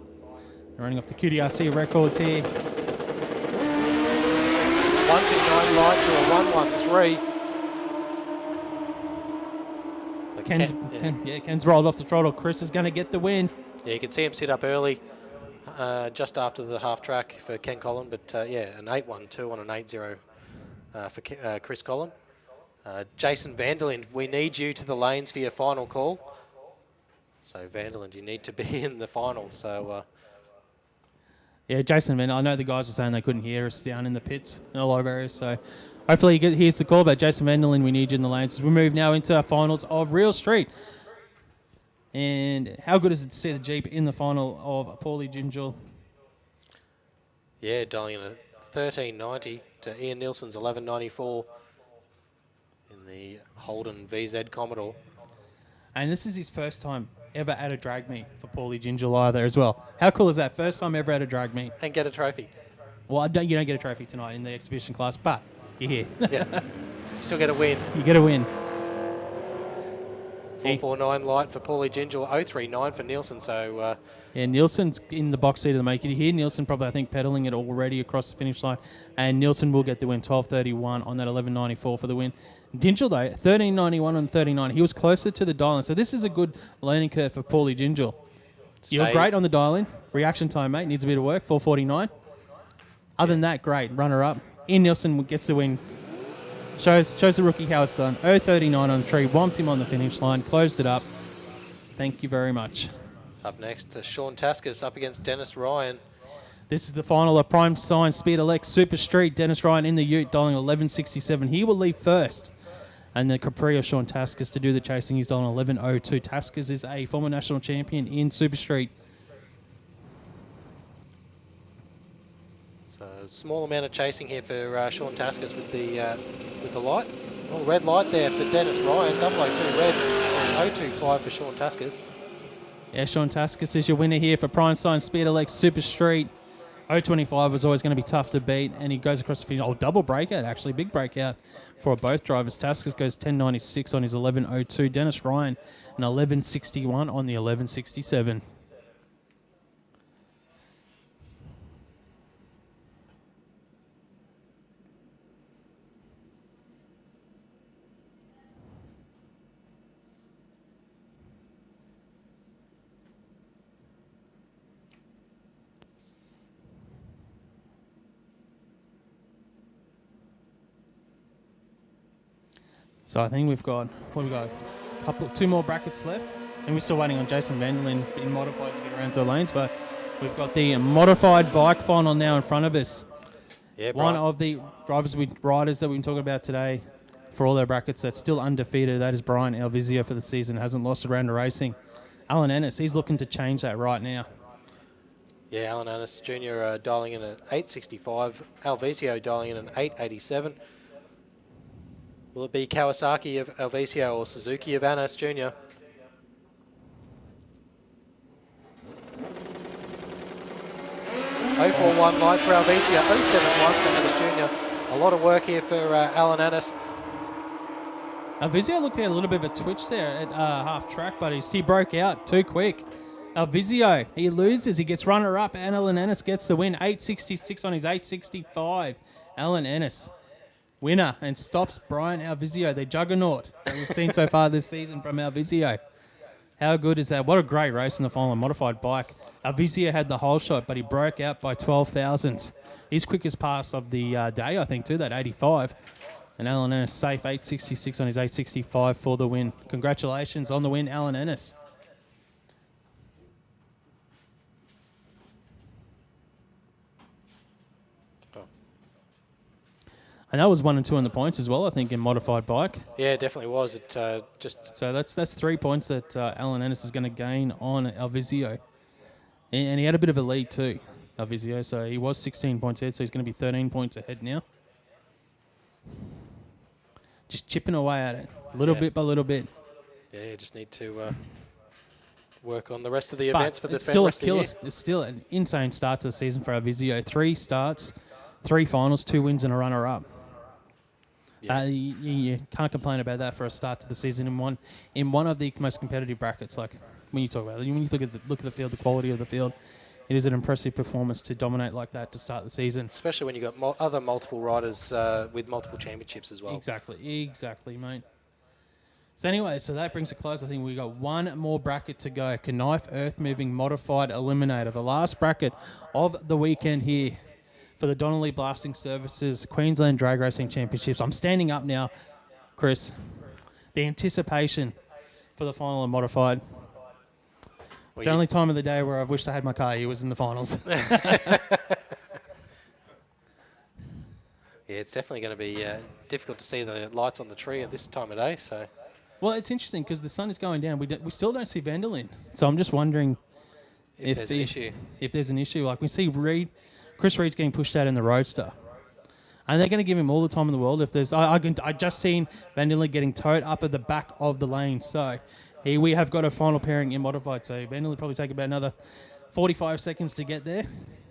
running off the QDRC records here. 129 light to a 113. Ken's rolled off the throttle. Chris is going to get the win. Yeah, you can see him sit up early just after the half track for Ken Collin, but an 812 on an 80 for Chris Collin. Jason Vanderlind, we need you to the lanes for your final call. So Vanderlind, you need to be in the final. So Jason, I know the guys were saying they couldn't hear us down in the pits in a lot of areas, so hopefully he hears the call. But Jason Vanderlind, we need you in the lanes. We move now into our finals of Real Street. And how good is it to see the Jeep in the final of Paulie Gingell? Yeah, dialing in a 1390 to Ian Nielsen's 1194 in the Holden VZ Commodore. And this is his first time ever at a drag meet for Paulie Gingell either as well. How cool is that? First time ever at a drag meet. And get a trophy. Well, you don't get a trophy tonight in the exhibition class, but you're here. Yeah. Still get a win. You get a win. 449 light for Paulie Gingell, 039 for Nielsen. So Nielsen's in the box seat of the make it here. Nielsen probably, I think, pedaling it already across the finish line. And Nielsen will get the win, 1231 on that 1194 for the win. Gingell, though, 1391 on 39. He was closer to the dial-in. So this is a good learning curve for Paulie Gingell. You're great on the dial-in. Reaction time, mate. Needs a bit of work, 449. Other than that, great. Runner-up. Ian Nielsen gets the win. Shows the rookie how it's done. 0.39 on the tree. Womped him on the finish line. Closed it up. Thank you very much. Up next, Sean Taskus up against Dennis Ryan. This is the final of Prime Science Speed Elec Super Street. Dennis Ryan in the ute, dialing 1167. He will leave first. And the Capri of Sean Taskus to do the chasing. He's dialing 1102. Taskus is a former national champion in Super Street. Small amount of chasing here for Sean Taskus with the light. Oh, red light there for Dennis Ryan. 002 red. 025 for Sean Taskus. Yeah, Sean Taskus is your winner here for Prime Science Speed Elec Super Street. 025 was always going to be tough to beat, and he goes across the finish. Oh, double breakout, actually. Big breakout for both drivers. Taskus goes 1096 on his 1102. Dennis Ryan, an 1161 on the 1167. So I think we've got two more brackets left, and we're still waiting on Jason Vanderlyn in modified to get around to the lanes. But we've got the modified bike final now in front of us. Yeah, one of the riders that we've been talking about today for all their brackets that's still undefeated. That is Brian Alvizio for the season. Hasn't lost a round of racing. Alan Ennis, he's looking to change that right now. Yeah, Alan Ennis Jr. Dialing in at 865. Alvizio dialing in at 887. Will it be Kawasaki of Alvizio or Suzuki of Ennis Jr.? 041 light for Alvicia, 071 for Annis Junior. A lot of work here for Alan Annis. Alvizio looked at a little bit of a twitch there at half track, but he broke out too quick. Alvizio, he loses. He gets runner-up. Alan Ennis gets the win. 866 on his 865. Alan Ennis, winner, and stops Brian Alvizio, the juggernaut that we've seen so far this season from Alvizio. How good is that? What a great race in the final modified bike. Alvizio had the whole shot, but he broke out by 12 thousandths. His quickest pass of the day, I think, too, that 85. And Alan Ennis safe 866 on his 865 for the win. Congratulations on the win, Alan Ennis. And that was 1 and 2 in the points as well, I think, in modified bike. Yeah, it definitely was. It just So that's 3 points that Alan Ennis is going to gain on Alvizio. And he had a bit of a lead too, Alvizio. So he was 16 points ahead, so he's going to be 13 points ahead now. Just chipping away at it, little bit by little bit. Yeah, you just need to work on the rest of the But events for the it's still rest of the year. it's still an insane start to the season for Alvizio. 3 starts, 3 finals, 2 wins and a runner-up. Yeah. You can't complain about that for a start to the season in one of the most competitive brackets. Like when you talk about it, when you look at the field, the quality of the field, it is an impressive performance to dominate like that to start the season. Especially when you've got other multiple riders with multiple championships as well. Exactly, mate. So anyway, so that brings a close. I think we got one more bracket to go. Knijff Earthmoving Modified Eliminator, the last bracket of the weekend here for the Donnelly Blasting Services Queensland Drag Racing Championships. I'm standing up now, Chris. The anticipation for the final and modified. It's the only time of the day where I've wished I had my car here was in the finals. Yeah, it's definitely going to be difficult to see the lights on the tree at this time of day. So, Well, it's interesting because the sun is going down. We still don't see Vanderlyn. So I'm just wondering if there's an issue. If there's an issue. Like we see Chris Reed's getting pushed out in the Roadster. And they're going to give him all the time in the world. If there's, I just seen Vanderlyn getting towed up at the back of the lane. So here we have got a final pairing in modified. So Vanderlyn probably take about another 45 seconds to get there.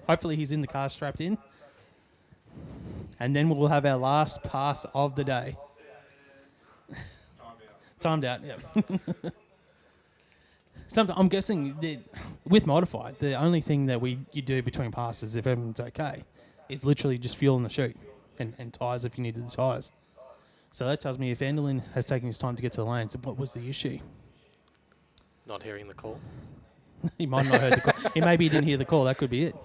Hopefully he's in the car strapped in. And then we'll have our last pass of the day. Timed out, yeah. I'm guessing that with modified, the only thing that you do between passes, if everyone's okay, is literally just fuel in the chute and tyres if you needed the tyres. So that tells me if Vanderlyn has taken his time to get to the lanes, what was the issue? Not hearing the call. He might not have heard the call. Maybe he didn't hear the call. That could be it.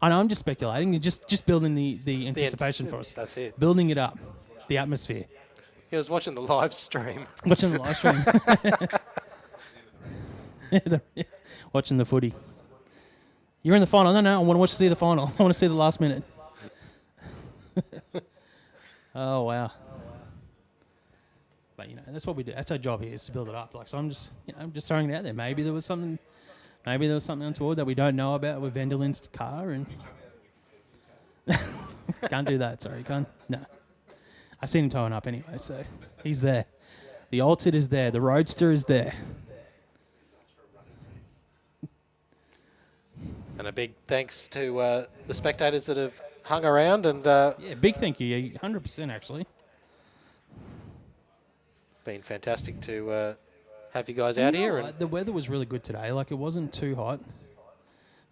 I know, I'm just speculating. You're just building the anticipation for us. That's it. Building it up, the atmosphere. He was watching the live stream. Watching the live stream. Watching the footy. You're in the final. No, I want to watch to see the final. I want to see the last minute. Oh, wow. But, that's what we do. That's our job here, is to build it up. Like, so I'm just throwing it out there. Maybe there was something untoward that we don't know about with Vanderlyn's car. And can't do that. Sorry, can't. No. I seen him towing up anyway, so he's there. The Alted is there. The Roadster is there. And a big thanks to the spectators that have hung around and Yeah, big thank you. 100% actually. been fantastic to have you guys out here. And The weather was really good today. Like, it wasn't too hot.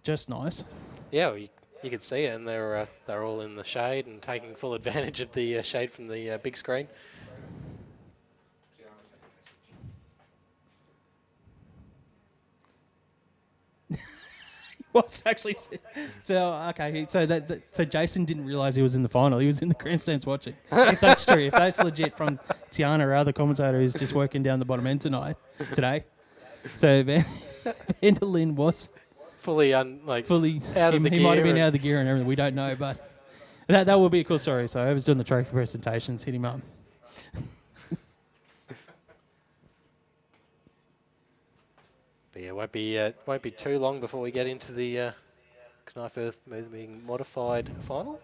Just nice. yeah, well, you could see it, and they're all in the shade and taking full advantage of the shade from the big screen. What's actually so okay? So Jason didn't realise he was in the final. He was in the grandstands watching. If that's true, if that's legit from Tiana, our other commentator, who's just working down the bottom end today. So Vanderlyn was Fully fully out of the he gear. might have been out of the gear and everything. We don't know, but that will be a cool story. So I was doing the trophy presentations. Hit him up. But yeah, won't be too long before we get into the Knijff Earthmoving Modified final.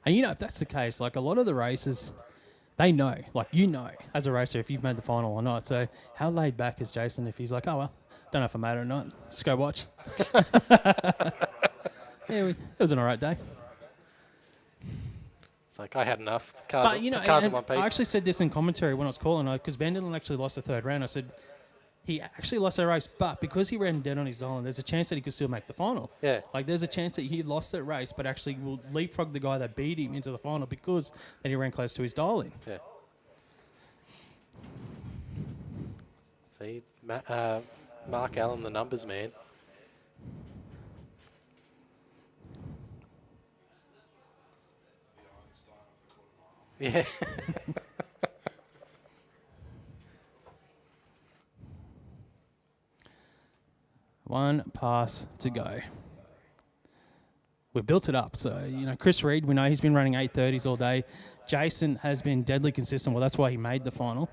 And if that's the case, like, a lot of the races, they know, like, as a racer, if you've made the final or not. So how laid back is Jason if he's like, oh, well, Don't know if I made it or not. Just go watch. Yeah, it was an all right day. It's like I had enough. The cars, But, you know, the cars in and one piece. I actually said this in commentary when I was calling, because Vanderlyn actually lost the third round. I said he actually lost that race, but because he ran dead on his island, there's a chance that he could still make the final. Yeah. Like, there's a chance that he lost that race, but actually will leapfrog the guy that beat him into the final because that he ran close to his dial-in. Yeah. See, Mark Allen, the numbers man. Yeah. One pass to go. We've built it up. So, you know, Chris Reed, we know he's been running 830s all day. Jason has been deadly consistent. Well, that's why he made the final.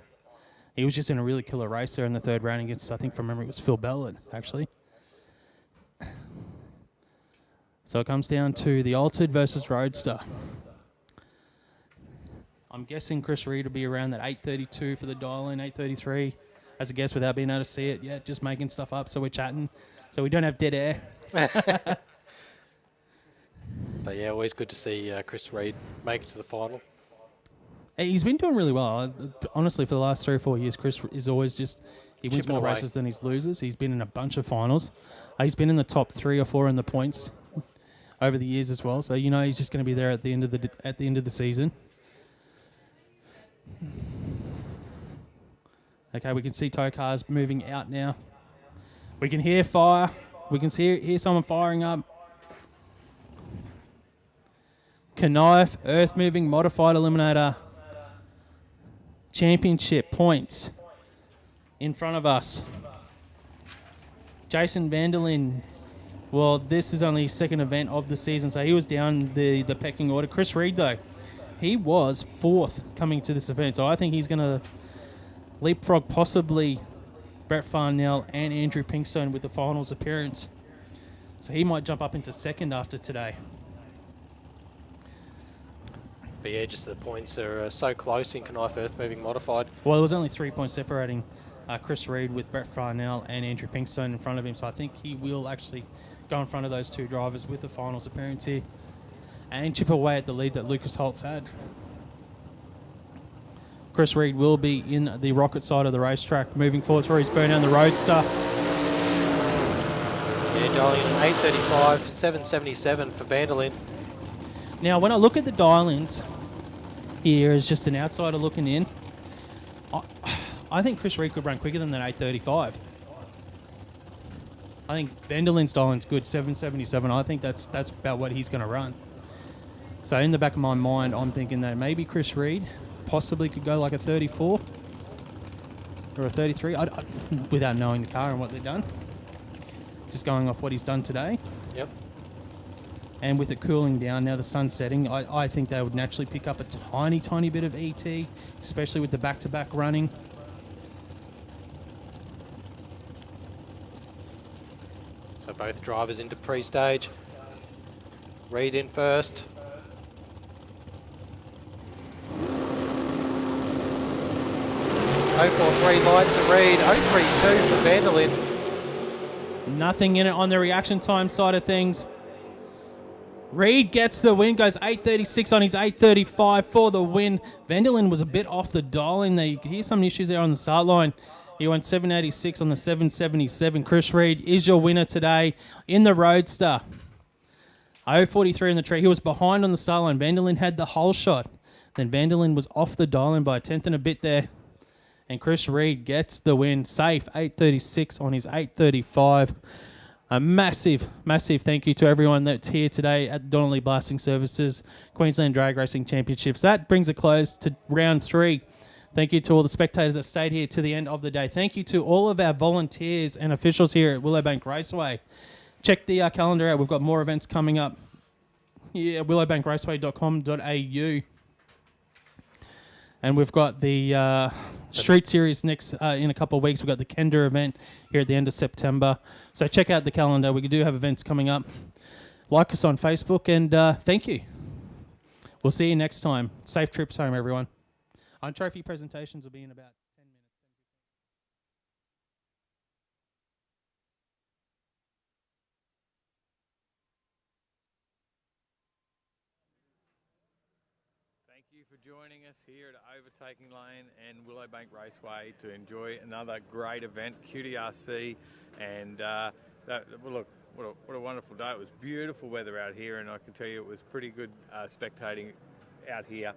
He was just in a really killer race there in the third round against, I think from memory, it was Phil Bellard, actually. So it comes down to the Altered versus Roadster. I'm guessing Chris Reed will be around that 832 for the dial-in, 833 as a guess without being able to see it yet, just making stuff up so we're chatting, so we don't have dead air. But yeah, always good to see Chris Reed make it to the final. He's been doing really well. Honestly, for the last 3 or 4 years, Chris is always just, he wins Chipping more away. races than he loses. He's been in a bunch of finals. He's been in the top 3 or 4 in the points over the years as well. So, you know, he's just going to be there at the end of the season. Okay, we can see tow cars moving out now. We can hear fire. We can hear someone firing up. Knijff Earthmoving Modified Eliminator Championship points in front of us. Jason Vanderlyn, well, this is only his second event of the season, so he was down the pecking order. Chris Reed, though, he was 4th coming to this event, so I think he's going to leapfrog possibly Brett Farnell and Andrew Pinkstone with the finals appearance. So he might jump up into 2nd after today. But yeah, just the points are so close in Knijff Earthmoving Modified. Well, there was only 3 points separating Chris Reed with Brett Farnell and Andrew Pinkstone in front of him, so I think he will actually go in front of those 2 drivers with the finals appearance here and chip away at the lead that Lucas Holtz had. Chris Reed will be in the rocket side of the racetrack, moving forward through his burn down the Roadster. Yeah, dialing in 835, 777 for Vanderlyn. Now, when I look at the dial-ins here as just an outsider looking in, I think Chris Reed could run quicker than that 835. I think Vanderlyn's dial-in's good, 777. I think that's about what he's going to run. So in the back of my mind, I'm thinking that maybe Chris Reed possibly could go like a 34 or a 33, without knowing the car and what they've done. Just going off what he's done today. Yep. And with it cooling down, now the sun's setting, I think they would naturally pick up a tiny, tiny bit of ET, especially with the back-to-back running. So both drivers into pre-stage. Reed in first. Oh 4-3 line to Reed. 0-3-2 for Vanderlyn. Nothing in it on the reaction time side of things. Reed gets the win, goes 8.36 on his 8.35 for the win. Vanderlyn was a bit off the dial in there. You could hear some issues there on the start line. He went 7.86 on the 7.77. Chris Reed is your winner today in the Roadster. 0.43 in the tree. He was behind on the start line. Vanderlyn had the whole shot. Then Vanderlyn was off the dial in by a tenth and a bit there. And Chris Reed gets the win. Safe, 8.36 on his 8.35. A massive, massive thank you to everyone that's here today at the Donnelly Blasting Services Queensland Drag Racing Championships. That brings a close to round 3. Thank you to all the spectators that stayed here to the end of the day. Thank you to all of our volunteers and officials here at Willowbank Raceway. Check the calendar out. We've got more events coming up. Yeah, willowbankraceway.com.au. And we've got the Street Series next in a couple of weeks. We've got the Kender event here at the end of September. So check out the calendar. We do have events coming up. Like us on Facebook, and thank you. We'll see you next time. Safe trips home, everyone. Trophy presentations will be in about you for joining us here at Overtaking Lane and Willowbank Raceway to enjoy another great event, QDRC. And well, look, what a wonderful day. It was beautiful weather out here, and I can tell you it was pretty good spectating out here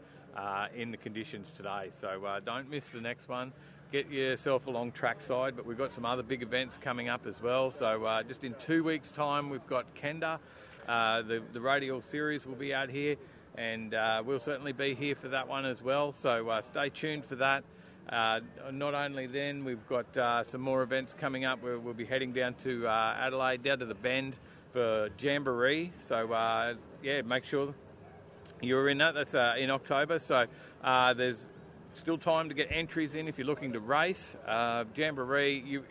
in the conditions today. So don't miss the next one. Get yourself along trackside, but we've got some other big events coming up as well. So just in 2 weeks' time, we've got Kenda. The Radial Series will be out here, and we'll certainly be here for that one as well. So stay tuned for that. Not only then, we've got some more events coming up. We'll be heading down to Adelaide, down to the Bend for Jamboree. So yeah, make sure you're in that. That's in October. So there's still time to get entries in if you're looking to race. Jamboree,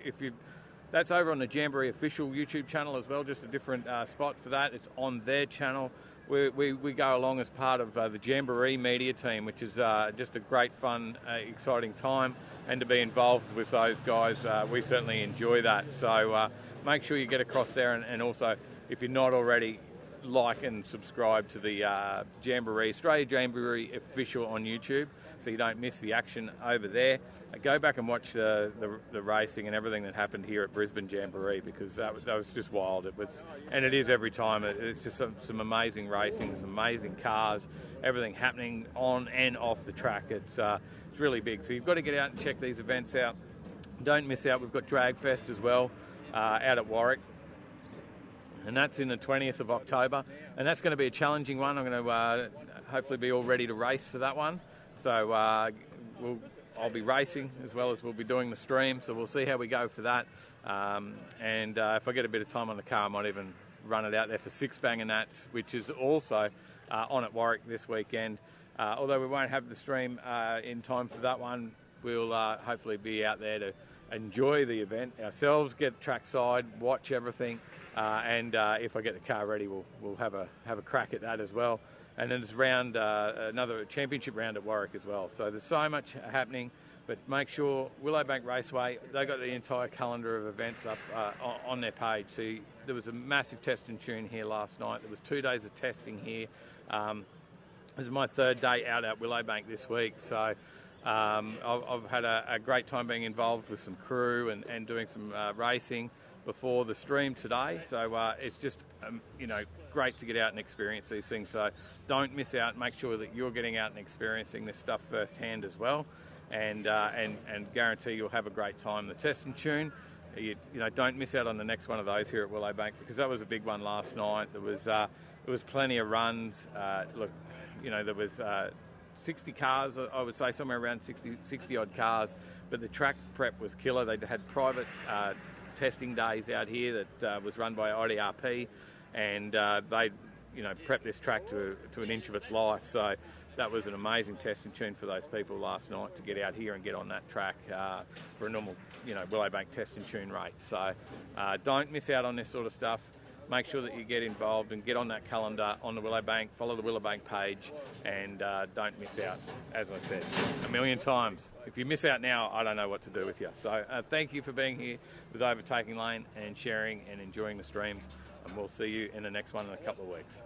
that's over on the Jamboree official YouTube channel as well, just a different spot for that. It's on their channel. We go along as part of the Jamboree media team, which is just a great, fun, exciting time. And to be involved with those guys, we certainly enjoy that. So make sure you get across there, and also, if you're not already, like and subscribe to the Jamboree, Australia Jamboree official on YouTube, so you don't miss the action over there. Go back and watch the racing and everything that happened here at Brisbane Jamboree, because that was just wild. It was, and it is every time. It's just some amazing racing, some amazing cars, everything happening on and off the track. It's really big. So you've got to get out and check these events out. Don't miss out. We've got Drag Fest as well out at Warwick. And that's in the 20th of October. And that's going to be a challenging one. I'm going to hopefully be all ready to race for that one. So I'll be racing as well as we'll be doing the stream. So we'll see how we go for that. And if I get a bit of time on the car, I might even run it out there for Six Bang and Nats, which is also on at Warwick this weekend. Although we won't have the stream in time for that one, we'll hopefully be out there to enjoy the event ourselves, get trackside, watch everything. And if I get the car ready, we'll have a crack at that as well. And then there's another championship round at Warwick as well. So there's so much happening, but make sure Willowbank Raceway, they got the entire calendar of events up on their page. See, there was a massive test and tune here last night. There was 2 days of testing here. This is my 3rd day out at Willowbank this week. So I've had a great time being involved with some crew and doing some racing before the stream today. So it's just great to get out and experience these things. So don't miss out. Make sure that you're getting out and experiencing this stuff firsthand as well, and guarantee you'll have a great time. The test and tune, don't miss out on the next one of those here at Willowbank, because that was a big one last night. There was plenty of runs. Look, there was 60 cars, I would say, somewhere around 60 odd cars, but the track prep was killer. They had private testing days out here that was run by IDRP, and they prepped this track to an inch of its life. So that was an amazing test and tune for those people last night to get out here and get on that track for a normal Willowbank test and tune rate. So don't miss out on this sort of stuff. Make sure that you get involved and get on that calendar on the Willowbank, follow the Willowbank page, and don't miss out, as I said a million times. If you miss out now, I don't know what to do with you. So thank you for being here with Overtaking Lane and sharing and enjoying the streams, and we'll see you in the next one in a couple of weeks.